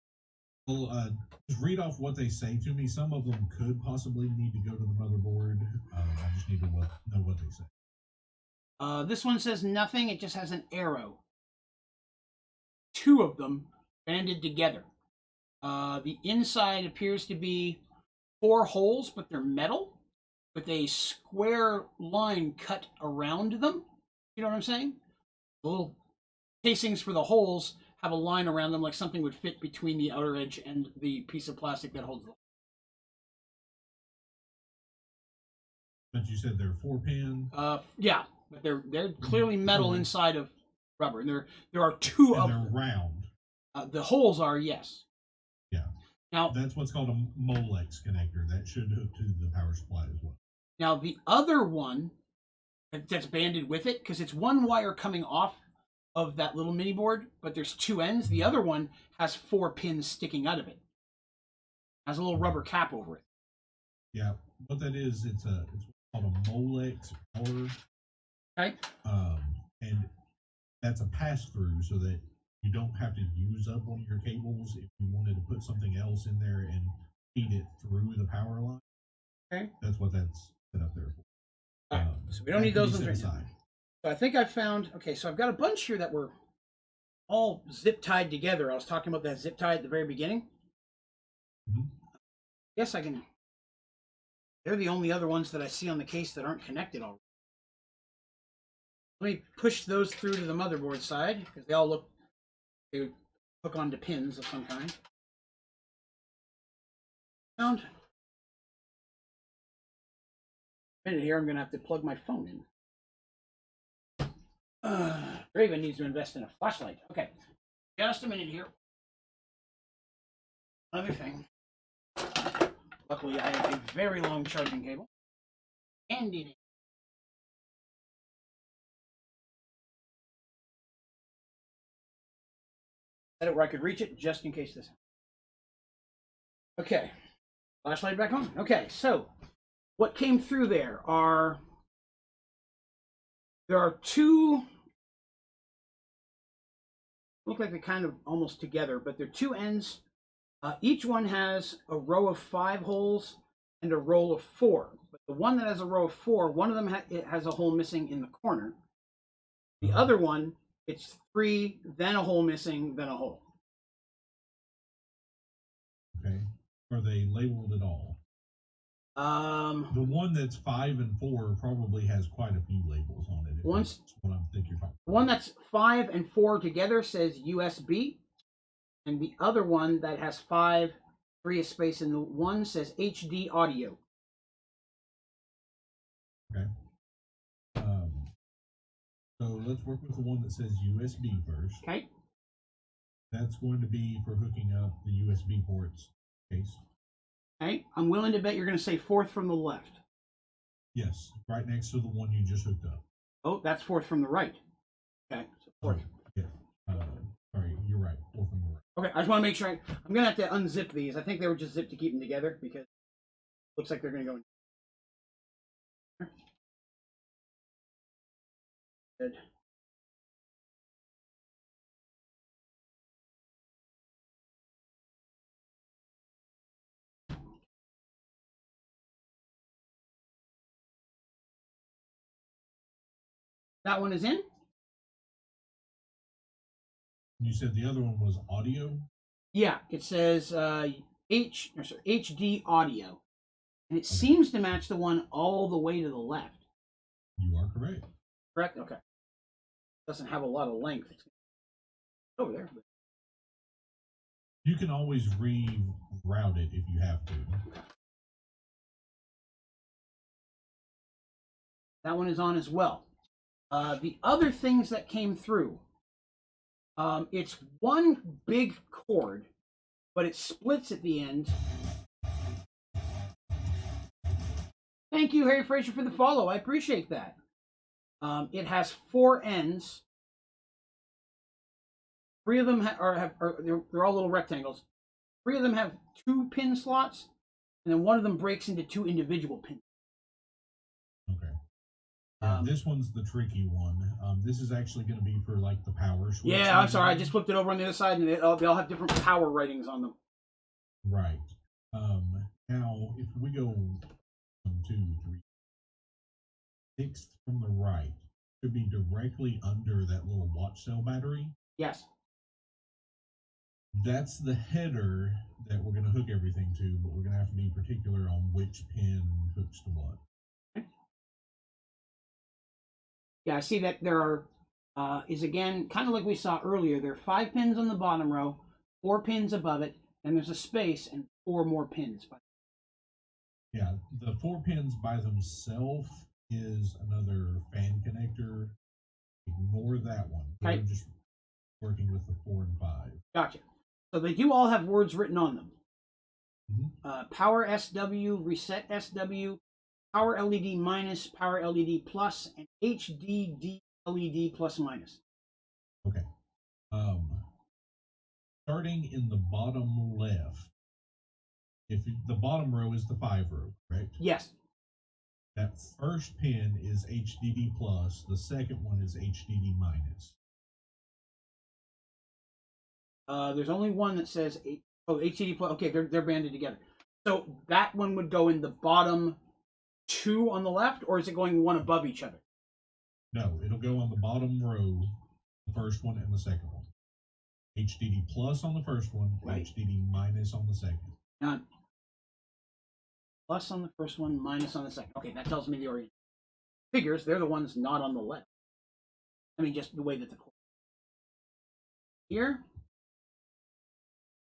Well, just read off what they say to me. Some of them could possibly need to go to the motherboard. I just need to know what they say. This one says nothing. It just has an arrow. 2 of them banded together. The inside appears to be 4 holes, but they're metal with a square line cut around them. You know what I'm saying? The little casings for the holes have a line around them like something would fit between the outer edge and the piece of plastic that holds them. But you said they're 4-pin? Yeah, but they're clearly metal inside of rubber. And there are 2 of them. They're round. The holes are, yes. Yeah. Now that's what's called a Molex connector. That should hook to the power supply as well. Now the other one that's banded with it, because it's one wire coming off of that little mini board, but there's 2 ends. The other one has 4 pins sticking out of it. Has a little rubber cap over it. Yeah, what that is, it's called a Molex power. Okay. And that's a pass-through, so that you don't have to use up one of your cables if you wanted to put something else in there and feed it through the power line. Okay. That's what that's set up there for. All right. So we don't need those ones right now. So I think I found, okay, so I've got a bunch here that were all zip tied together. I was talking about that zip tie at the very beginning. Mm-hmm. Yes, I can. They're the only other ones that I see on the case that aren't connected already. Let me push those through to the motherboard side, because they all look, they would hook onto pins of some kind. Found. A minute here, I'm going to have to plug my phone in. Draven needs to invest in a flashlight. Okay, just a minute here. Another thing. Luckily, I have a very long charging cable. And it. Set it where I could reach it, just in case this. Okay, flashlight back on. Okay, so what came through there are. There are 2, look like they're kind of almost together, but they're 2 ends. Each one has a row of 5 holes and a row of 4. But the one that has a row of 4, one of them it has a hole missing in the corner. The other one, it's 3, then a hole missing, then a hole. Okay. Are they labeled at all? The one that's 5 and 4 probably has quite a few labels on it. That's what I'm thinking about. The one that's 5 and 4 together says USB, and the other one that has 5, 3 a space in the one says HD audio. Okay. So let's work with the one that says USB first. Okay. That's going to be for hooking up the USB ports case. Okay, I'm willing to bet you're going to say fourth from the left. Yes, right next to the one you just hooked up. Oh, that's fourth from the right. Okay, so fourth. Yeah. Sorry, you're right. Fourth from the right. Okay, I just want to make sure. I'm going to have to unzip these. I think they were just zipped to keep them together because it looks like they're going to go in. Good. That one is in? You said the other one was audio? Yeah, it says HD audio. And it seems to match the one all the way to the left. You are correct. Correct? Okay. Doesn't have a lot of length. It's over there. You can always reroute it if you have to. That one is on as well. The other things that came through, it's one big cord, but it splits at the end. Thank you, Harry Fraser, for the follow. I appreciate that. It has 4 ends. 3 of them they're all little rectangles. 3 of them have 2 pin slots, and then one of them breaks into 2 individual pins. Okay. This one's the tricky one. This is actually going to be for like the power switch. Yeah, I'm sorry. I just flipped it over on the other side, and they all have different power ratings on them. Right. Now, if we go 1, 2, 3, 6 from the right, should be directly under that little watch cell battery. Yes. That's the header that we're going to hook everything to, but we're going to have to be particular on which pin hooks to what. Yeah, I see that there are, is again, kind of like we saw earlier, there are 5 pins on the bottom row, 4 pins above it, and there's a space and 4 more pins. Yeah, the 4 pins by themselves is another fan connector. Ignore that one. Okay. We're just working with the 4 and 5. Gotcha. So they do all have words written on them. Mm-hmm. Power SW, reset SW, power LED minus, power LED plus, and HDD LED plus minus. Okay. Starting in the bottom left, if the bottom row is the 5 row, correct? Yes. That first pin is HDD plus, the second one is HDD minus. There's only one that says HDD plus. Okay, they're banded together. So that one would go in the bottom 2 on the left, or is it going one above each other? No, it'll go on the bottom row, the first one and the second one. HDD plus on the first one, right. HDD minus on the second. Plus on the first one, minus on the second. Okay, that tells me the origin. Figures, they're the ones not on the left. I mean, just the way that the cord. Here,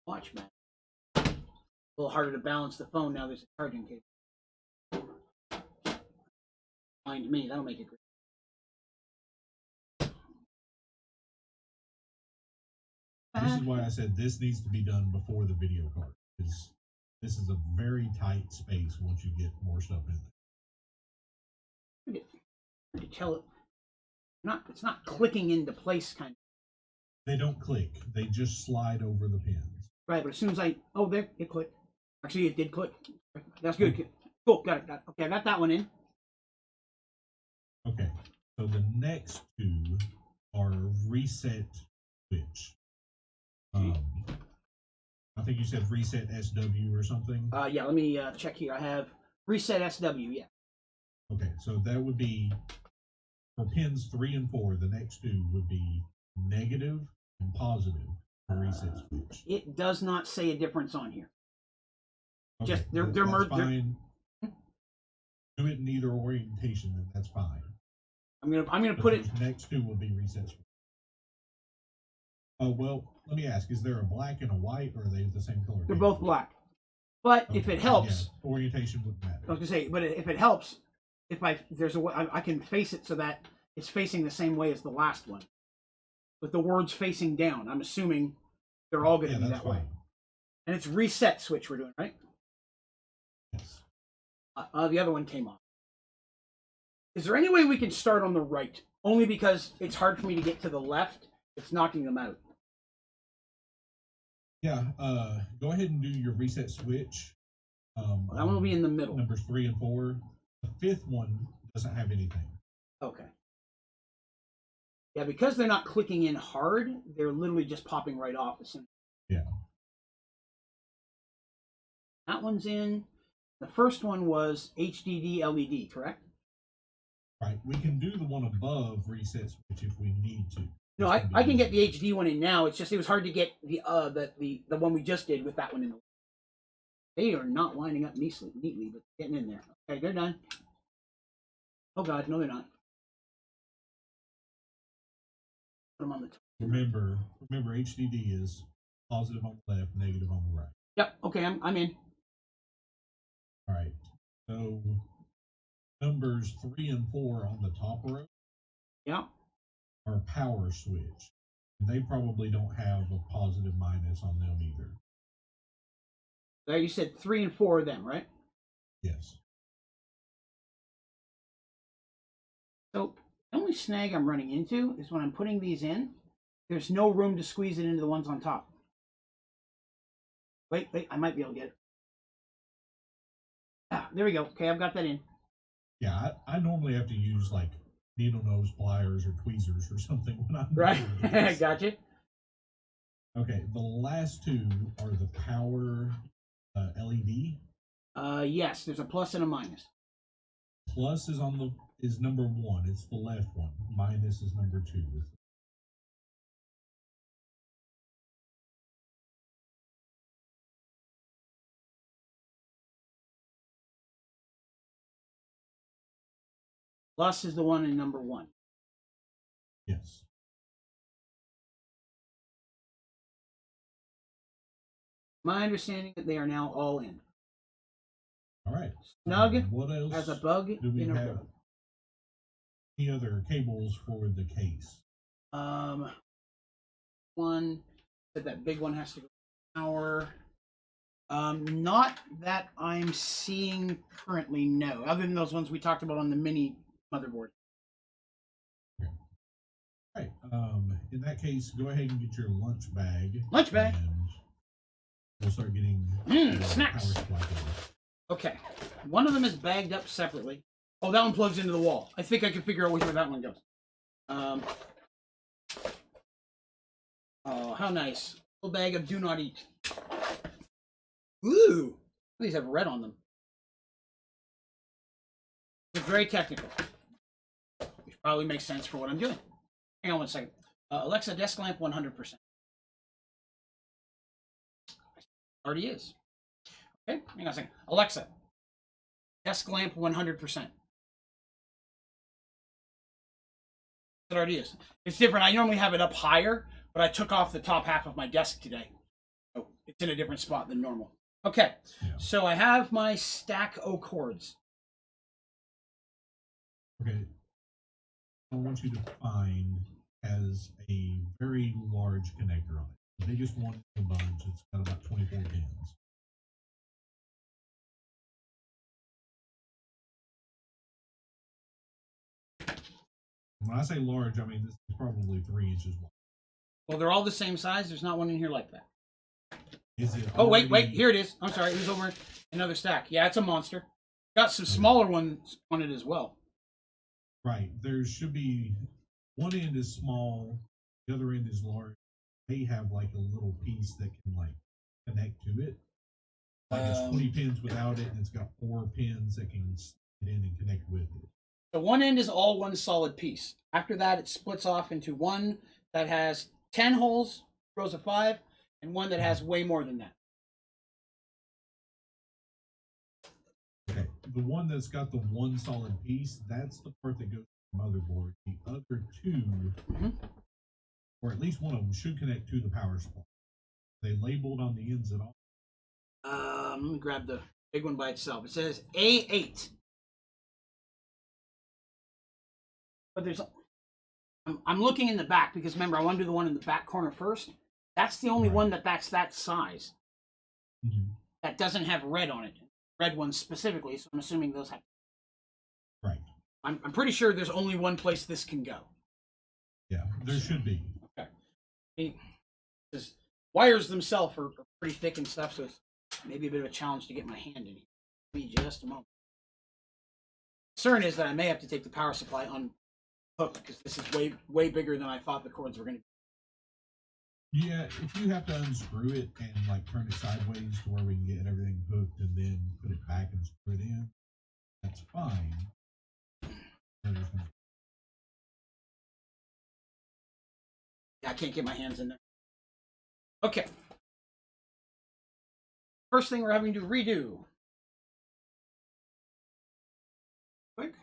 watch, man. A little harder to balance the phone now there's a charging cable. Mind me, that'll make it great. This is why I said this needs to be done before the video card, because this is a very tight space once you get more stuff in there. You can tell it. It's not clicking into place, kind of. They don't click. They just slide over the pins. Right, but as soon as there, it clicked. Actually, it did click. That's good. Okay. Cool, got it. Okay, I got that one in. Okay, so the next 2 are reset switch. I think you said reset SW or something. Yeah, let me check here. I have reset SW, yeah. Okay, so that would be for pins 3 and 4, the next 2 would be negative and positive for reset switch. It does not say a difference on here. Okay, just they're merged. Fine. Do it in either orientation, then that's fine. I'm gonna put it. Next 2 will be reset switch. Oh, well, let me ask, is there a black and a white, or are they the same color? They're both black. But okay. If it helps... Yeah, orientation wouldn't matter. I was going to say, but if it helps, there's a way, I can face it so that it's facing the same way as the last one. With the words facing down. I'm assuming they're all going to be that way. And it's reset switch we're doing, right? Yes. The other one came off. Is there any way we can start on the right? Only because it's hard for me to get to the left. It's knocking them out. Yeah, go ahead and do your reset switch. Well, that one will be in the middle. Numbers 3 and 4. The fifth one doesn't have anything. Okay. Yeah, because they're not clicking in hard, they're literally just popping right off. Yeah. That one's in. The first one was HDD LED, correct? Right. We can do the one above reset switch if we need to. No, I can get the HD one in now. It's just it was hard to get the one we just did with that one in. They are not lining up neatly, but getting in there. Okay, they're done. Oh God, no, they're not. Put them on the top. Remember, HDD is positive on the left, negative on the right. Yep. Okay, I'm in. All right. So numbers 3 and 4 on the top row. Yeah. Are power switch. And they probably don't have a positive minus on them either. So you said 3 and 4 of them, right? Yes. So the only snag I'm running into is when I'm putting these in, there's no room to squeeze it into the ones on top. Wait, I might be able to get it. Ah, there we go. Okay, I've got that in. Yeah, I normally have to use like needle nose pliers or tweezers or something when I'm right. Gotcha. Okay, the last two are the power LED. Yes, there's a plus and a minus. Plus is number 1. It's the left one. Minus is number 2. Plus is the one in number 1. Yes. My understanding that they are now all in. All right. Snug what else as a bug do we in a have? rug. Any other cables for the case? One that big one has to go power. Not that I'm seeing currently, no. Other than those ones we talked about on the mini motherboard. Okay. All right. In that case, go ahead and get your lunch bag. Lunch bag. And we'll start getting snacks. Power supply cables. Okay. One of them is bagged up separately. Oh, that one plugs into the wall. I think I can figure out which way that one goes. Oh, how nice. Little bag of do not eat. Ooh. These have red on them. It's very technical. Which probably makes sense for what I'm doing. Hang on one second. Alexa, desk lamp 100%. Already is. Okay, hang on a second. Alexa, desk lamp 100%. It already is. It's different. I normally have it up higher, but I took off the top half of my desk today. So it's in a different spot than normal. Okay, So I have my stack of cords. Okay. I want you to find has a very large connector on it. The biggest one in the bunch. It's got about 24 pins. When I say large, I mean this is probably 3 inches wide. Well, they're all the same size. There's not one in here like that. Is it? Oh, wait. Here it is. I'm sorry. It was over another stack. Yeah, it's a monster. Got some smaller ones on it as well. Right. There should be one end is small, the other end is large. They have like a little piece that can like connect to it. Like it's 20 pins without it, and it's got 4 pins that can slide in and connect with it. So one end is all one solid piece. After that, it splits off into one that has 10 holes, rows of 5, and one that has way more than that. Okay, the one that's got the one solid piece, that's the part that goes to the motherboard. The other two, or at least one of them, should connect to the power supply. They labeled on the ends at all. Let me grab the big one by itself. It says A8. But there's, I'm looking in the back because remember I want to do the one in the back corner first. That's the only one that's that size. that doesn't have red on it. Red ones specifically, so I'm assuming those have. Right. I'm pretty sure there's only one place this can go. Yeah, there should be. Okay. Because wires themselves are pretty thick and stuff, so it's maybe a bit of a challenge to get my hand in here. Give me just a moment. Concern is that I may have to take the power supply on hook because this is way bigger than I thought the cords were going to be. Yeah, if you have to unscrew it and like turn it sideways to where we can get everything hooked and then put it back and screw it in, that's fine. I can't get my hands in there. Okay. First thing we're having to redo. Quick.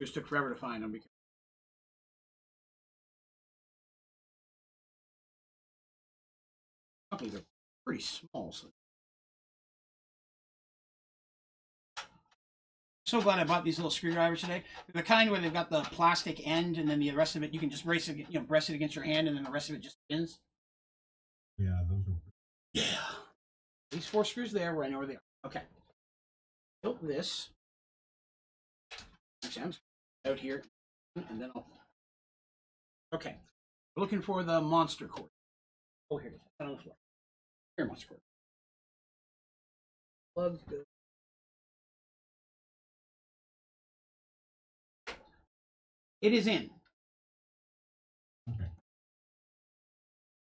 Just took forever to find them because they're pretty small. So glad I bought these little screwdrivers today. They're the kind where they've got the plastic end, and then the rest of it you can just brace it, press it against your hand, and then the rest of it just spins. Yeah, those are. Yeah. These 4 screws there, where I know where they are. Okay. Built this. Actually, I'm out here, and then I'll. Okay. We're looking for the monster cord. Oh, here it is. On the floor. Here, monster cord. Plug. It is in. Okay.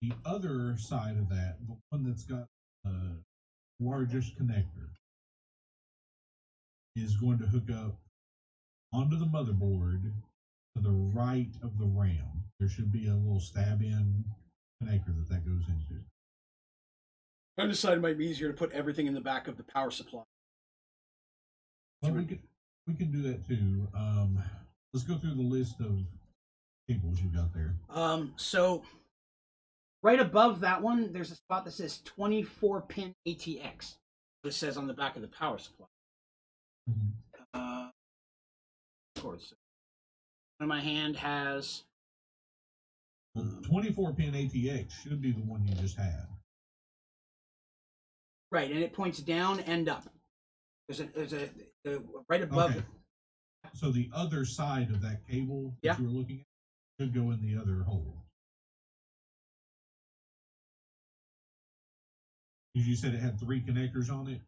The other side of that, the one that's got the largest connector, is going to hook up onto the motherboard to the right of the RAM. There should be a little stab-in connector that goes into. I decided it might be easier to put everything in the back of the power supply. Well, we can do that too. Let's go through the list of cables you've got there. So right above that one, there's a spot that says 24-pin ATX. It says on the back of the power supply. Of course. One in my hand has. 24-pin ATX should be the one you just had. Right, and it points down and up. There's a right above it. So the other side of that cable that you were looking at should go in the other hole. You said it had 3 connectors on it?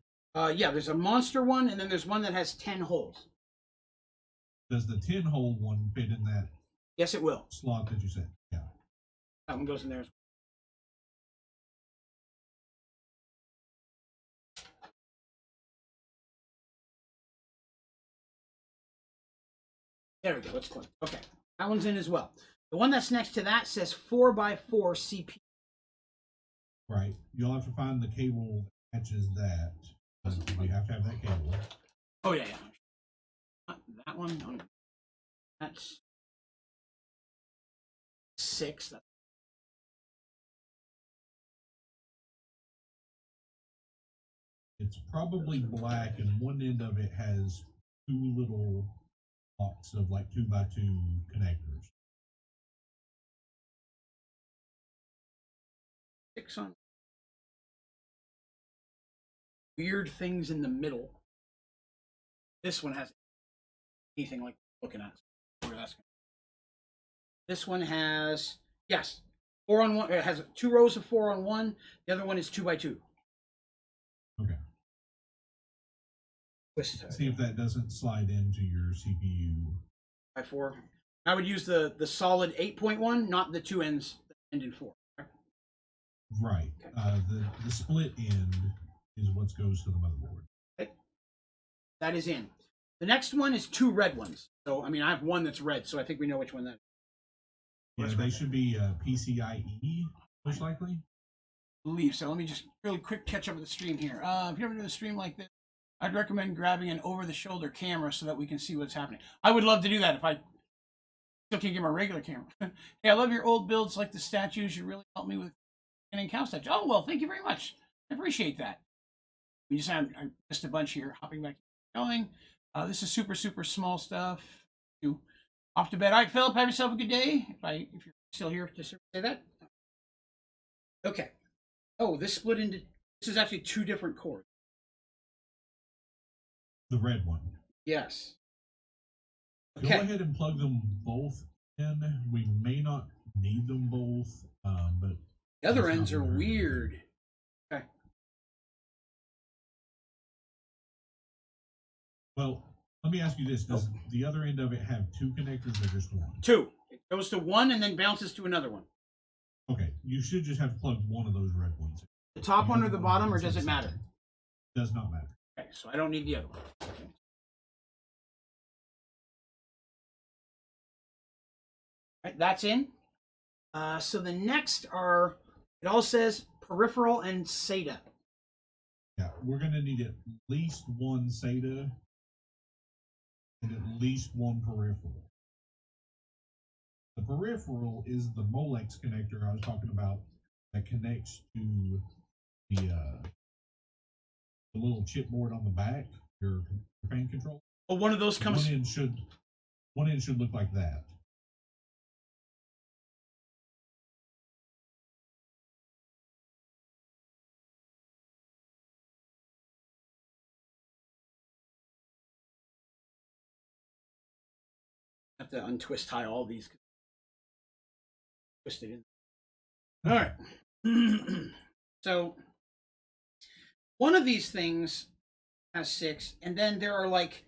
Yeah, there's a monster one, and then there's one that has 10 holes. Does the 10-hole one fit in that? Yes, it will. Slot that you said? Yeah. That one goes in there as well. There we go. Let's click. Okay, that one's in as well. The one that's next to that says 4x4 CPU. Right. You'll have to find the cable that matches that. We have to have that cable. Oh yeah. Not that one. No. That's 6. It's probably black, and one end of it has 2 little blocks of like 2x2 connectors. 6 on. Weird things in the middle. This one has anything like looking at. This one has 4 on 1. It has 2 rows of 4 on 1. The other one is 2x2. Okay. See if that doesn't slide into your CPU. By 4. I would use the solid 8.1, not the 2 ends that end in 4. Right. Okay. The split end is what goes to the motherboard. Okay. That is in. The next one is 2 red ones. So I mean, I have one that's red, so I think we know which one that is. Yeah, they should be PCIe, most likely. I believe so. Let me just really quick catch up with the stream here. If you ever do a stream like this, I'd recommend grabbing an over-the-shoulder camera so that we can see what's happening. I would love to do that if I still can't get my regular camera. Hey, I love your old builds like the statues. You really helped me with and cow statue. Oh, well, thank you very much. I appreciate that. We just had just a bunch here, hopping back, going. This is super, super small stuff. You off to bed. All right, Philip, have yourself a good day. If you're still here, just say that. Okay. Oh, this split into. This is actually 2 different cords. The red one. Yes. Okay. Go ahead and plug them both in. We may not need them both, but the other ends are weird. Okay. Well, let me ask you this: does the other end of it have 2 connectors or just 1? 2. It goes to 1 and then bounces to another one. Okay, you should just have to plug one of those red ones. The top one or the bottom, or does it matter? Does not matter. Okay, so I don't need the other one. Okay. All right, that's in. So the next are, it all says peripheral and SATA. Yeah, we're going to need at least 1 SATA and at least 1 peripheral. The peripheral is the Molex connector I was talking about that connects to the little chipboard on the back, your fan control. Oh, one of those comes. One end should look like that. I have to untwist tie all these. Twist it in. All right. So one of these things has 6, and then there are like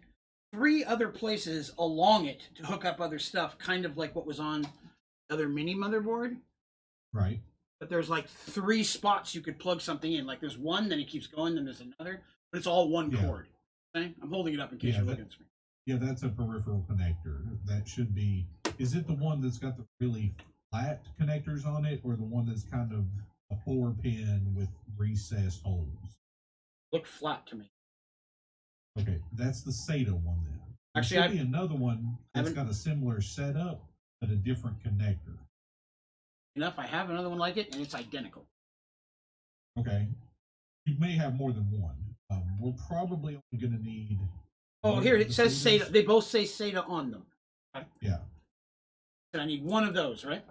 3 other places along it to hook up other stuff, kind of like what was on the other mini motherboard. Right. But there's like 3 spots you could plug something in. Like there's one, then it keeps going, then there's another, but it's all one cord. Okay? I'm holding it up in case you're looking at the screen. Yeah, that's a peripheral connector. That should be. Is it the one that's got the really flat connectors on it, or the one that's kind of a 4-pin with recessed holes? Look flat to me. Okay, that's the SATA one then. There Actually, should be another one that's got a similar setup, but a different connector. Enough, I have another one like it, and it's identical. Okay. You may have more than one. We're probably only going to need... Oh, here, it says SATA. They both say SATA on them. Okay. Yeah. And I need one of those, right?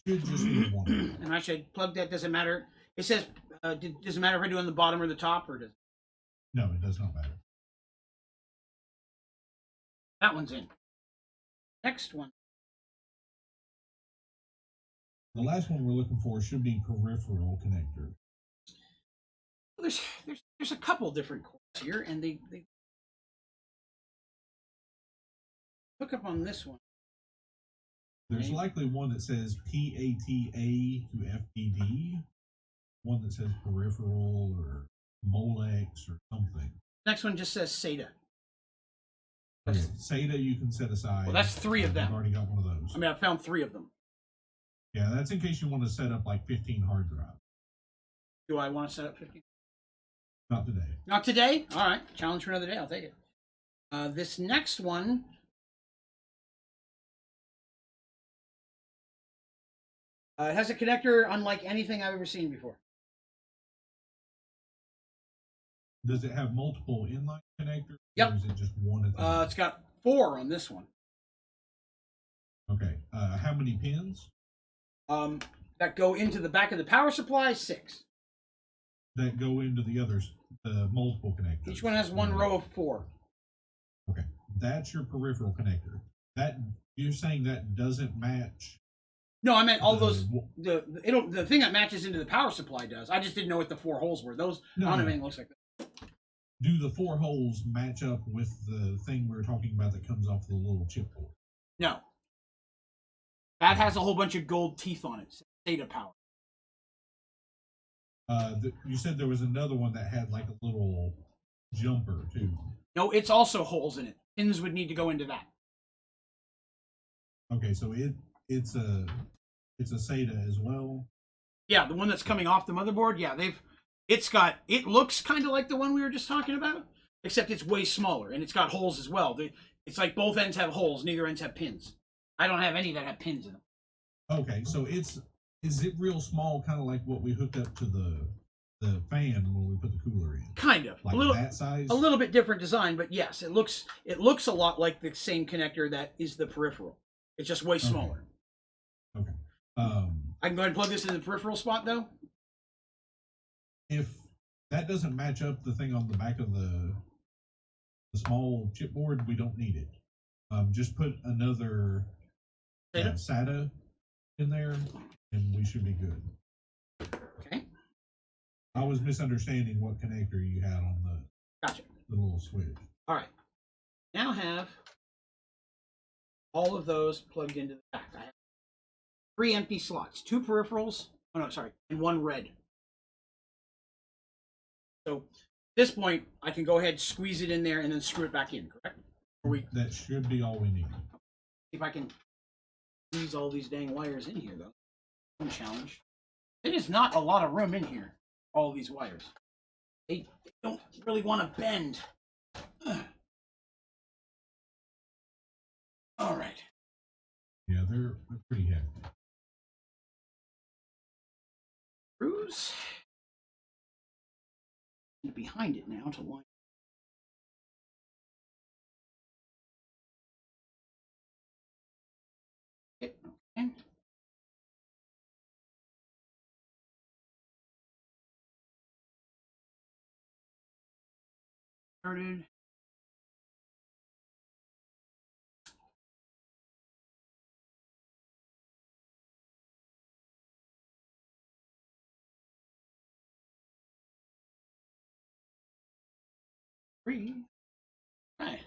Should just need one. And I should plug that. Does it matter? It says, does it matter if I do it on the bottom or the top, or does it? No, it does not matter. That one's in. Next one. The last one we're looking for should be peripheral connector. Well, there's a couple different cords here, and they hook up on this one. There's likely one that says PATA to FPD, one that says peripheral or Molex or something. Next one just says SATA. Okay, SATA you can set aside. Well, that's 3 of them. I've already got one of those. I mean, I found 3 of them. Yeah, that's in case you want to set up like 15 hard drives. Do I want to set up 15? Not today. Not today? All right. Challenge for another day. I'll take it. This next one. It has a connector unlike anything I've ever seen before. Does it have multiple inline connectors? Yep. Or is it just one at the end? It's got 4 on this one. Okay. How many pins? That go into the back of the power supply, 6. That go into the others, the multiple connectors. Each one has 1 row of 4. Okay. That's your peripheral connector. That you're saying that doesn't match. No, I meant all those. The thing that matches into the power supply does. I just didn't know what the 4 holes were. Those I don't know anything looks like that. Do the 4 holes match up with the thing we were talking about that comes off the little chipboard? No. That has a whole bunch of gold teeth on it. SATA power. You said there was another one that had like a little jumper too. No, it's also holes in it. Pins would need to go into that. Okay, so it's a SATA as well. Yeah, the one that's coming off the motherboard. Yeah, it looks kind of like the one we were just talking about, except it's way smaller and it's got holes as well. It's like both ends have holes, neither ends have pins. I don't have any that have pins in them. Okay, so it's Is it real small, kind of like what we hooked up to the fan when we put the cooler in? Kind of. Like that size? A little bit different design, but yes, it looks a lot like the same connector that is the peripheral. It's just way smaller. Okay. I can go ahead and plug this in the peripheral spot, though. If that doesn't match up the thing on the back of the small chipboard, we don't need it. Just put another SATA in there, and we should be good. Okay. I was misunderstanding what connector you had on the little switch. All right. Now have all of those plugged into the back. I have 3 empty slots, 2 peripherals. Oh no, sorry, and 1 red. So at this point, I can go ahead, squeeze it in there, and then screw it back in. Correct? That should be all we need. See if I can squeeze all these dang wires in here, though. One challenge. It is not a lot of room in here. All these wires. They don't really want to bend. All right. Yeah, they're pretty heavy. Screws. Behind it now to line. Okay. Started. Hi.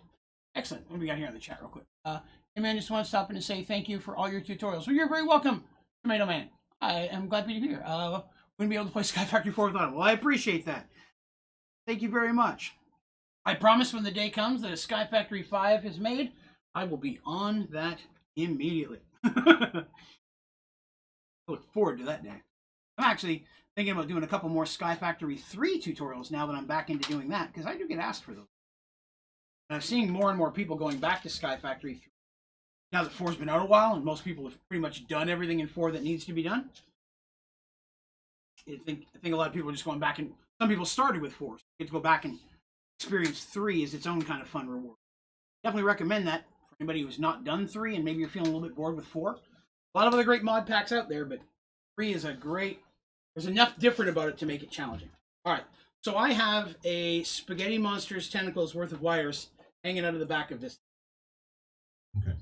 Excellent. What do we got here in the chat real quick? Hey man, just want to stop in and say thank you for all your tutorials. Well, you're very welcome, Tomato Man. I am glad to be here. We're going to be able to play Sky Factory 4 without it. Well, I appreciate that. Thank you very much. I promise when the day comes that a Sky Factory 5 is made, I will be on that immediately. I look forward to that day. I'm actually thinking about doing a couple more Sky Factory 3 tutorials now that I'm back into doing that, because I do get asked for those. And I'm seeing more and more people going back to Sky Factory 3. Now that 4's been out a while, and most people have pretty much done everything in 4 that needs to be done. I think a lot of people are just going back, and some people started with 4. So you get to go back and experience 3 as its own kind of fun reward. Definitely recommend that for anybody who's not done 3 and maybe you're feeling a little bit bored with 4. A lot of other great mod packs out there, but 3 is a great... There's enough different about it to make it challenging. All right, so I have a Spaghetti Monsters tentacles worth of wires hanging out of the back of this. Okay.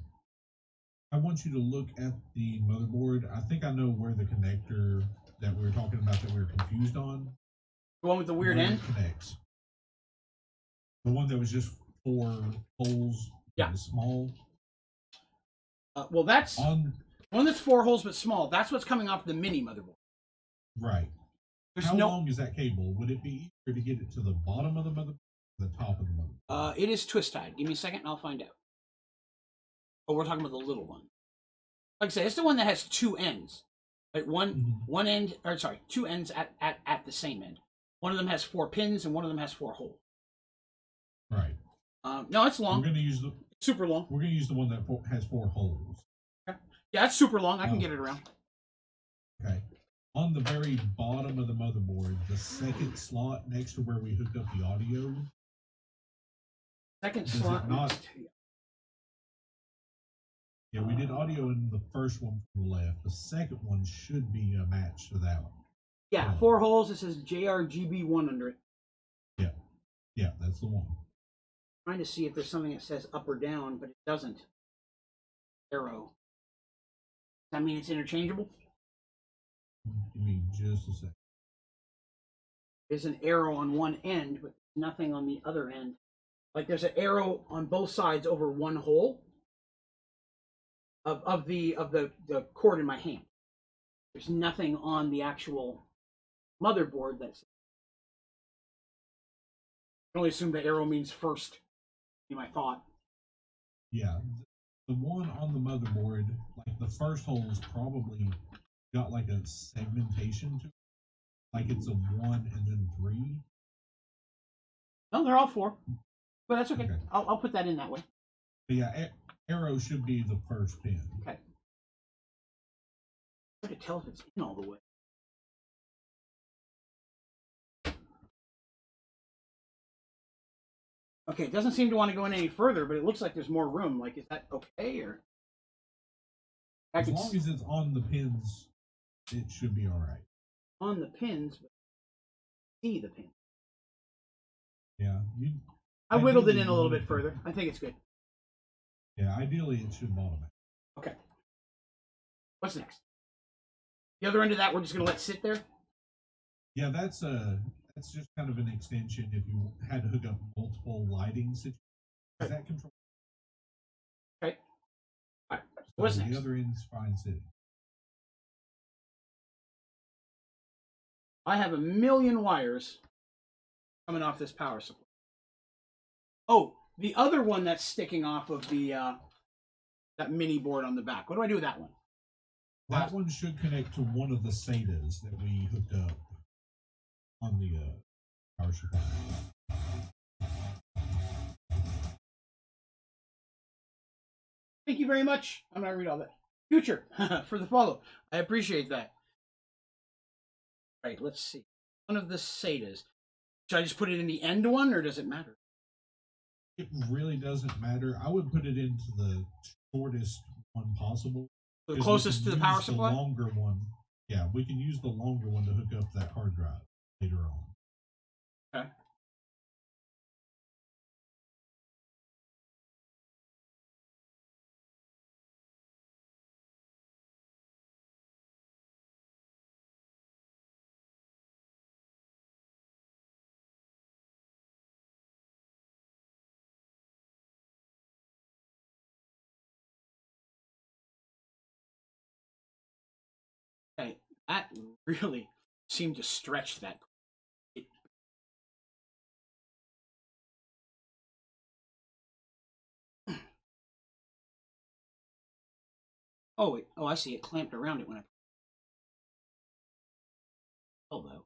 I want you to look at the motherboard. I think I know where the connector that we were talking about that we were confused on. The one with the weird end? Connects. The one that was just 4 holes. Yeah. Small. Well, that's one that's 4 holes but small. That's what's coming off the mini motherboard. Right. How long is that cable? Would it be easier to get it to the bottom of the motherboard or the top of the motherboard? It is twist tied. Give me a second and I'll find out. Oh, we're talking about the little one. Like I say, it's the one that has 2 ends. Like one end, or sorry, 2 ends at the same end. One of them has 4 pins and one of them has 4 holes. Right. No, it's long. We're going to use the super long. We're going to use the one that has 4 holes. Okay. Yeah, it's super long. I can get it around. Okay. On the very bottom of the motherboard, the second slot next to where we hooked up the audio. Second slot. Yeah, we did audio in the first one from the left. The second one should be a match to that one. Yeah, 4 holes. It says JRGB1 under it. Yeah. Yeah, that's the one. I'm trying to see if there's something that says up or down, but it doesn't. Arrow. Does that mean it's interchangeable? Give me just a second. There's an arrow on one end, but nothing on the other end. Like there's an arrow on both sides over one hole of the cord in my hand. There's nothing on the actual motherboard that's. I can only assume the arrow means first. In my thought. Yeah, the one on the motherboard, like the first hole is probably got like a segmentation to it. Like it's a 1 and then 3. No, they're all 4. But that's okay. I'll put that in that way. But yeah, arrow should be the first pin. Okay. Hard to tell if it's in all the way. Okay, it doesn't seem to want to go in any further, but it looks like there's more room. Like, is that okay, or? As long as it's on the pins, it should be all right. On the pins, but see the pin. Yeah, I wiggled it in a little bit further. I think it's good. Yeah, ideally it should bottom out. Okay. What's next? The other end of that, we're just going to let sit there? Yeah, that's just kind of an extension if you had to hook up multiple lighting situations. Is that control? Okay. All right. What's next? The other end's fine sitting. I have a million wires coming off this power supply. Oh, the other one that's sticking off of the that mini board on the back. What do I do with that one? That one should connect to one of the SATAs that we hooked up on the power supply. Thank you very much. I'm not read all that. Future for the follow. I appreciate that. Right, let's see. One of the SATAs. Should I just put it in the end one, or does it matter? It really doesn't matter. I would put it into the shortest one possible. The closest to the power supply? The longer one. Yeah, we can use the longer one to hook up that hard drive later on. Okay. Okay, that really seemed to stretch that. Oh, wait. Oh, I see. It clamped around it when I. Although.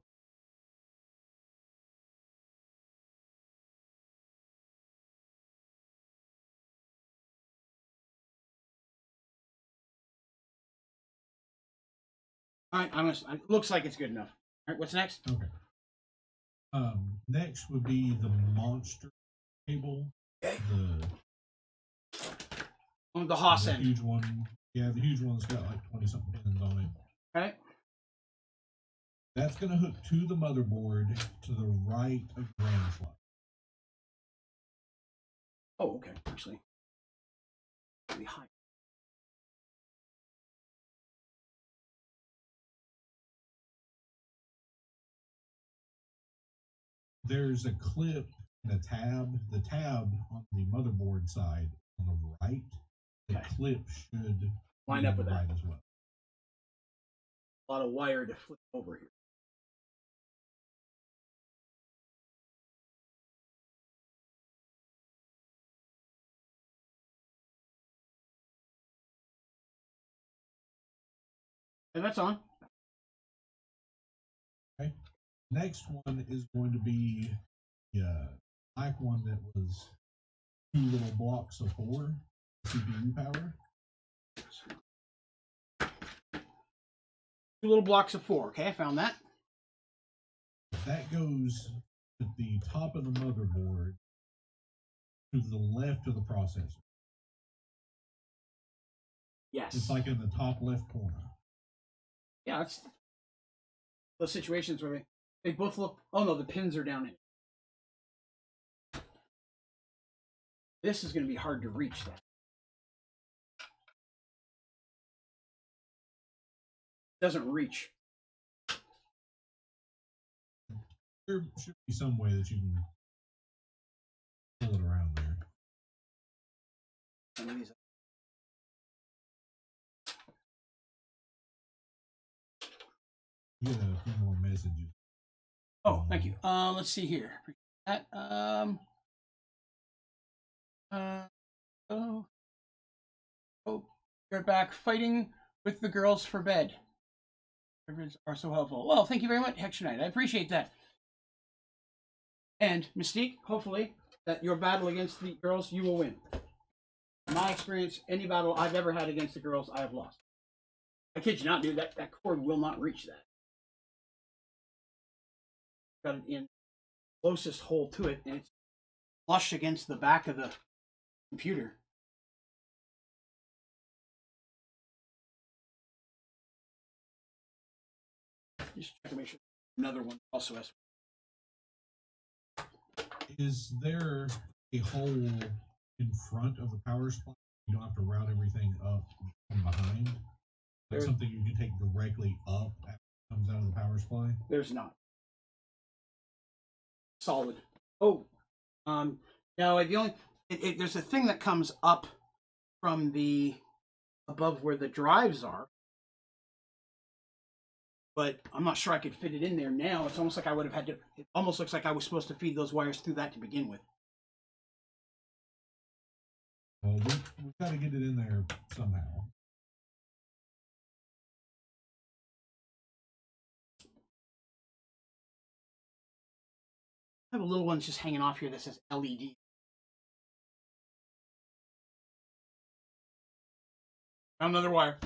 All right, it looks like it's good enough. All right, what's next? Okay. Next would be the monster cable. The Haas end. The huge one. Yeah, the huge one's got like 20-something pins on it. Okay. That's going to hook to the motherboard to the right of the RAM slot. Oh, okay. Actually, be high. There's a clip and a tab. The tab on the motherboard side on the right. The clip should line up with that as well. A lot of wire to flip over here. And that's on. Okay. Next one is going to be the black one that was 2 little blocks of 4 CPU power. 2 little blocks of 4. Okay, I found that. That goes at the top of the motherboard to the left of the processor. Yes. It's like in the top left corner. Yeah, that's those situations where they both look. Oh no, the pins are down in. This is going to be hard to reach. That doesn't reach. There should be some way that you can pull it around there. You get a few more messages. Oh, thank you. Let's see here. That oh, you're back fighting with the girls for bed. Everyone's are so helpful. Well, thank you very much, Hexer Knight. I appreciate that. And Mystique, hopefully, that your battle against the girls, you will win. In my experience, any battle I've ever had against the girls, I have lost. I kid you not, dude. That cord will not reach that. Got it in closest hole to it, and it's flush against the back of the computer. Just check to make sure another one also has. Is there a hole in front of the power supply? You don't have to route everything up from behind. There's something you can take directly up after it comes out of the power supply? There's not. Solid. Oh, no. The only there's a thing that comes up from the above where the drives are, but I'm not sure I could fit it in there now. It's almost like I would have had to. It almost looks like I was supposed to feed those wires through that to begin with. Well, we've got to get it in there somehow. I have a little one just hanging off here that says LED. Another wire.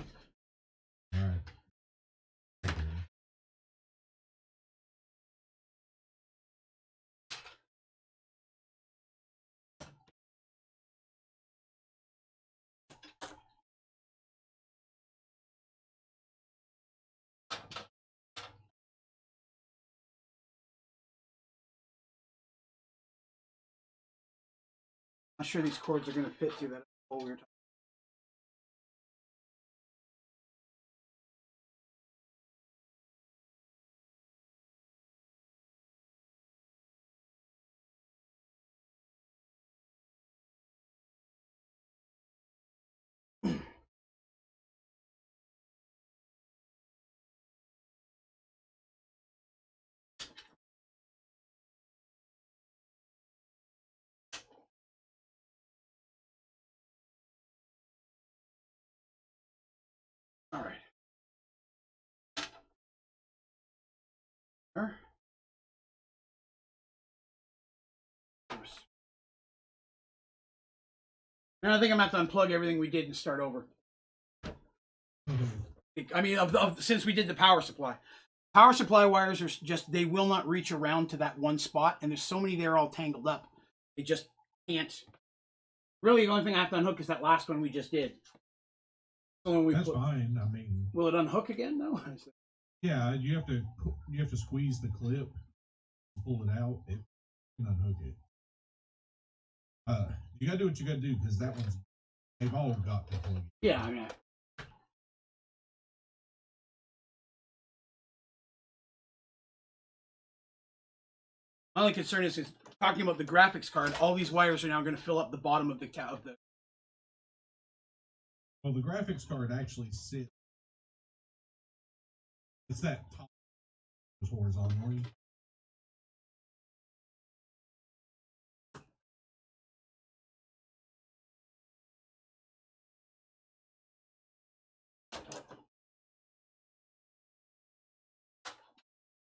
All right. I'm not sure these cords are going to fit through that hole we were talking. All right. And I think I'm going to have to unplug everything we did and start over. I mean, since we did the power supply. Power supply wires are just, they will not reach around to that one spot, and there's so many there all tangled up. They just can't. Really, the only thing I have to unhook is that last one we just did. So that's fine. I mean, will it unhook again? No. Yeah, you have to squeeze the clip, pull it out. It can unhook it. You gotta do what you gotta do because that one's. They've all got to plug. Yeah, I mean. My only concern is talking about the graphics card. All these wires are now going to fill up the bottom of the Well, the graphics card actually sits. It's that top horizontally.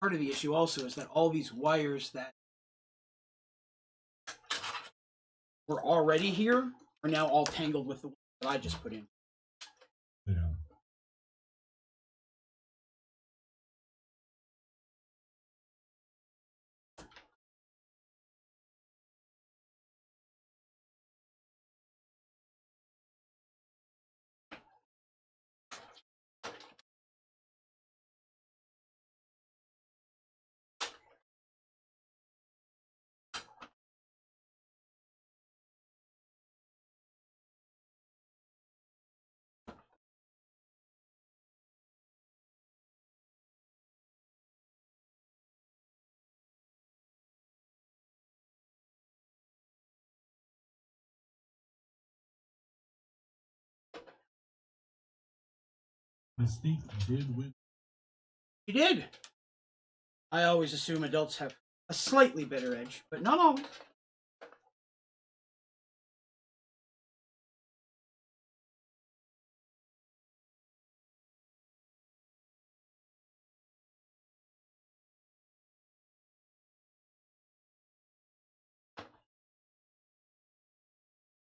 Part of the issue also is that all these wires that were already here are now all tangled with the ones that I just put in. Yeah. Mystique did win. She did. I always assume adults have a slightly better edge, but not always.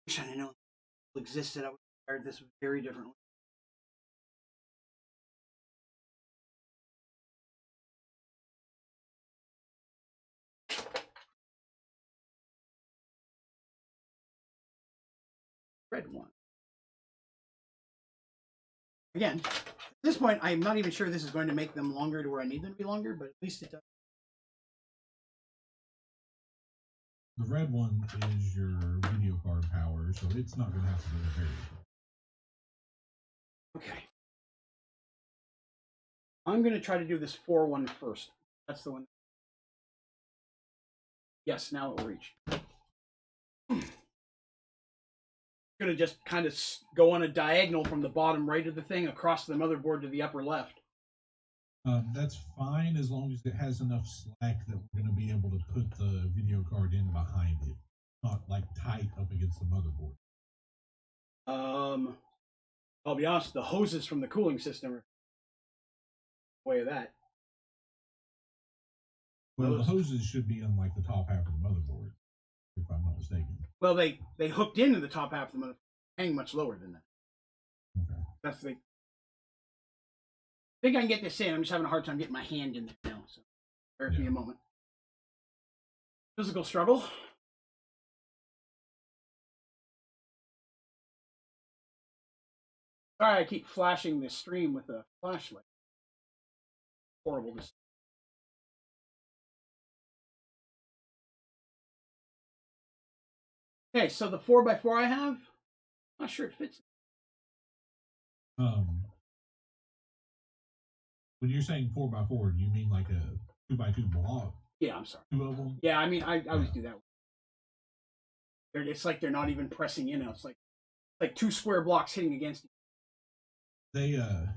Wish I didn't know it existed. I would have wired this very differently. Again, at this point, I'm not even sure this is going to make them longer to where I need them to be longer, but at least it does. The red one is your video card power, so it's not going to have to go very far. Okay. I'm going to try to do this 4-1 first. That's the one. Yes, now it will reach. Going to just kind of go on a diagonal from the bottom right of the thing across the motherboard to the upper left. That's fine as long as it has enough slack that we're going to be able to put the video card in behind it, not like tight up against the motherboard. I'll be honest, the hoses from the cooling system are way of that. Well, the hoses should be on like the top half of the motherboard, if I'm not mistaken. Well, they hooked into the top half of the motherboard, hang much lower than that. Okay. That's the thing. I think I can get this in. I'm just having a hard time getting my hand in there now. So bear with me a moment. Physical struggle. Sorry, I keep flashing this stream with a flashlight. Horrible. Okay, so the 4x4 I have, I'm not sure it fits. When you're saying 4x4, do you mean like a 2x2 block? Yeah, I'm sorry. 2 of them? Yeah, I mean, I always do that. It's like they're not even pressing in. It's like 2 square blocks hitting against each other.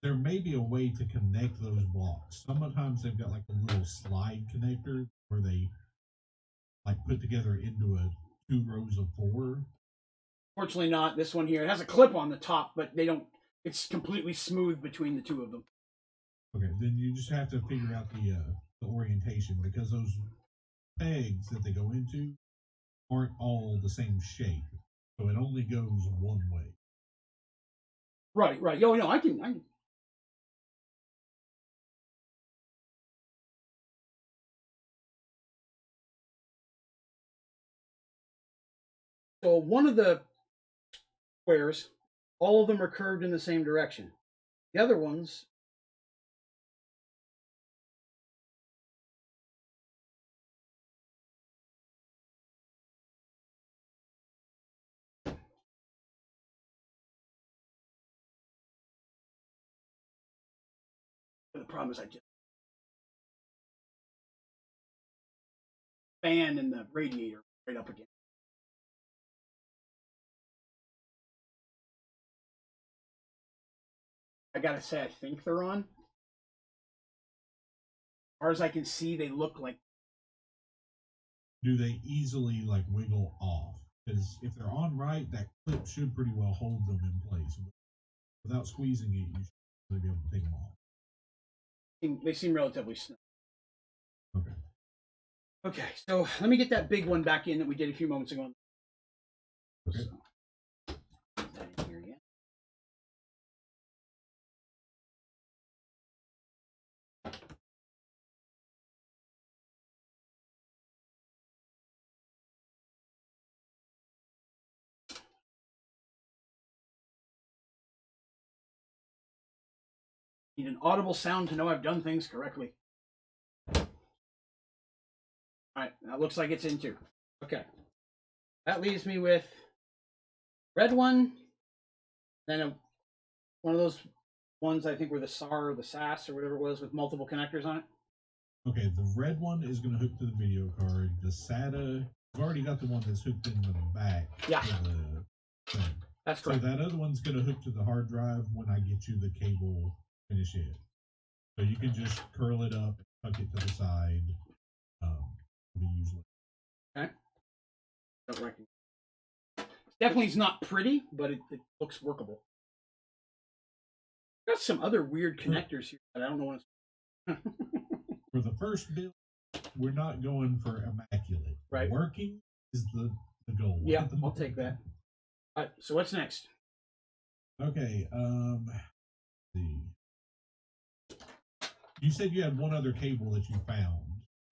There may be a way to connect those blocks. Sometimes they've got like a little slide connector where they like put together into 2 rows of 4. Fortunately not. This one here, it has a clip on the top, but they don't, it's completely smooth between the 2 of them. Okay, then you just have to figure out the orientation, because those pegs that they go into aren't all the same shape, so it only goes one way. Right. Yo, no, I can. So one of the squares, all of them are curved in the same direction. The other ones, the problem is I just fan and the radiator right up again. I gotta say, I think they're on. As far as I can see, they look like. Do they easily like wiggle off? Because if they're on right, that clip should pretty well hold them in place. Without squeezing it, you should really be able to take them off. They seem relatively snug. Okay. Okay, so let me get that big one back in that we did a few moments ago. Okay. So, put that in here again. Need an audible sound to know I've done things correctly. Alright, that looks like it's in 2. Okay. That leaves me with red one, then one of those ones I think were the SAR or the SAS or whatever it was with multiple connectors on it. Okay, the red one is going to hook to the video card. The SATA, I've already got the one that's hooked in the back. Yeah. Thing. That's correct. So that other one's going to hook to the hard drive when I get you the cable finish it. So you can just curl it up, tuck it to the side. Usually. Okay. Definitely is not pretty, but it looks workable. Got some other weird connectors here that I don't know what it's. For the first build, we're not going for immaculate. Right. Working is the goal. Yeah, I'll take that. All right, so what's next? Okay, let's see. You said you had one other cable that you found.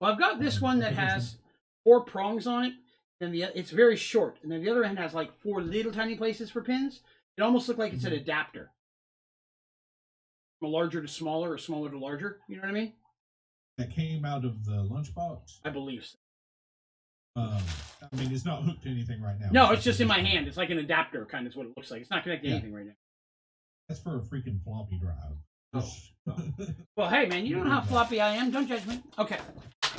Well, I've got this one that has 4 prongs on it, and it's very short, and then the other end has like 4 little tiny places for pins. It almost looks like it's an adapter. from a larger to smaller or smaller to larger. You know what I mean? That came out of the lunchbox? I believe so. I mean, it's not hooked to anything right now. No, it's just in my hand. It's like an adapter, kind of is what it looks like. It's not connected to anything right now. That's for a freaking floppy drive. Oh. Well, hey, man, you don't know how floppy I am. Don't judge me. Okay.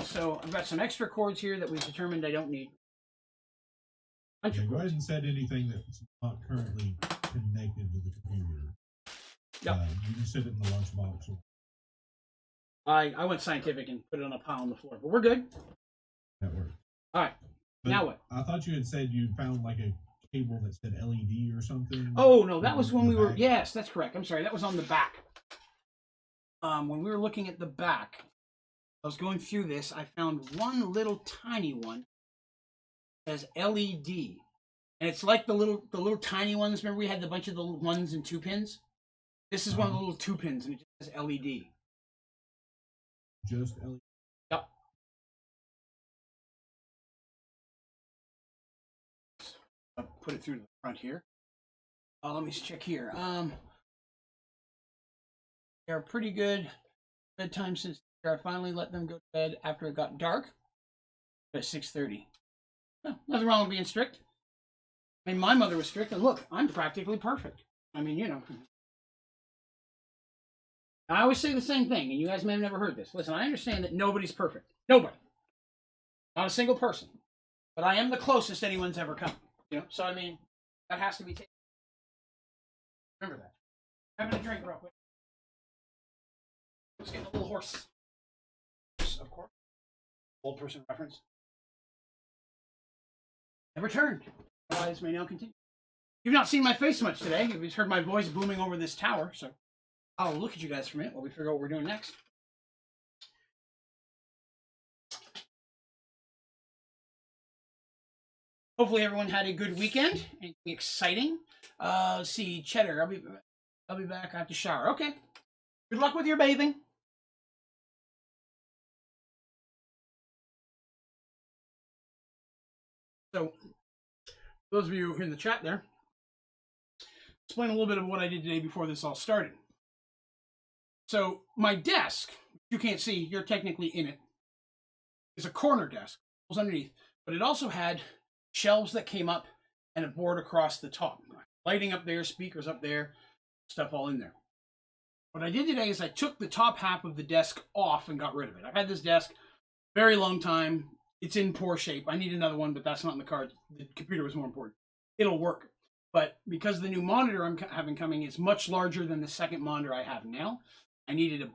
So I've got some extra cords here that we've determined I don't need. Okay, go ahead and set anything that's not currently connected to the computer. Yep. You can set it in the lunchbox. I went scientific and put it on a pile on the floor, but we're good. That worked. All right. But now what? I thought you had said you found like a cable that said LED or something. Oh, no, that was when we were... Yes, that's correct. I'm sorry. That was on the back. When we were looking at the back, I was going through this. I found one little tiny one that says LED. And it's like the little tiny ones. Remember we had the bunch of the 1s and 2 pins? This is one of the little 2 pins, and it just says LED. Just LED? Yep. I'll put it through the front here. Let me check here. They're pretty good bedtime since I finally let them go to bed after it got dark at 6:30. No, nothing wrong with being strict. I mean, my mother was strict, and look, I'm practically perfect. I mean, you know. I always say the same thing, and you guys may have never heard this. Listen, I understand that nobody's perfect. Nobody. Not a single person. But I am the closest anyone's ever come. You know, so I mean, that has to be taken. Remember that. Having a drink real quick. Let's get a little horse. Of course. Old person reference. Never turned. Otherwise may now continue. You've not seen my face much today. You've just heard my voice booming over this tower, so I'll look at you guys for a minute while we figure out what we're doing next. Hopefully everyone had a good weekend. Anything exciting? Let's see, Cheddar. I'll be back. I have to shower. Okay. Good luck with your bathing. So, those of you in the chat there, explain a little bit of what I did today before this all started. So, my desk, you can't see, you're technically in it, is a corner desk. It was underneath, but it also had shelves that came up and a board across the top. Lighting up there, speakers up there, stuff all in there. What I did today is I took the top half of the desk off and got rid of it. I've had this desk a very long time. It's in poor shape. I need another one, but that's not in the cards. The computer was more important. It'll work. But because the new monitor I'm having coming is much larger than the second monitor I have now, I needed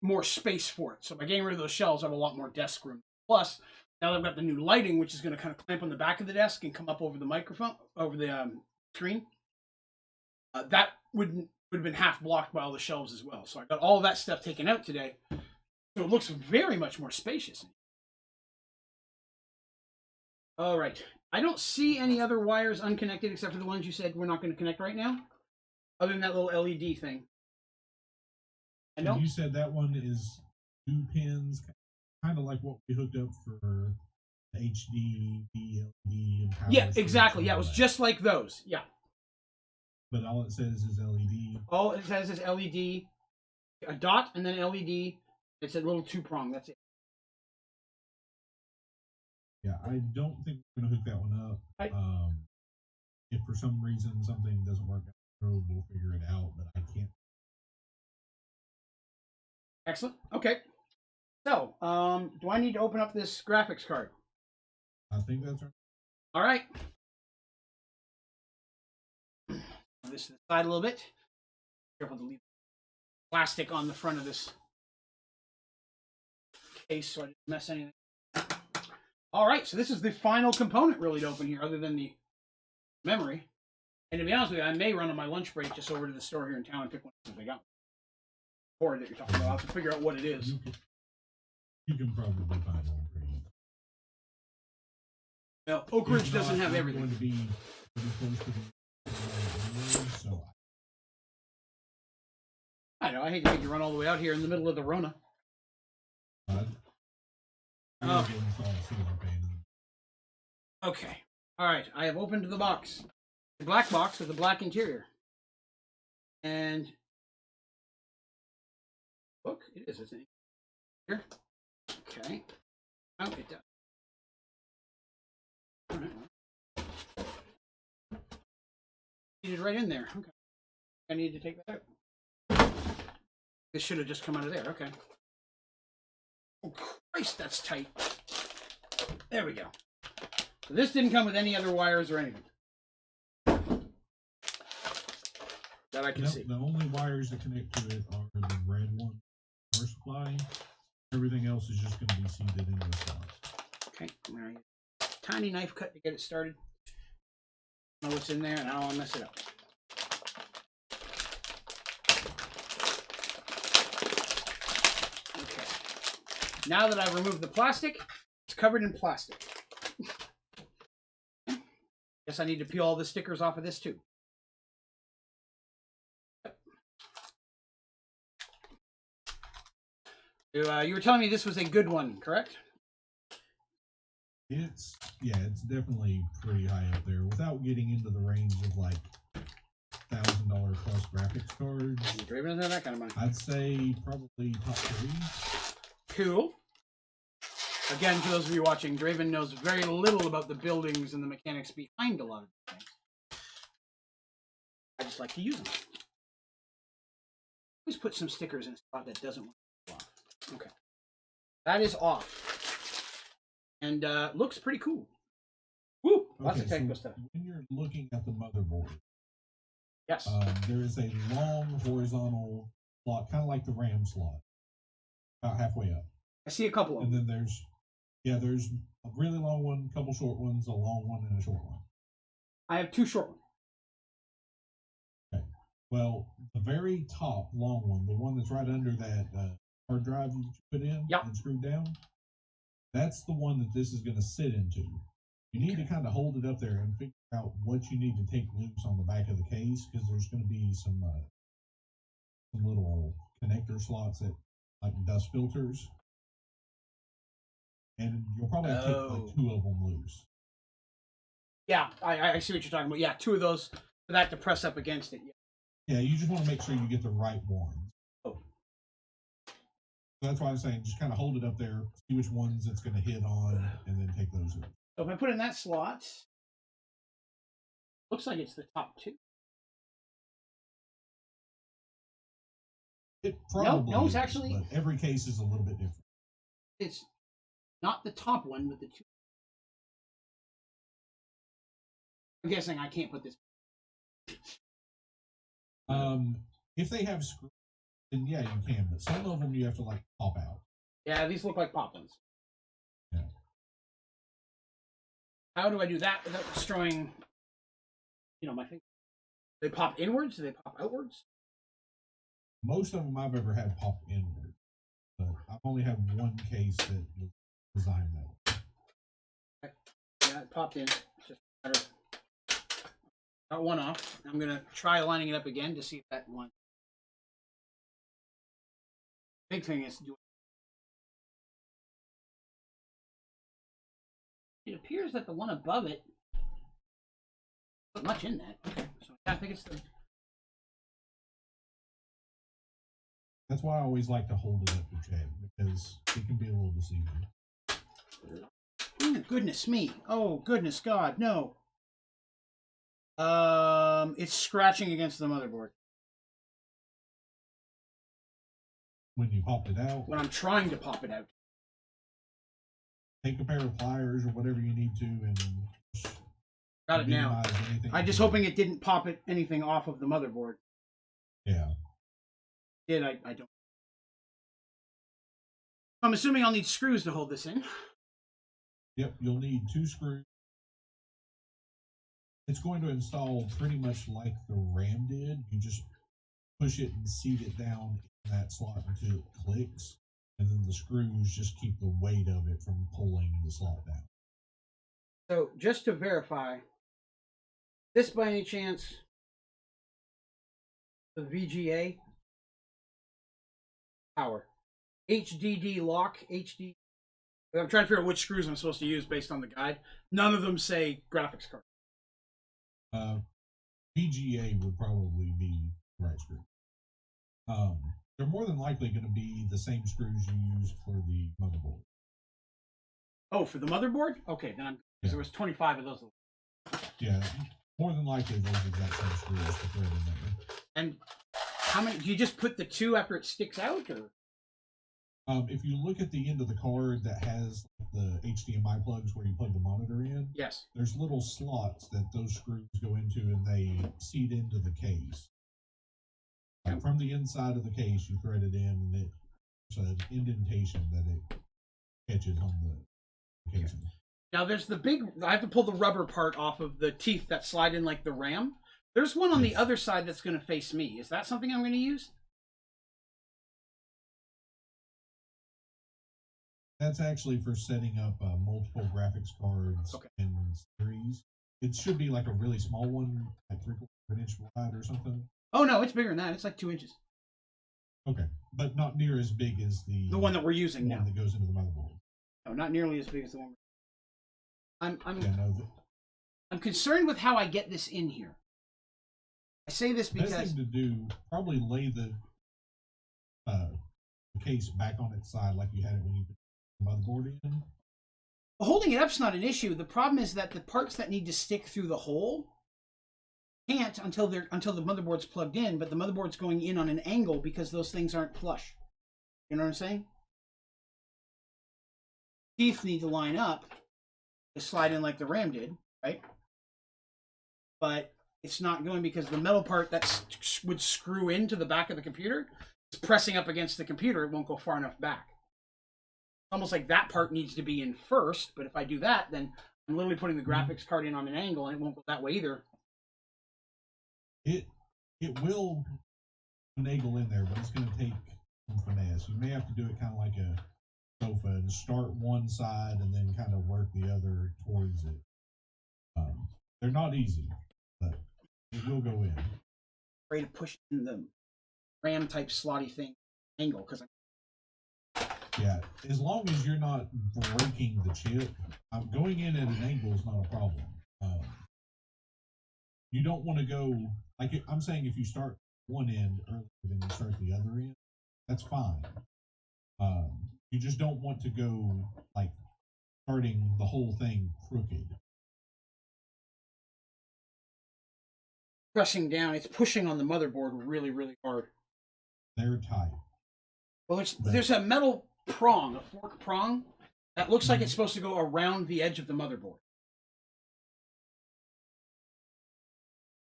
more space for it. So by getting rid of those shelves, I have a lot more desk room. Plus, now that I've got the new lighting, which is going to kind of clamp on the back of the desk and come up over the microphone, over the screen, that would have been half blocked by all the shelves as well. So I got all of that stuff taken out today. So it looks very much more spacious. All right. I don't see any other wires unconnected except for the ones you said we're not going to connect right now, other than that little LED thing. I know. You said that one is 2 pins, kind of like what we hooked up for HD, LED, and power. Yeah, exactly. Yeah, it was just like those. Yeah. But all it says is LED. All it says is LED, a dot, and then LED. It's a little 2-prong. That's it. Yeah, I don't think we're going to hook that one up. If for some reason something doesn't work out the road, we'll figure it out, but I can't. Excellent. Okay. So, do I need to open up this graphics card? I think that's right. All right. This to the side a little bit. Careful to leave plastic on the front of this case so I didn't mess anything. All right, so this is the final component really to open here, other than the memory. And to be honest with you, I may run on my lunch break just over to the store here in town and pick one if they got one. Cord that you're talking about. I'll have to figure out what it is. You can probably find one pretty easy. Now, Oak Ridge doesn't have everything. Going to be close to the so. I know. I hate to make you run all the way out here in the middle of the Rona. Okay. All right. I have opened the box. The black box with the black interior. And book? It is, isn't it? Here. Okay. Oh, it does. All right. It's right in there. Okay. I need to take that out. This should have just come out of there. Okay. Oh, Christ, that's tight. There we go. So this didn't come with any other wires or anything. That I can see. The only wires that connect to it are the red one, power supply. Everything else is just going to be seated in the slot. Okay, I'm going to use a tiny knife cut to get it started. Know what's in there, and I don't want to mess it up. Okay. Now that I've removed the plastic, it's covered in plastic. Guess I need to peel all the stickers off of this too. You were telling me this was a good one, correct? It's definitely pretty high up there. Without getting into the range of like $1,000 plus graphics cards. Draven doesn't have that kind of money. I'd say probably top 3. Cool. Again, for those of you watching, Draven knows very little about the buildings and the mechanics behind a lot of things. I just like to use them. Always put some stickers in a spot that doesn't want to go off. Okay. That is off. And looks pretty cool. Woo! Lots of technical stuff. When you're looking at the motherboard, yes, there is a long horizontal slot, kind of like the RAM slot, about halfway up. I see a couple of them. And then there's a really long one, a couple short ones, a long one, and a short one. I have 2 short ones. Okay. Well, the very top long one, the one that's right under that hard drive you put in and screwed down, that's the one that this is going to sit into. You need to kind of hold it up there and figure out what you need to take loose on the back of the case, because there's going to be some little connector slots that like dust filters, and you'll probably take like 2 of them loose. Yeah, I see what you're talking about. Yeah, 2 of those for that to press up against it. Yeah, you just want to make sure you get the right ones. Oh. So that's why I'm saying just kind of hold it up there, see which ones it's going to hit on, and then take those in. So if I put in that slot, looks like it's the top 2. It probably no, it's actually, but every case is a little bit different. It's not the top one, but the 2. I'm guessing I can't put this. If they have screws, then yeah, you can, but some of them you have to like pop out. Yeah, these look like pop ones. Yeah. How do I do that without destroying, my thing? Do they pop inwards? Do they pop outwards? Most of them I've ever had pop inward, but I've only had one case that was designed that way. Okay. Yeah, it popped in. It's just a matter of got one off. I'm going to try lining it up again to see if that one. Big thing is doing. It appears that the one above it put much in that. Okay, so I think it's the. That's why I always like to hold it up with Chad, because it can be a little deceiving. Oh, goodness me! Oh, goodness God, no! It's scratching against the motherboard. When you popped it out? When I'm trying to pop it out. Take a pair of pliers or whatever you need to and got it now. I'm just hoping it didn't pop anything off of the motherboard. Yeah. I don't. I'm assuming I'll need screws to hold this in. Yep, you'll need 2 screws. It's going to install pretty much like the RAM did. You just push it and seat it down in that slot until it clicks, and then the screws just keep the weight of it from pulling the slot down. So just to verify, this by any chance, the VGA power, HDD lock, HD. I'm trying to figure out which screws I'm supposed to use based on the guide. None of them say graphics card. VGA would probably be the right screw. they're more than likely going to be the same screws you used for the motherboard. Oh, for the motherboard? Okay, then because there was 25 of those. Yeah, more than likely those exact same screws to thread in there. And how many? Do you just put the 2 after it sticks out, or? If you look at the end of the card that has the HDMI plugs where you plug the monitor in, yes, there's little slots that those screws go into, and they seat into the case. And from the inside of the case, you thread it in, and it's an indentation that it catches on the casing. Now there's the big. I have to pull the rubber part off of the teeth that slide in like the RAM. There's one on the other side that's going to face me. Is that something I'm going to use? That's actually for setting up multiple graphics cards in series. It should be like a really small one, like 3/4 inch wide or something. Oh no, it's bigger than that. It's like 2 inches. Okay, but not near as big as the one that we're using now. That goes into the motherboard. No, not nearly as big as the one. I'm I'm concerned with how I get this in here. I say this because the best thing to do, probably lay the case back on its side like you had it when you put the motherboard in. Holding it up's not an issue. The problem is that the parts that need to stick through the hole can't until the motherboard's plugged in, but the motherboard's going in on an angle because those things aren't flush. You know what I'm saying? Teeth need to line up to slide in like the RAM did, right? But it's not going because the metal part that would screw into the back of the computer is pressing up against the computer. It won't go far enough back. Almost like that part needs to be in first, but if I do that, then I'm literally putting the graphics card in on an angle, and it won't go that way either. It will finagle in there, but it's going to take some finesse. You may have to do it kind of like a sofa and start one side and then kind of work the other towards it. They're not easy, but it will go in. Afraid of pushing the RAM type slotty thing angle because yeah, as long as you're not breaking the chip, going in at an angle is not a problem. You don't want to go, like I'm saying, if you start one end earlier than you start the other end, that's fine. You just don't want to go, like, starting the whole thing crooked. Pressing down, it's pushing on the motherboard really, really hard. They're tight. Well, there's a metal prong, a fork prong, that looks like it's supposed to go around the edge of the motherboard.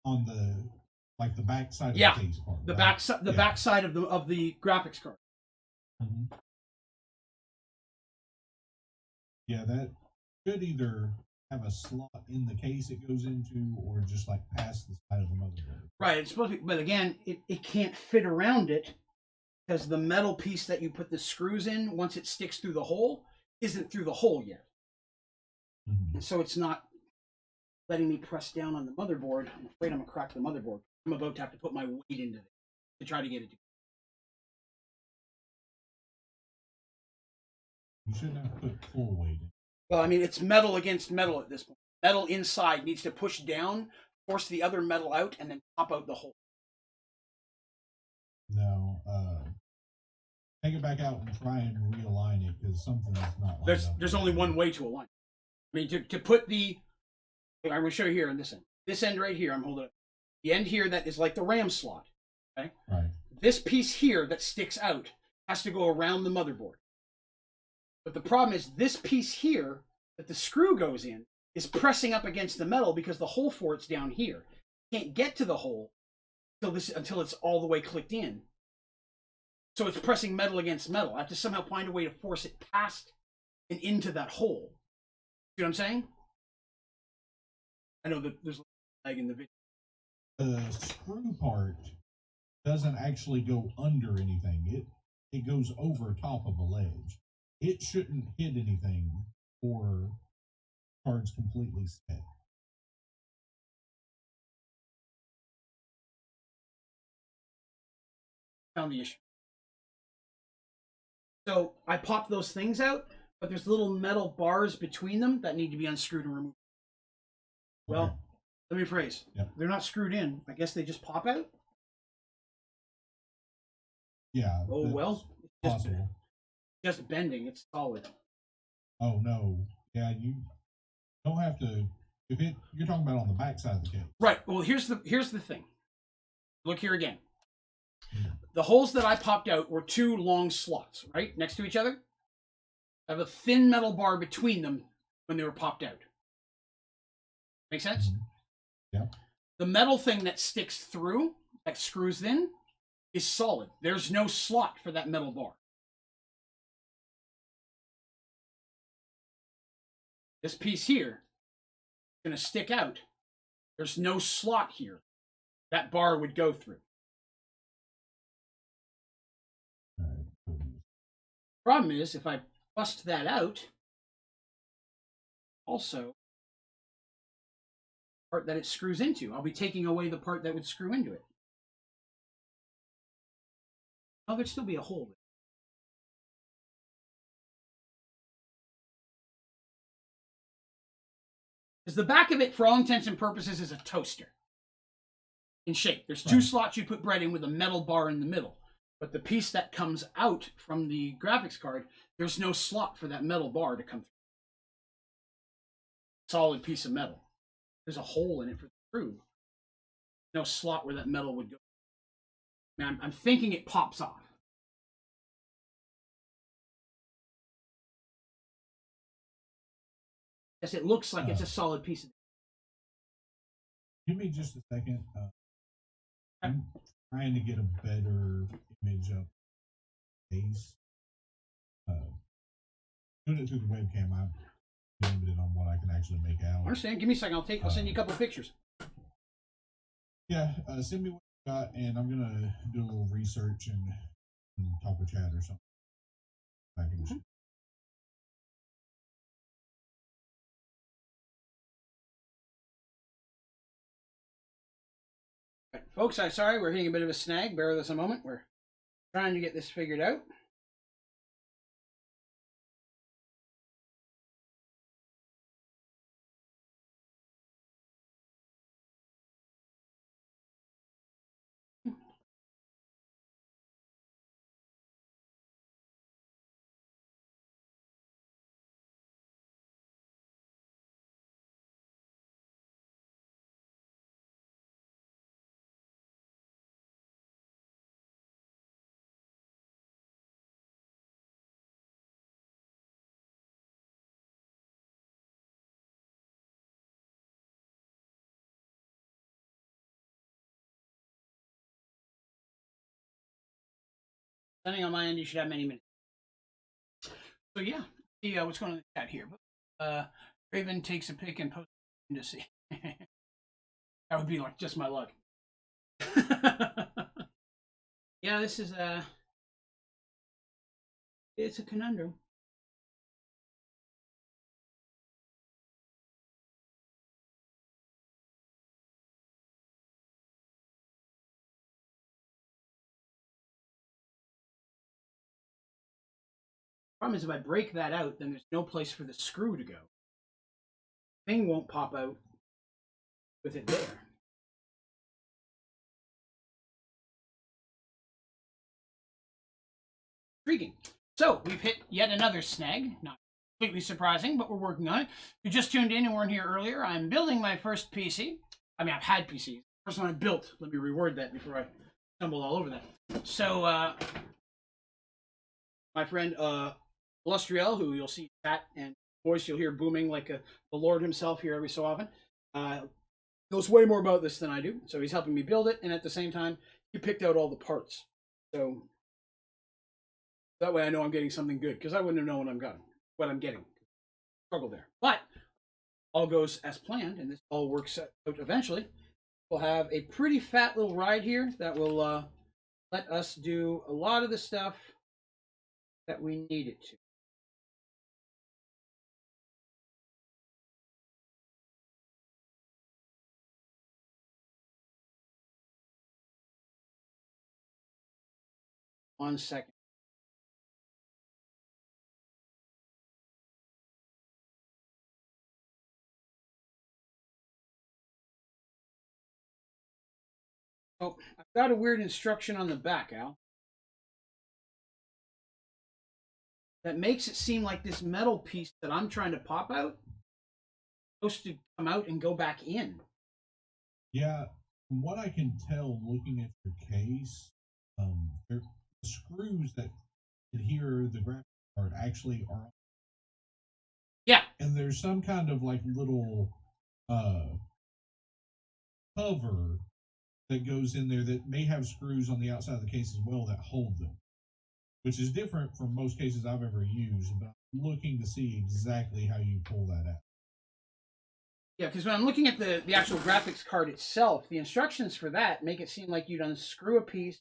On the back side of the case part. The back side of the graphics card. Mm-hmm. Yeah, that should either have a slot in the case it goes into, or just like past the side of the motherboard. Right, it's supposed to be, but again, it can't fit around it because the metal piece that you put the screws in, once it sticks through the hole, isn't through the hole yet. Mm-hmm. So it's not letting me press down on the motherboard. I'm afraid I'm going to crack the motherboard. I'm about to have to put my weight into it to try to get it to. You shouldn't have to put full weight in. Well, I mean, it's metal against metal at this point. Metal inside needs to push down, force the other metal out, and then pop out the hole. No, take it back out and try and realign it because something's not. There's only one way to align. I mean, to put the. I'm going to show you here on this end. This end right here, I'm holding up. The end here that is like the RAM slot. Okay. Right. This piece here that sticks out has to go around the motherboard. But the problem is this piece here that the screw goes in is pressing up against the metal because the hole for it's down here. You can't get to the hole until it's all the way clicked in. So it's pressing metal against metal. I have to somehow find a way to force it past and into that hole. See what I'm saying? I know that there's a lag in the video. The screw part doesn't actually go under anything. It goes over top of a ledge. It shouldn't hit anything or cards completely set. Found the issue. So I popped those things out, but there's little metal bars between them that need to be unscrewed and removed. Well, okay. Let me rephrase. Yep. They're not screwed in. I guess they just pop out? Yeah. Oh, well. It's possible. Just bending. It's solid. Oh, no. Yeah, you don't have to... You're talking about on the back side of the case. Right. Well, here's the thing. Look here again. The holes that I popped out were 2 long slots, right? Next to each other. I have a thin metal bar between them when they were popped out. Make sense? Mm-hmm. Yeah. The metal thing that sticks through, that screws in, is solid. There's no slot for that metal bar. This piece here is going to stick out. There's no slot here that bar would go through. Problem is, if I bust that out, also, part that it screws into, I'll be taking away the part that would screw into it. Oh, there'd still be a hole there. Because the back of it, for all intents and purposes, is a toaster in shape. There's 2 slots you put bread in with a metal bar in the middle. But the piece that comes out from the graphics card, there's no slot for that metal bar to come through. Solid piece of metal. There's a hole in it for the screw. No slot where that metal would go. Man, I'm thinking it pops off. Yes, it looks like it's a solid piece of. Give me just a second. I'm trying to get a better image of the case. Doing it through the webcam, I'm limited on what I can actually make out. I understand. Give me a second. I'll send you a couple of pictures. Yeah, send me what you got, and I'm gonna do a little research and talk with Chad or something. Right, folks, I'm sorry we're hitting a bit of a snag. Bear with us a moment. We're trying to get this figured out. Depending on my end, you should have many minutes. So yeah, see what's going on in the chat here. Draven takes a pic and posts to see. That would be like just my luck. Yeah, this is it's a conundrum. Problem is, if I break that out, then there's no place for the screw to go. Thing won't pop out with it there. Intriguing. So we've hit yet another snag. Not completely surprising, but we're working on it. If you just tuned in and weren't here earlier, I'm building my first PC. I mean, I've had PCs. First one I built. Let me reword that before I stumble all over that. So my friend Lustriel, who you'll see chat and voice you'll hear booming like the Lord himself here every so often, knows way more about this than I do. So he's helping me build it, and at the same time, he picked out all the parts. So that way I know I'm getting something good, because I wouldn't have known what I'm getting. Struggle there. But all goes as planned, and this all works out eventually. We'll have a pretty fat little ride here that will let us do a lot of the stuff that we need it to. One second. Oh, I've got a weird instruction on the back, Al. that makes it seem like this metal piece that I'm trying to pop out is supposed to come out and go back in. Yeah, from what I can tell looking at your case, the screws that adhere the graphics card actually are. Yeah. And there's some kind of like little cover that goes in there that may have screws on the outside of the case as well that hold them, which is different from most cases I've ever used, but I'm looking to see exactly how you pull that out. Yeah, because when I'm looking at the actual graphics card itself, the instructions for that make it seem like you'd unscrew a piece,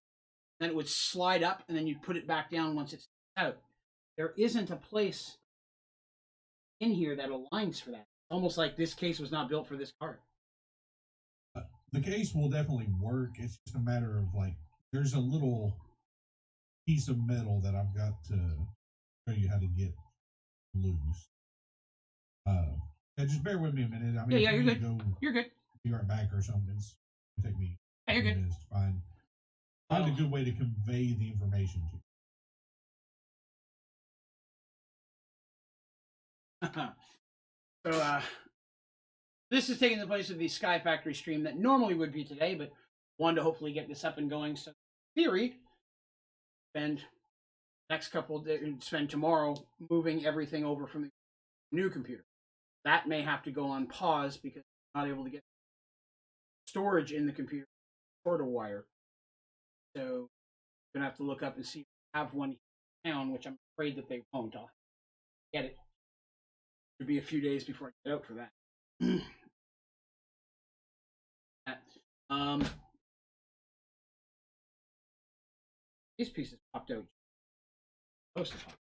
then it would slide up, and then you'd put it back down once it's out. There isn't a place in here that aligns for that. Almost like this case was not built for this card. The case will definitely work. It's just a matter of like, there's a little piece of metal that I've got to show you how to get loose. Just bear with me a minute. I mean, yeah, you're good. You're good. Be right back or something. It's gonna take me. You're good. Minutes to find a good way to convey the information to you. So, this is taking the place of the Sky Factory stream that normally would be today, but wanted to hopefully get this up and going. So, in theory, spend tomorrow moving everything over from the new computer. That may have to go on pause because I'm not able to get storage in the computer or the wire. So, I'm gonna have to look up and see if I have one in town, which I'm afraid that they won't. I'll get it. It'll be a few days before I get out for that. These pieces popped out. Most of them.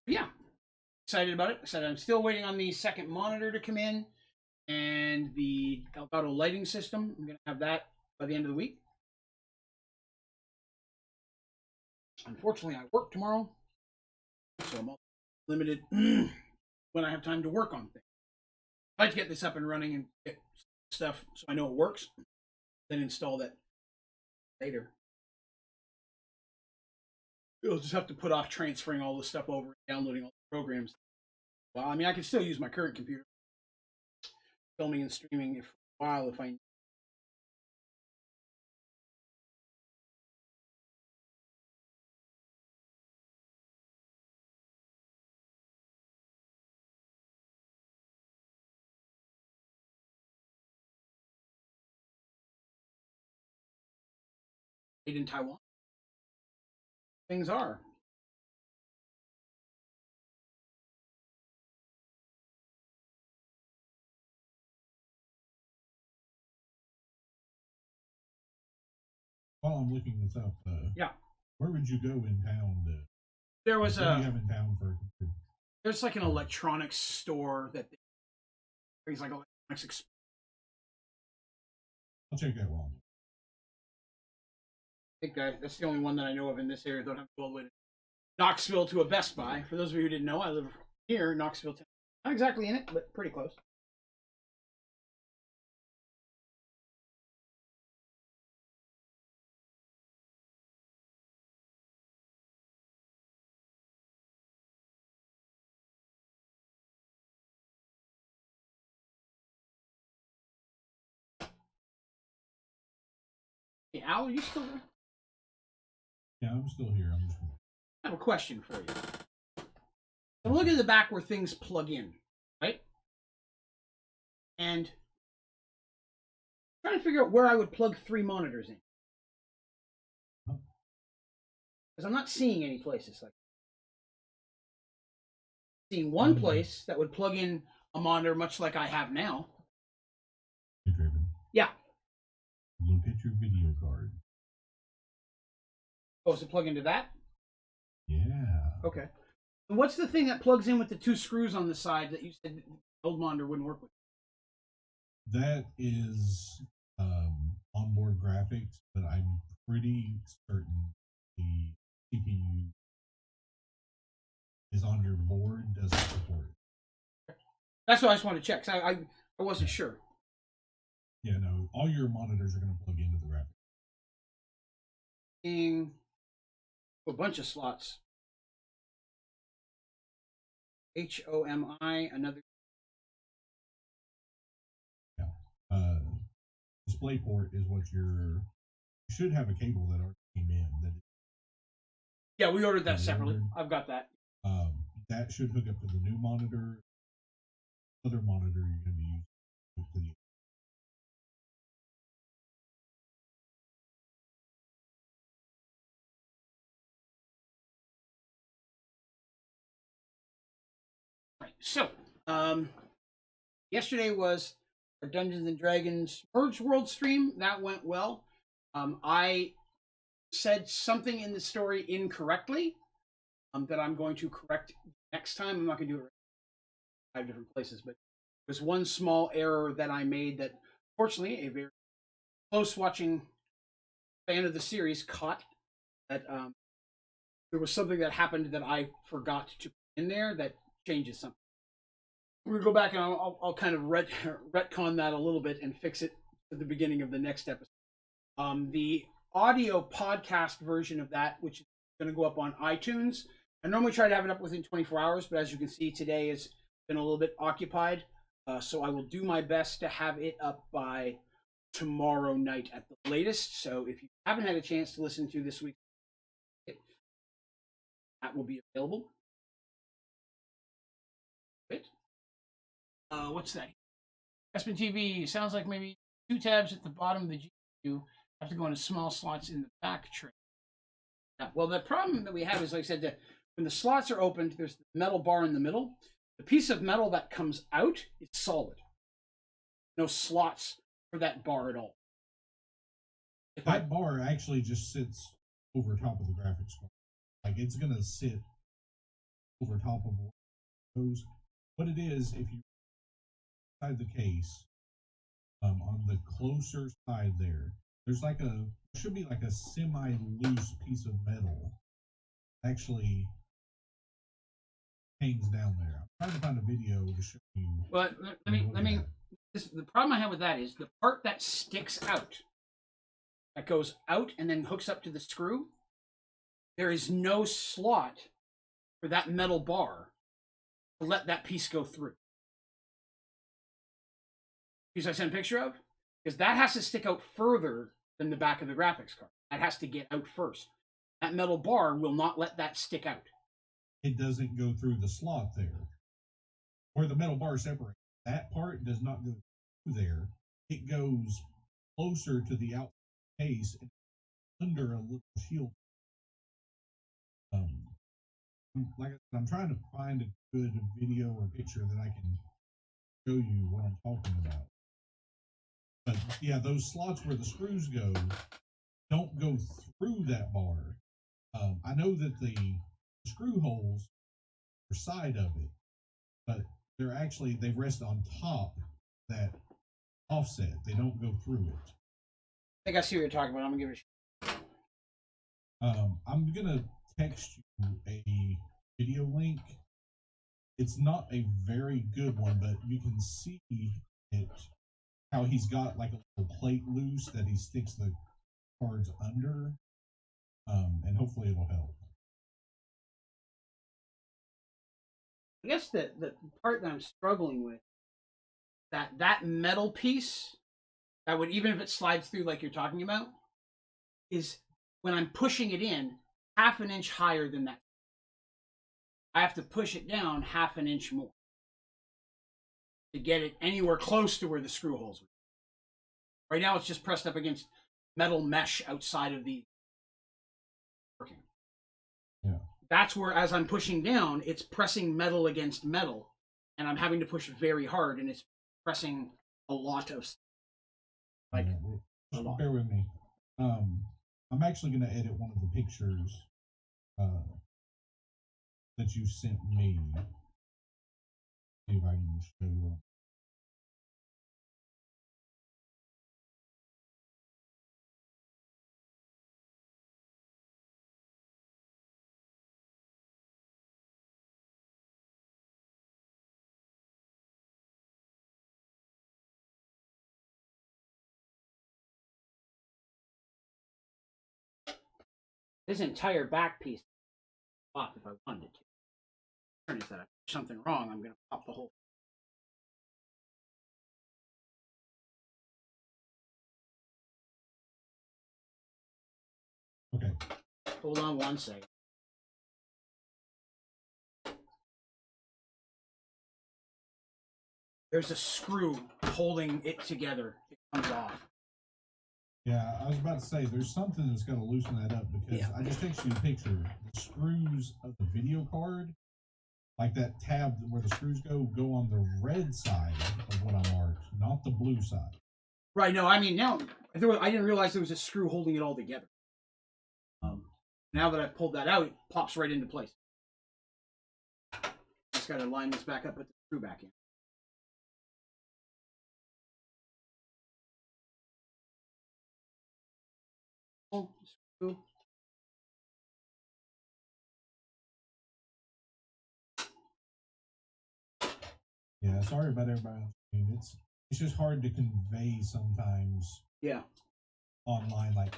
Yeah, excited about it. I said I'm still waiting on the second monitor to come in and the Elgato lighting system. I'm gonna have that by the end of the week. Unfortunately, I work tomorrow, so I'm limited when I have time to work on things. I'd like to get this up and running and get stuff so I know it works, then install that later. You'll just have to put off transferring all this stuff over and downloading all the programs. Well, I mean, I can still use my current computer, filming and streaming for a while if I. Made in Taiwan. Things are. While I'm looking this up, yeah, where would you go in town? There was what do you have in town for a computer? There's like an electronics store that brings like electronics. I'll check that one. I think that's the only one that I know of in this area. Don't have to go all the way to Knoxville to a Best Buy. For those of you who didn't know, I live here in Knoxville. Not exactly in it, but pretty close. Hey, Al, are you still there? Yeah, I'm still here. I have a question for you. So look at the back where things plug in, right? And I'm trying to figure out where I would plug 3 monitors in. Because I'm not seeing any places like that. Seeing one place that would plug in a monitor much like I have now. Hey, Draven. Yeah. Look at your video card. Oh, is it plug into that? Yeah. Okay. And what's the thing that plugs in with the 2 screws on the side that you said the old monitor wouldn't work with? That is onboard graphics, but I'm pretty certain the CPU is on your board, doesn't support it. That's what I just wanted to check. I wasn't sure. Yeah, no, all your monitors are going to plug into the graphics. A bunch of slots. HOMI, another. Yeah. DisplayPort is what you should have a cable that already came in. Yeah, we ordered that separately. I've got that. That should hook up to the new monitor. Other monitor you're going to be using to the. Right. So, yesterday was our Dungeons and Dragons Merge World stream. That went well. I said something in the story incorrectly that I'm going to correct next time. I'm not going to do it in 5 different places, but there's one small error that I made that, fortunately, a very close watching fan of the series caught. That there was something that happened that I forgot to put in there that changes something. We're going to go back and I'll kind of retcon that a little bit and fix it at the beginning of the next episode. The audio podcast version of that, which is going to go up on iTunes, I normally try to have it up within 24 hours, but as you can see, today has been a little bit occupied. So I will do my best to have it up by tomorrow night at the latest. So if you haven't had a chance to listen to this week, that will be available. What's that? Espen TV sounds like maybe 2 tabs at the bottom of the GPU have to go into small slots in the back tray. Well, the problem that we have is, like I said, that when the slots are opened, there's the metal bar in the middle. The piece of metal that comes out is solid. No slots for that bar at all. That bar actually just sits over top of the graphics card. Like, it's going to sit over top of those. What it is, if you inside the case, on the closer side there's like should be like a semi-loose piece of metal actually hangs down there. I'm trying to find a video to show you. Well, the problem I have with that is the part that sticks out, that goes out and then hooks up to the screw, there is no slot for that metal bar to let that piece go through. Piece I sent a picture of? Because that has to stick out further than the back of the graphics card. That has to get out first. That metal bar will not let that stick out. It doesn't go through the slot there. Where the metal bar separates. That part does not go through there. It goes closer to the outside case and under a little shield. Like I said, I'm trying to find a good video or picture that I can show you what I'm talking about. But yeah, those slots where the screws go don't go through that bar. I know that the screw holes are side of it, but they rest on top that offset. They don't go through it. I think I see what you're talking about. I'm gonna give it a shot. I'm gonna text you a video link. It's not a very good one, but you can see it. How he's got like a little plate loose that he sticks the cards under, and hopefully it'll help. I guess the part that I'm struggling with, that metal piece, that would, even if it slides through like you're talking about, is when I'm pushing it in, half an inch higher than that. I have to push it down half an inch more to get it anywhere close to where the screw holes are. Right now it's just pressed up against metal mesh outside of the working. Yeah. That's where, as I'm pushing down, it's pressing metal against metal, and I'm having to push very hard, and it's pressing a lot of like a lot. Bear with me. I'm actually going to edit one of the pictures that you sent me. See if I can show you. this entire back piece off if I wanted it to. Turn that. If there's something wrong, I'm going to pop the whole. Okay. Hold on one second. There's a screw holding it together. It comes off. Yeah, I was about to say, there's something that's going to loosen that up because I just texted you a picture. The screws of the video card, like that tab where the screws go on the red side of what I marked, not the blue side. Right, no, I mean, now, I didn't realize there was a screw holding it all together. Now that I've pulled that out, it pops right into place. Just got to line this back up, put the screw back in. Oh, screw. Yeah, sorry about everybody. It's just hard to convey sometimes. Yeah. Online, like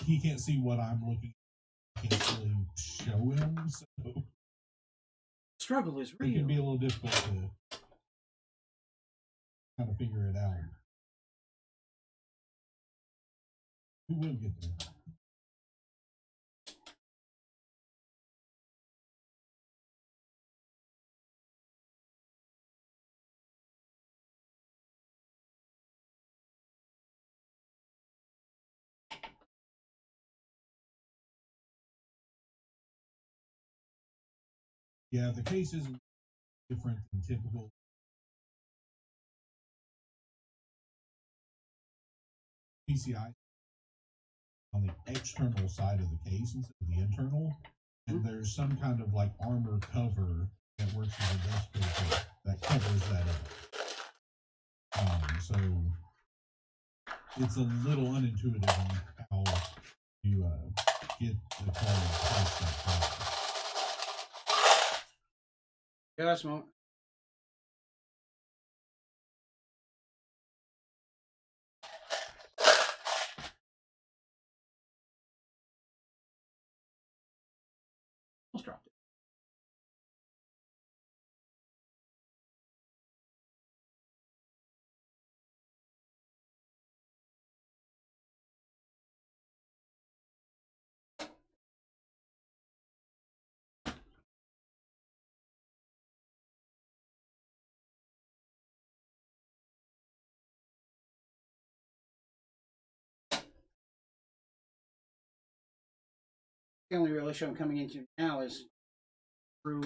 he can't see what I'm looking. I can't really show him, so struggle is real. It can be a little difficult to kind of figure it out. We will get there. Yeah, the case is different than typical. PCI on the external side of the case instead of the internal, and there's some kind of like armor cover that works as a dust filter that covers that up. So it's a little unintuitive on how you get the card placed that properly. Yeah, that's moment. Almost dropped it. The only real issue I'm coming into now is through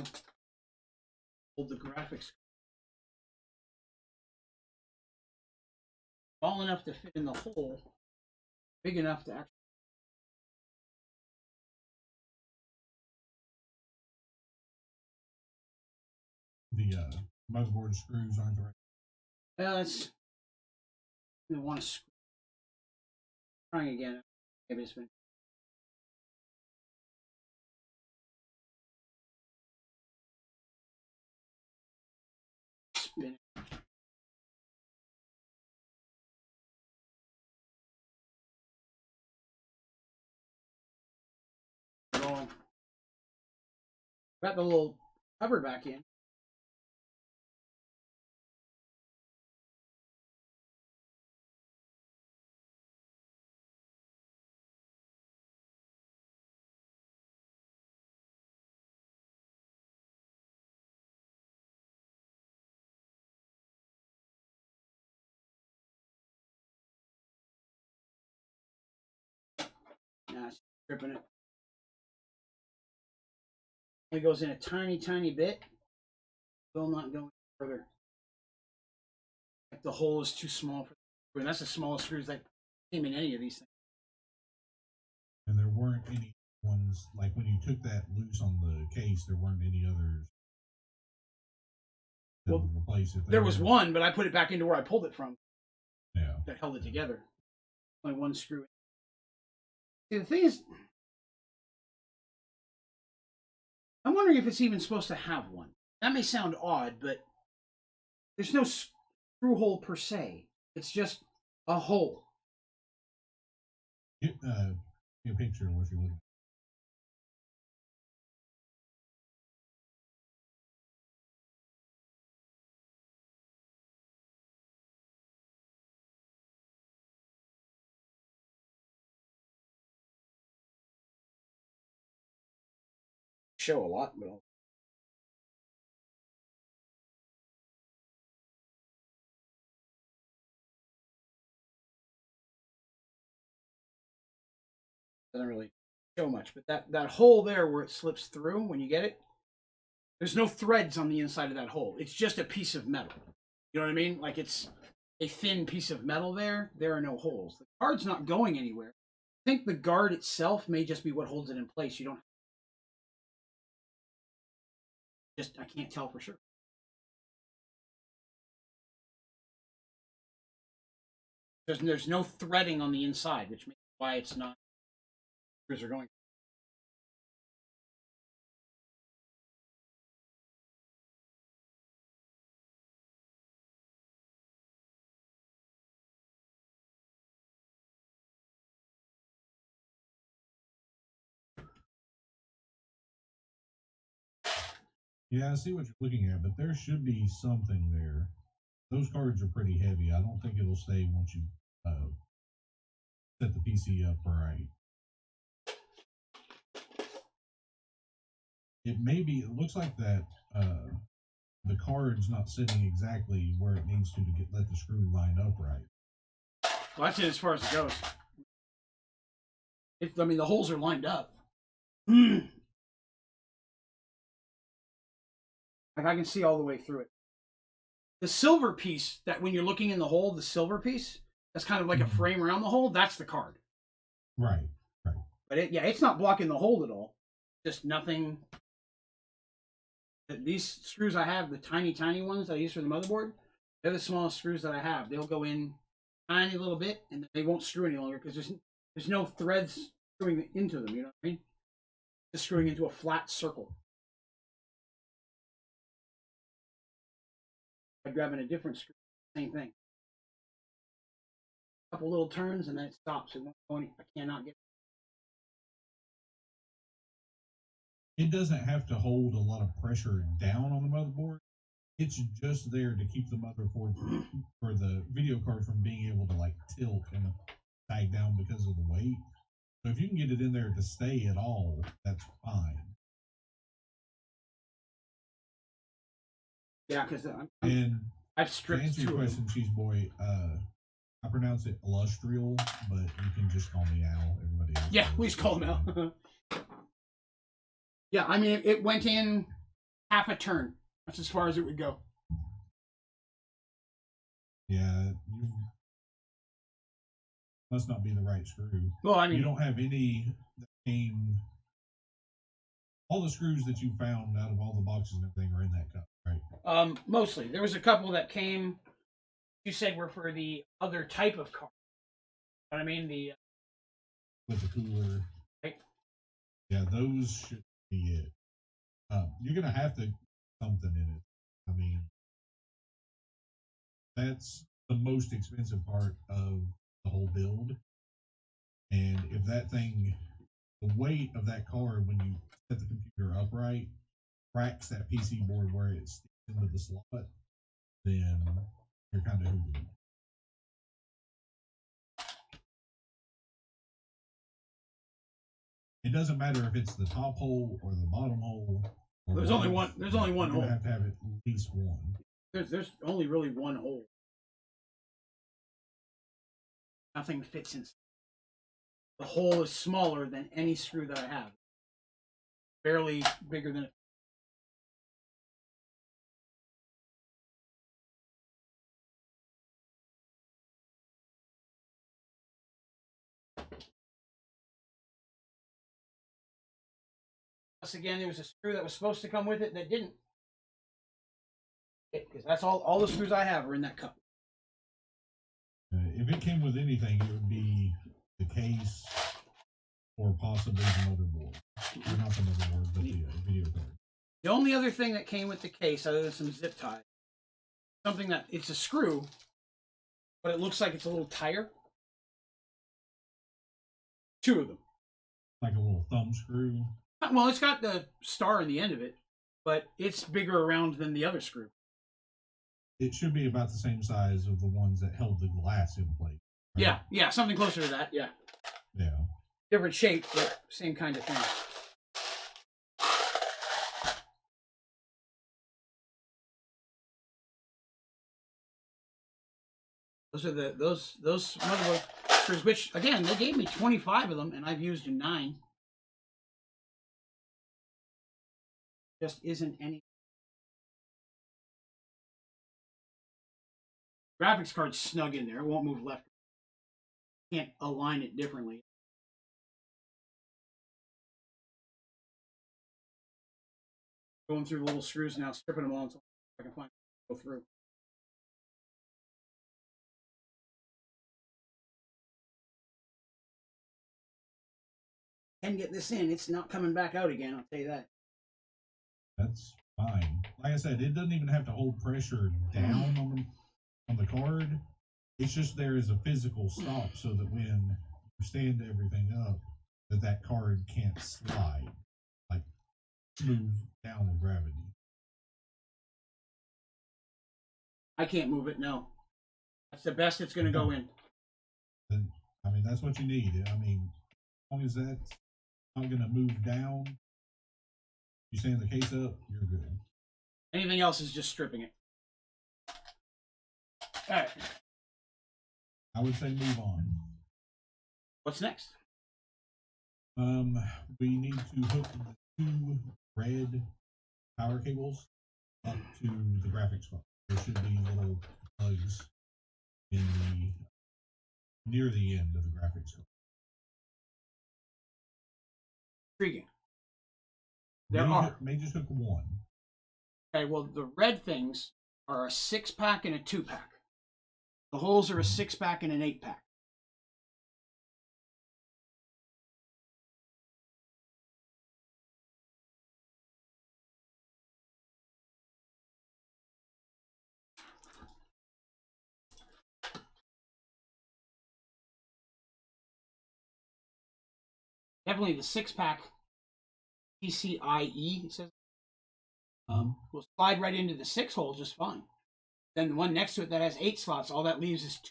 hold the graphics small enough to fit in the hole, big enough to actually. The motherboard screws aren't the right. That's. I want to screw. Trying again. Maybe it's been. Spin. Got the little cover back in. Nah, it's stripping it. It goes in a tiny, tiny bit. Will not go further. Like the hole is too small for. And that's the smallest screws that came in any of these things. And there weren't any ones like when you took that loose on the case. There weren't any others. That would replace it. There was one, but I put it back into where I pulled it from. Yeah. That held it together. Only one screw. See, the thing is, I'm wondering if it's even supposed to have one. That may sound odd, but there's no screw hole per se. It's just a hole. Get a picture of what you're looking at. show a lot, but doesn't really show much. But that hole there where it slips through when you get it, there's no threads on the inside of that hole. It's just a piece of metal. You know what I mean? Like it's a thin piece of metal there. There are no holes. The card's not going anywhere. I think the guard itself may just be what holds it in place. You don't just, I can't tell for sure. There's no threading on the inside, which makes why it's not. Screws are going. Yeah, I see what you're looking at, but there should be something there. Those cards are pretty heavy. I don't think it'll stay once you set the PC up right. It looks like that the card's not sitting exactly where it needs to let the screw line up right. Well, that's it as far as it goes. I mean, the holes are lined up. Like I can see all the way through it. The silver piece that when you're looking in the hole, the silver piece, that's kind of like a frame around the hole, that's the card. Right. But it's not blocking the hole at all. Just nothing. These screws I have, the tiny ones that I use for the motherboard, they're the smallest screws that I have. They'll go in tiny little bit and they won't screw any longer because there's no threads screwing into them, you know what I mean? Just screwing into a flat circle. By grabbing a different screw, same thing. A couple little turns and then it stops. It won't go any, I cannot get. It doesn't have to hold a lot of pressure down on the motherboard. It's just there to keep the motherboard for the video card from being able to like tilt and sag down because of the weight. So if you can get it in there to stay at all, that's fine. Yeah, because I've stripped. To answer your question, Cheese Boy, I pronounce it illustrial, but you can just call me Al. Everybody else. Yeah, please call him Al. Yeah, I mean, it went in half a turn. That's as far as it would go. Yeah, you must not be the right screw. Well, I mean, you don't have any that came. All the screws that you found out of all the boxes and everything are in that cup, right? Mostly. There was a couple that came. You said were for the other type of car. You know what I mean? The with the cooler. Right. Yeah, those should be it. You're gonna have to something in it. I mean, that's the most expensive part of the whole build. And if that thing, the weight of that card when you set the computer upright, cracks that PC board where it sticks into the slot, then you're kind of hoodoo. It doesn't matter if it's the top hole or the bottom hole. There's only one. There's only one hole. You have to have at least one. There's only really one hole. Nothing fits in. The hole is smaller than any screw that I have. Barely bigger than it. Plus, again, there was a screw that was supposed to come with it that didn't. Because that's all the screws I have are in that cup. If it came with anything, it would be the case or possibly the motherboard. Or not the motherboard, but the video card. The only other thing that came with the case, other than some zip ties, something that it's a screw, but it looks like it's a little tire. Two of them. Like a little thumb screw? Well, it's got the star in the end of it, but it's bigger around than the other screw. It should be about the same size of the ones that held the glass in place. Right? Yeah, something closer to that, yeah. Yeah. Different shape, but same kind of thing. Those are those motherboards, which again they gave me 25 of them, and I've used 9. Just isn't any. Graphics card's snug in there. It won't move left. Can't align it differently. Going through the little screws now, stripping them all until I can find go through. And get this in, it's not coming back out again. I'll tell you that. That's fine. Like I said, it doesn't even have to hold pressure down on the card. It's just there as a physical stop so that when you stand everything up, that card can't slide, like move down with gravity. I can't move it. No, that's the best it's going to go in. Then, I mean, that's what you need. I mean, as long as that's not going to move down, you stand the case up, you're good. Anything else is just stripping it. All right. I would say move on. What's next? We need to hook the 2 red power cables up to the graphics card. There should be little plugs in near the end of the graphics card. Intriguing. There May just hook 1. Okay, well, the red things are a 6-pack and a 2-pack. The holes are a 6-pack and an 8-pack. Definitely the 6-pack PCIe, it says, will slide right into the 6 hole just fine. Then the one next to it that has 8 slots, all that leaves is 2.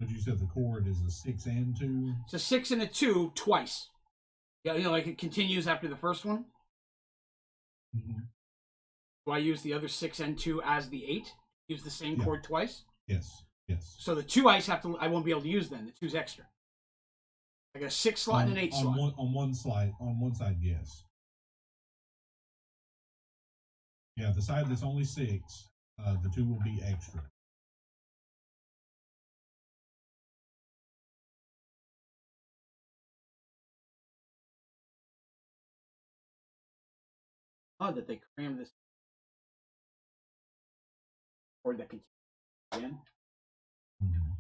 But you said the cord is a 6 and 2? It's a 6 and a 2 twice. Yeah, you know, like it continues after the first one. Mm-hmm. Do I use the other 6 and 2 as the 8? Use the same cord twice? Yes, yes. So the 2 I won't be able to use then. The 2's extra. I got a 6 slot and an 8 slot. On one side, yes. Yeah, the side that's only 6, the 2 will be extra. Odd that they crammed this cord that can again. Mm-hmm.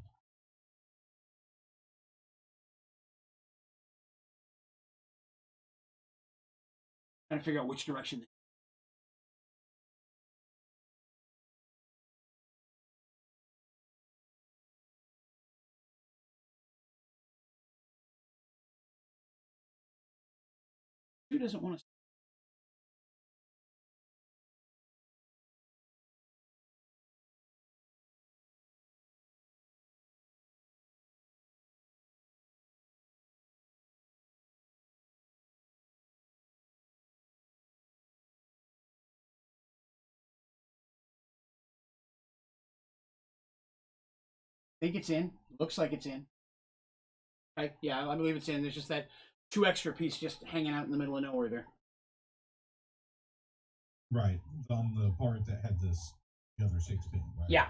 Trying to figure out which direction. Who doesn't want to? I think it's in. Looks like it's in. Yeah, I believe it's in. There's just that 2 extra piece just hanging out in the middle of nowhere there. Right, on the part that had the other 6 pin, right? Yeah.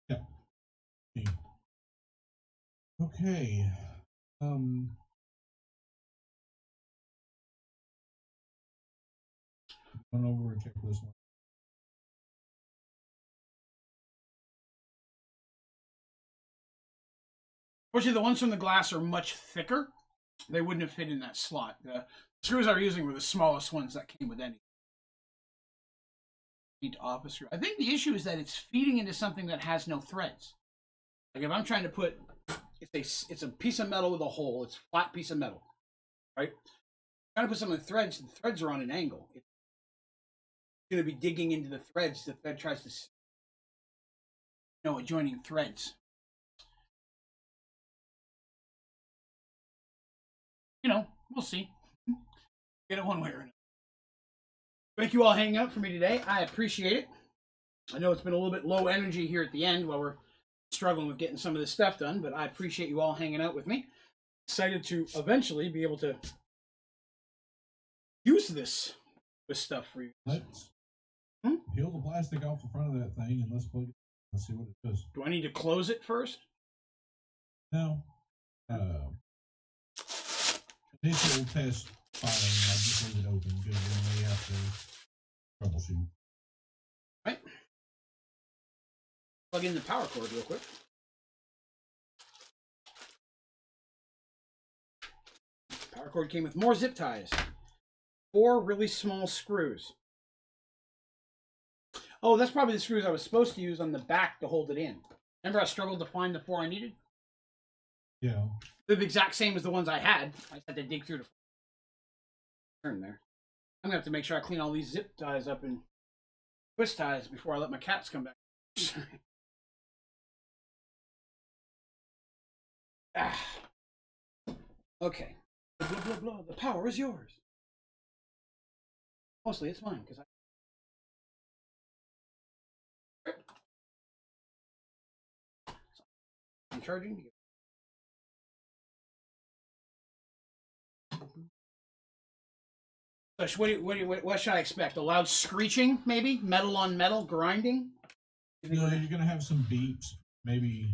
Yep. Okay. Run over and check this one. Fortunately, the ones from the glass are much thicker. They wouldn't have fit in that slot. The screws I was using were the smallest ones that came with any. Office screw. I think the issue is that it's feeding into something that has no threads. Like if I'm trying to put, it's a piece of metal with a hole. It's a flat piece of metal, right? Trying to put some of the threads are on an angle. It's going to be digging into the threads. The thread tries to, adjoining threads. We'll see. Get it one way or another. Thank you all hanging out for me today. I appreciate it. I know it's been a little bit low energy here at the end while we're struggling with getting some of this stuff done, but I appreciate you all hanging out with me. Excited to eventually be able to use this stuff for you. Let's peel the plastic off the front of that thing and let's plug it. Let's see what it does. Do I need to close it first? No. Initial test firing, I just leave it open because then they have to troubleshoot. Right. Plug in the power cord real quick. Power cord came with more zip ties. 4 really small screws. Oh, that's probably the screws I was supposed to use on the back to hold it in. Remember I struggled to find the 4 I needed? Yeah. They're the exact same as the ones I had. I just had to dig through the turn there. I'm going to have to make sure I clean all these zip ties up and twist ties before I let my cats come back. Okay. Blah, blah, blah. The power is yours. Mostly it's mine because I'm charging. So what should I expect? A loud screeching, maybe? Metal on metal grinding? You know, you're going to have some beeps, maybe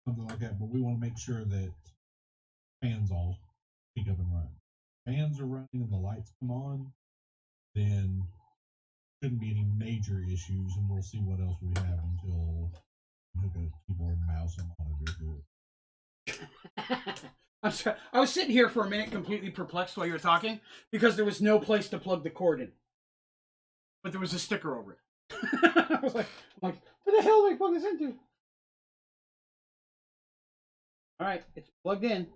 something like that, but we want to make sure that fans all pick up and run. Fans are running and the lights come on, then shouldn't be any major issues, and we'll see what else we have until we hook a keyboard and mouse and monitor to it. I'm sorry. I was sitting here for a minute completely perplexed while you were talking because there was no place to plug the cord in. But there was a sticker over it. I was like, what the hell do I plug this into? Alright, it's plugged in.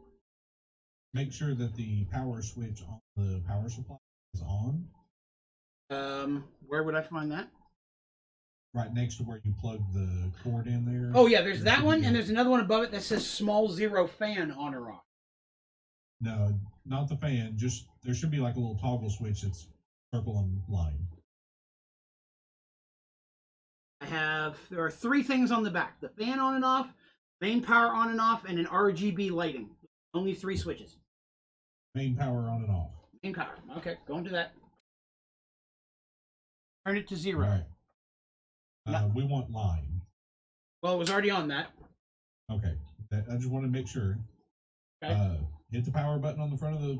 Make sure that the power switch on the power supply is on. Where would I find that? Right next to where you plug the cord in there. Oh yeah, there's that one, and there's another one above it that says small 0 fan on or off. No, not the fan. Just there should be like a little toggle switch that's circle and line. There are 3 things on the back: the fan on and off, main power on and off, and an RGB lighting. Only 3 switches. Main power on and off. Main power. Okay, going to that. Turn it to 0. Right. We want line. Well, it was already on that. Okay. I just want to make sure. Okay. Hit the power button on the front of the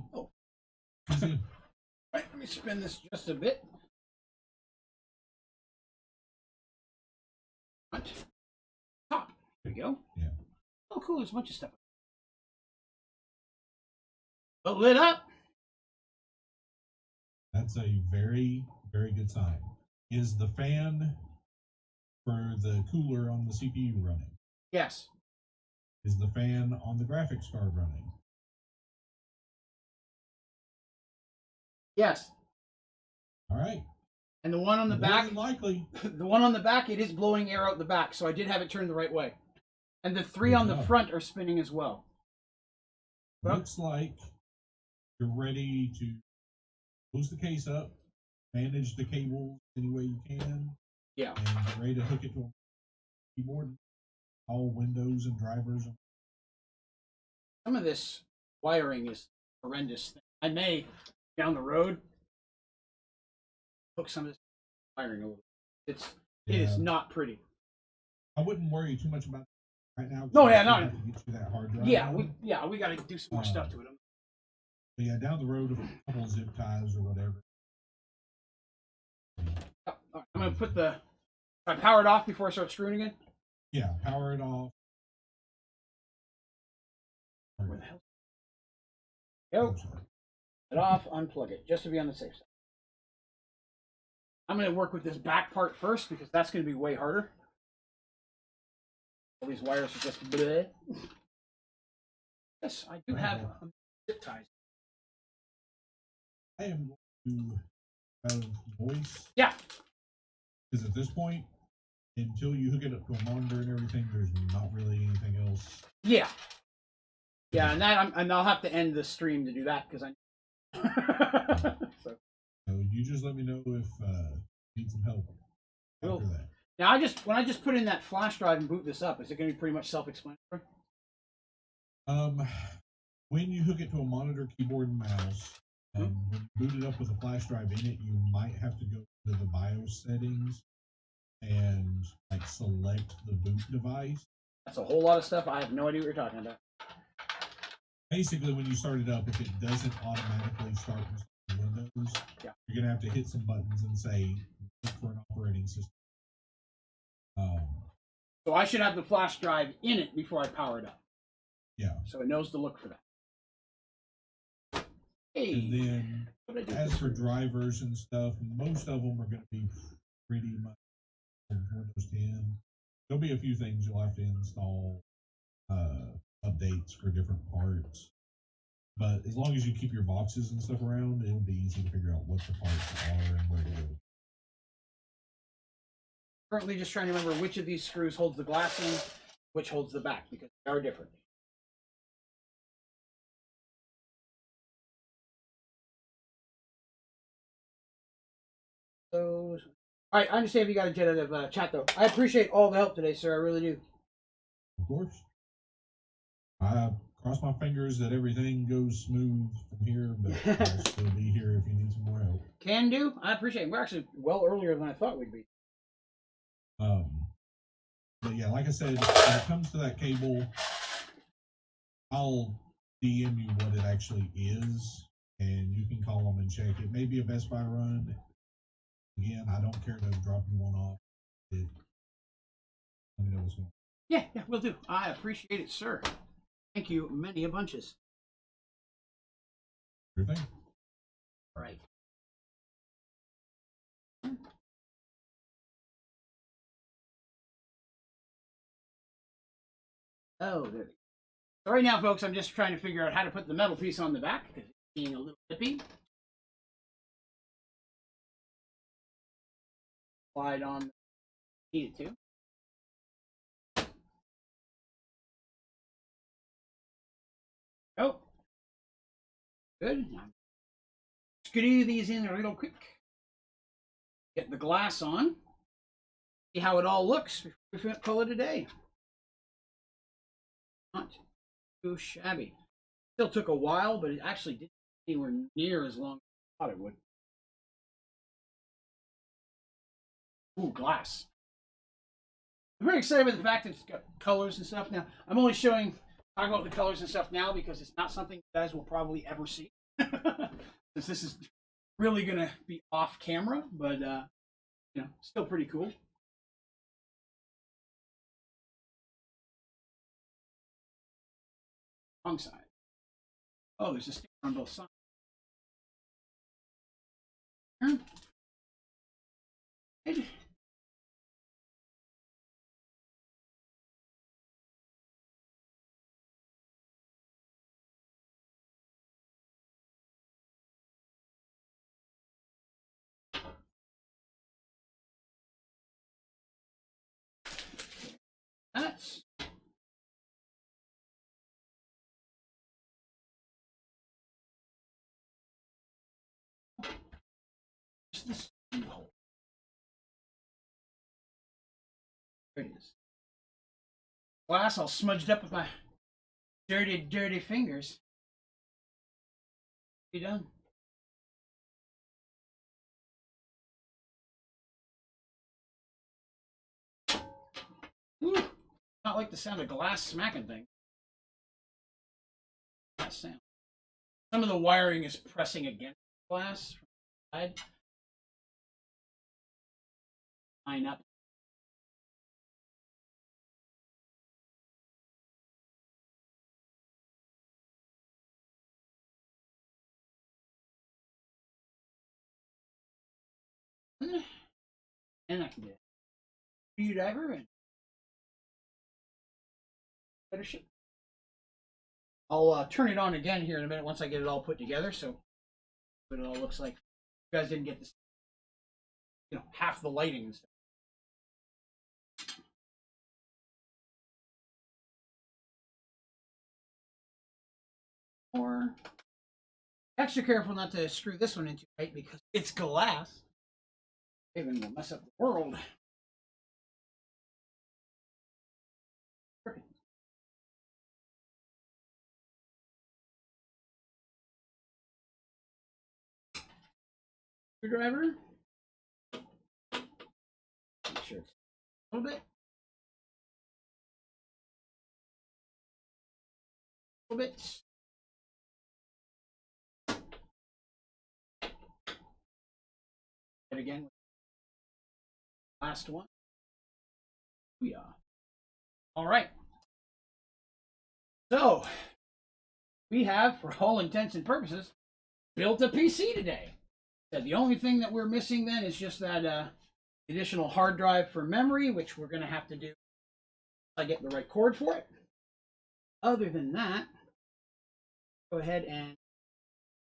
PC. Right, let me spin this just a bit. Top. There we go. Yeah. Oh, cool. There's a bunch of stuff. But lit up. That's a very, very good sign. Is the fan for the cooler on the CPU running? Yes. Is the fan on the graphics card running? Yes. All right. And the one on the back, likely. The one on the back, it is blowing air out the back, so I did have it turned the right way. And the 3 on the front are spinning as well. Looks like you're ready to close the case up, manage the cables any way you can. Yeah. And get ready to hook it to a keyboard. All windows and drivers. Some of this wiring is horrendous. I may, down the road, hook some of this wiring over. It is not pretty. I wouldn't worry too much about it right now. No, yeah, no. To get you that hard drive. We got to do some more stuff to it. But yeah, down the road, a couple of zip ties or whatever. I'm gonna put I power it off before I start screwing again. Yeah, power it off. Where the hell? Go. It off, unplug it, just to be on the safe side. I'm going to work with this back part first because that's going to be way harder. All these wires are just bleh. Yes, I do have zip ties. I am going to have voice. Yeah. Because at this point, until you hook it up to a monitor and everything, there's not really anything else. Yeah. Yeah, and I'll have to end the stream to do that because I. So you just let me know if you need some help after that. Now, when I just put in that flash drive and boot this up, is it going to be pretty much self-explanatory? When you hook it to a monitor, keyboard, and mouse, when you boot it up with a flash drive in it, you might have to go to the BIOS settings and like select the boot device. That's a whole lot of stuff. I have no idea what you're talking about. Basically, when you start it up, if it doesn't automatically start Windows, you're going to have to hit some buttons and say, look for an operating system. So I should have the flash drive in it before I power it up. Yeah. So it knows to look for that. Hey. And then, as for drivers and stuff, most of them are going to be pretty much Windows 10. There'll be a few things you'll have to install, updates for different parts. But as long as you keep your boxes and stuff around, it'll be easy to figure out what the parts are and where to go. Currently just trying to remember which of these screws holds the glass in, which holds the back, because they are different. So, all right, I understand if you got a jet out of chat, though. I appreciate all the help today, sir. I really do. Of course. I cross my fingers that everything goes smooth from here, but I'll still be here if you need some more help. Can do. I appreciate it. We're actually well earlier than I thought we'd be. But yeah, like I said, when it comes to that cable, I'll DM you what it actually is, and you can call them and check. It may be a Best Buy run. Again, I don't care to drop you one off. Let me know what's going on. Yeah, we'll do. I appreciate it, sir. Thank you many a bunches. Sure thing. All right. Oh, there we go. So right now, folks, I'm just trying to figure out how to put the metal piece on the back because it's being a little nippy. Slide on. Need it to. Oh. Good. Screw these in real quick. Get the glass on. See how it all looks before we call it a day. Not too shabby. Still took a while, but it actually didn't take anywhere near as long as I thought it would. Ooh, glass. I'm very excited with the fact that it's got colors and stuff. Now, I'm only talking about the colors and stuff now because it's not something you guys will probably ever see. Since this is really going to be off camera, but, still pretty cool. Wrong side. Oh, there's a sticker on both sides. Good. That's just this hole. There it is. Glass all smudged up with my dirty fingers. Be done. Ooh, not like the sound of glass smacking things. That sound. Some of the wiring is pressing against the glass from the side. Line up. And I can get a screwdriver and better shit. I'll turn it on again here in a minute once I get it all put together, so what it all looks like. You guys didn't get this, half the lighting and stuff. Or extra careful not to screw this one in too tight because it's glass. Draven will mess up the world. screwdriver. Make sure it's a little bit. A little bit. And again, last one. Yeah. All right. So we have, for all intents and purposes, built a PC today. So the only thing that we're missing then is just that additional hard drive for memory, which we're going to have to do if I get the right cord for it. Other than that, go ahead and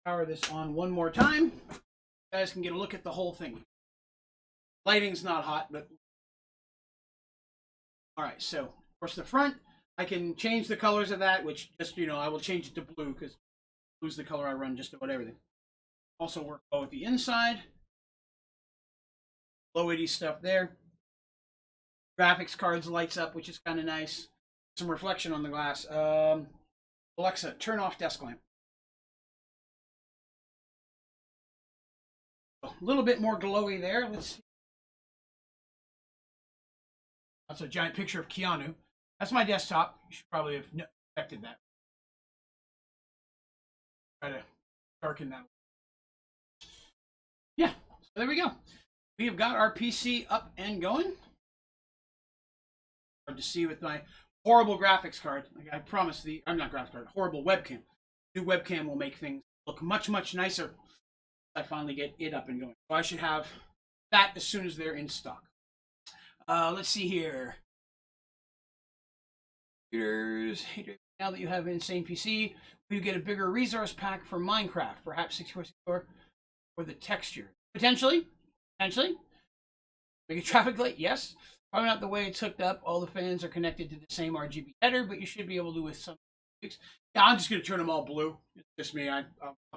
power this on one more time. You guys can get a look at the whole thing. Lighting's not hot, but all right. So of course the front, I can change the colors of that, which just, I will change it to blue because blue's the color I run just about everything. Also work well with the inside. Low 80 stuff there. Graphics cards lights up, which is kind of nice. Some reflection on the glass. Alexa, turn off desk lamp. A little bit more glowy there. Let's see. That's a giant picture of Keanu. That's my desktop. You should probably have expected that. Try to darken that. Yeah, so there we go. We have got our PC up and going. Hard to see with my horrible graphics card. Like I promise I'm not graphics card, horrible webcam. New webcam will make things look much, much nicer. I finally get it up and going. So I should have that as soon as they're in stock. Let's see here. Now that you have an insane PC, you get a bigger resource pack for Minecraft, perhaps 64 for the texture. Potentially. Make a traffic light, yes. Probably not the way it's hooked up. All the fans are connected to the same RGB header, but you should be able to with some tweaks. Yeah, I'm just going to turn them all blue. It's just me. I'll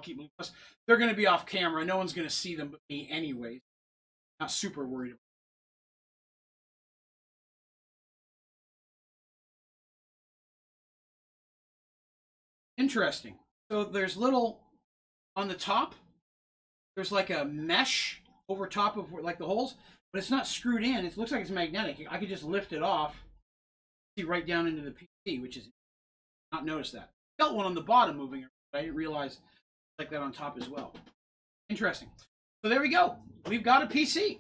keep blue. Plus, they're going to be off camera. No one's going to see them but me anyway. Not super worried about it. Interesting. So there's little on the top. There's like a mesh over top of like the holes, but it's not screwed in. It looks like it's magnetic. I could just lift it off, see right down into the PC, which is not noticed that. Felt one on the bottom moving, but I didn't realize like that on top as well. Interesting. So there we go. We've got a PC.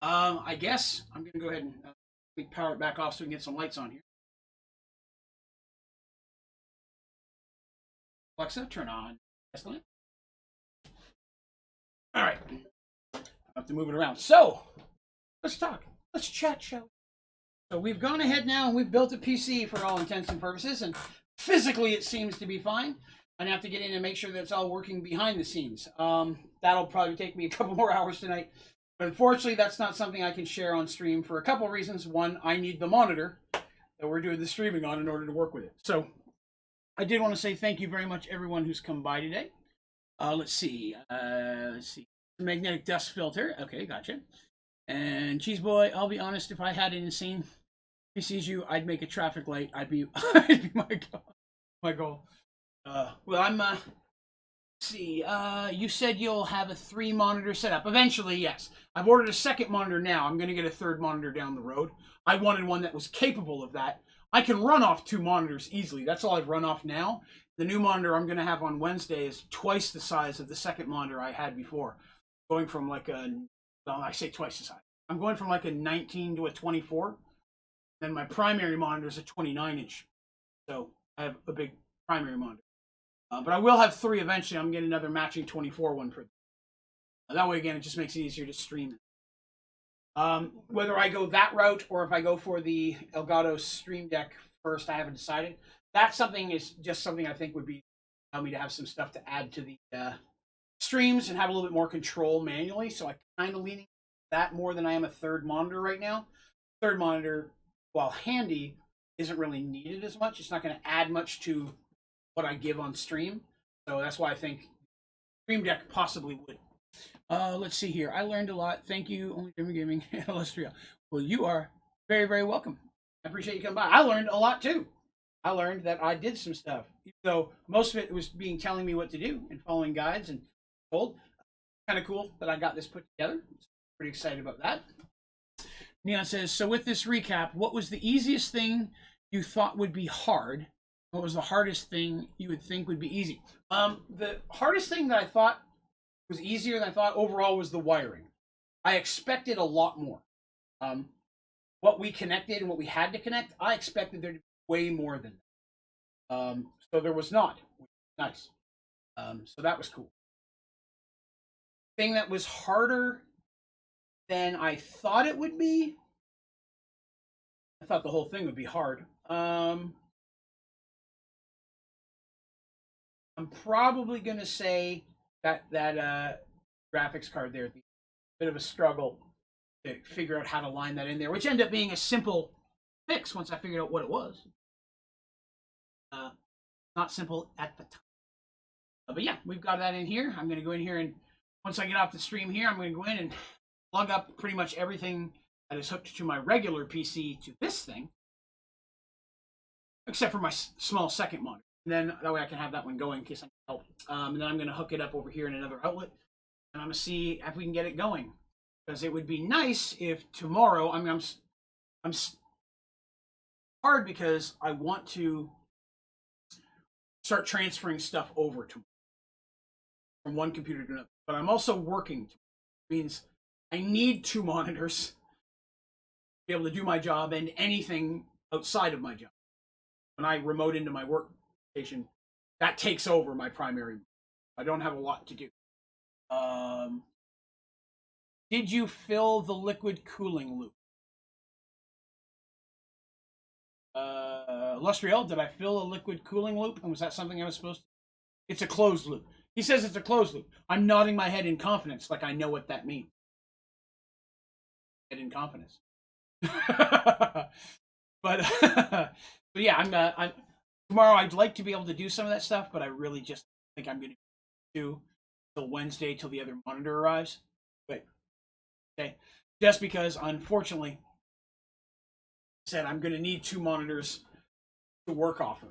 I guess I'm going to go ahead and power it back off so we can get some lights on here. Alexa, turn on desk lamp. All right. I have to move it around. So, let's talk. Let's chat, shall we? So we've gone ahead now and we've built a PC for all intents and purposes, and physically it seems to be fine. I have to get in and make sure that it's all working behind the scenes. That'll probably take me a couple more hours tonight. But unfortunately, that's not something I can share on stream for a couple of reasons. One, I need the monitor that we're doing the streaming on in order to work with it. So I did want to say thank you very much, everyone who's come by today. Let's see. Magnetic dust filter. Okay, gotcha. And Cheese Boy, I'll be honest, if I had an insane PCU, I'd make a traffic light. I'd be my goal. Well, I'm let's see. You said you'll have a 3-monitor setup. Eventually, yes. I've ordered a second monitor now. I'm going to get a third monitor down the road. I wanted one that was capable of that. I can run off 2 monitors easily. That's all I've run off now. The new monitor I'm going to have on Wednesday is twice the size of the second monitor I had before. Going from like I say twice the size. I'm going from like a 19 to a 24. And my primary monitor is a 29-inch. So I have a big primary monitor. But I will have 3 eventually. I'm getting another matching 24 one for that way, again, it just makes it easier to stream. Whether I go that route or if I go for the Elgato Stream Deck first, I haven't decided. That's something I think would allow me to have some stuff to add to the streams and have a little bit more control manually. So I'm kind of leaning that more than I am a third monitor right now. Third monitor, while handy, isn't really needed as much. It's not going to add much to what I give on stream. So that's why I think Stream Deck possibly would. Let's see here. I learned a lot. Thank you, Onlydraven Gaming and Illustria. Well, you are very, very welcome. I appreciate you coming by. I learned a lot too. I learned that I did some stuff, even though most of it was telling me what to do and following guides and told. kind of cool that I got this put together. Pretty excited about that. Neon says, so with this recap, what was the easiest thing you thought would be hard? What was the hardest thing you would think would be easy? The hardest thing that I thought was easier than I thought overall was the wiring. I expected a lot more. What we connected and what we had to connect, I expected there to be way more than that. So there was not. Nice. So that was cool. Thing that was harder than I thought it would be. I thought the whole thing would be hard. I'm probably going to say that graphics card there, a bit of a struggle to figure out how to line that in there, which ended up being a simple fix once I figured out what it was. Not simple at the time. But yeah, we've got that in here. I'm going to go in here, and once I get off the stream here, I'm going to go in and plug up pretty much everything that is hooked to my regular PC to this thing, except for my small second monitor. And then that way I can have that one going in case I need help. And then I'm going to hook it up over here in another outlet, and I'm going to see if we can get it going. Because it would be nice if tomorrow, I'm hard because I want to start transferring stuff over to from one computer to another. But I'm also working. It means I need 2 monitors to be able to do my job and anything outside of my job. When I remote into my workstation, that takes over my primary. I don't have a lot to do. Did you fill the liquid cooling loop? Lustriel, did I fill a liquid cooling loop? And was that something I was supposed to? It's a closed loop. He says it's a closed loop. I'm nodding my head in confidence, like I know what that means. Head in confidence. but yeah, I'm tomorrow. I'd like to be able to do some of that stuff, but I really just think I'm going to do till Wednesday till the other monitor arrives. But okay, just because unfortunately, I said I'm going to need 2 monitors to work off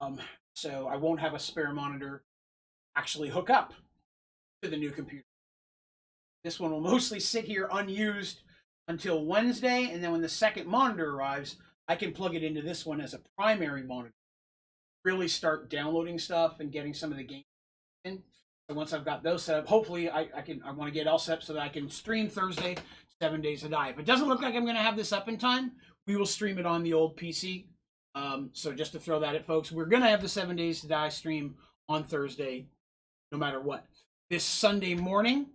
of. So I won't have a spare monitor actually hook up to the new computer. This one will mostly sit here unused until Wednesday, and then when the second monitor arrives, I can plug it into this one as a primary monitor. Really start downloading stuff and getting some of the games in. So once I've got those set up, hopefully I want to get all set up so that I can stream Thursday, 7 Days to Die. If it doesn't look like I'm going to have this up in time, we will stream it on the old PC. So just to throw that at folks, we're going to have the 7 Days to Die stream on Thursday, no matter what. This Sunday morning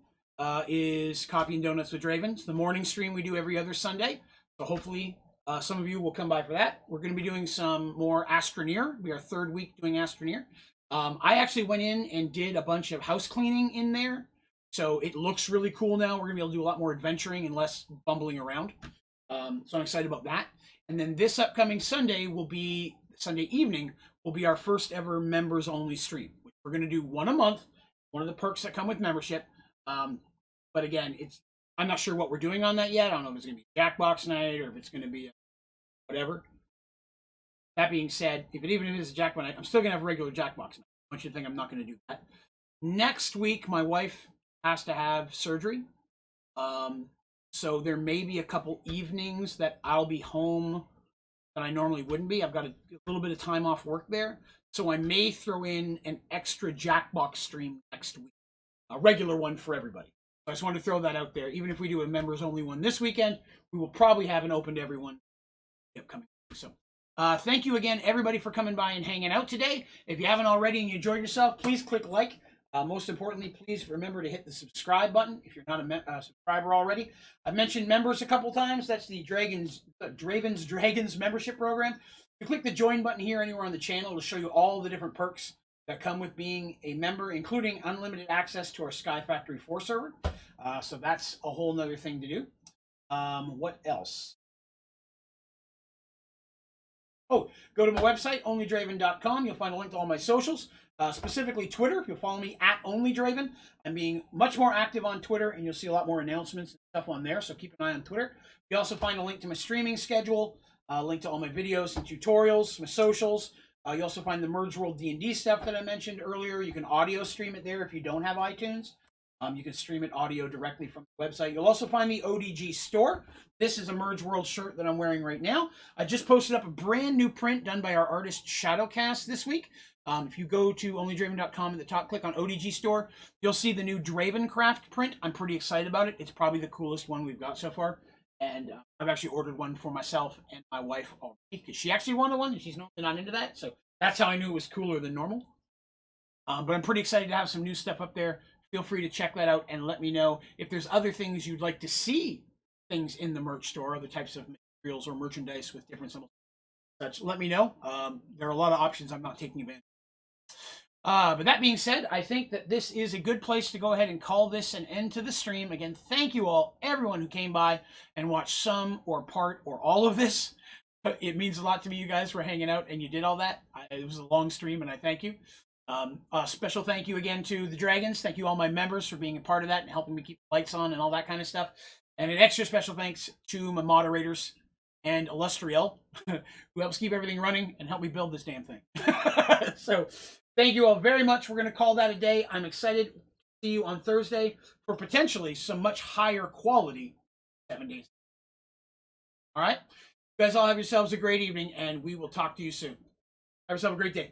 is Coffee and Donuts with Draven. It's the morning stream we do every other Sunday. So hopefully some of you will come by for that. We're going to be doing some more Astroneer. We are 3rd week doing Astroneer. I actually went in and did a bunch of house cleaning in there. So it looks really cool now. We're going to be able to do a lot more adventuring and less bumbling around. So I'm excited about that. And then this upcoming Sunday Sunday evening will be our first ever members only stream. We're going to do one a month, one of the perks that come with membership. But again, I'm not sure what we're doing on that yet. I don't know if it's going to be Jackbox night or if it's going to be whatever. That being said, even if it's a Jackbox night, I'm still going to have a regular Jackbox night. I want you to think I'm not going to do that. Next week, my wife has to have surgery. So there may be a couple evenings that I'll be home that I normally wouldn't be. I've got a little bit of time off work there. So I may throw in an extra Jackbox stream next week. A regular one for everybody. So I just wanted to throw that out there. Even if we do a members only one this weekend, we will probably have an open to everyone upcoming. So thank you again, everybody, for coming by and hanging out today. If you haven't already and you enjoyed yourself, please click like. Most importantly, please remember to hit the subscribe button if you're not a subscriber already. I've mentioned members a couple times. That's the Draven's Dragons membership program. You click the join button here anywhere on the channel. It'll show you all the different perks that come with being a member, including unlimited access to our Sky Factory 4 server. So that's a whole nother thing to do. What else? Oh, go to my website, onlydraven.com. You'll find a link to all my socials. Specifically Twitter. If you'll follow me at Onlydraven, I'm being much more active on Twitter, and you'll see a lot more announcements and stuff on there, so keep an eye on Twitter. You also find a link to my streaming schedule, a link to all my videos and tutorials, my socials. You also find the Merge World D&D stuff that I mentioned earlier. You can audio stream it there if you don't have iTunes. You can stream it audio directly from the website. You'll also find the ODG store. This is a Merge World shirt that I'm wearing right now. I just posted up a brand new print done by our artist Shadowcast this week. If you go to onlydraven.com at the top, click on ODG store, you'll see the new Draven craft print. I'm pretty excited about it. It's probably the coolest one we've got so far. And I've actually ordered one for myself and my wife already, because she actually wanted one and she's normally not into that. So that's how I knew it was cooler than normal. But I'm pretty excited to have some new stuff up there. Feel free to check that out and let me know if there's other things you'd like to see things in the merch store, other types of materials or merchandise with different symbols. Such, let me know. There are a lot of options I'm not taking advantage of. But that being said, I think that this is a good place to go ahead and call this an end to the stream. Again, thank you all, everyone who came by and watched some or part or all of this. It means a lot to me, you guys, for hanging out and you did all that. It was a long stream, and I thank you. A special thank you again to the Dragons. Thank you all my members for being a part of that and helping me keep the lights on and all that kind of stuff. And an extra special thanks to my moderators and Illustriel, who helps keep everything running and help me build this damn thing. So thank you all very much. We're going to call that a day. I'm excited to see you on Thursday for potentially some much higher quality 7 days. All right? You guys all have yourselves a great evening, and we will talk to you soon. Have yourself a great day.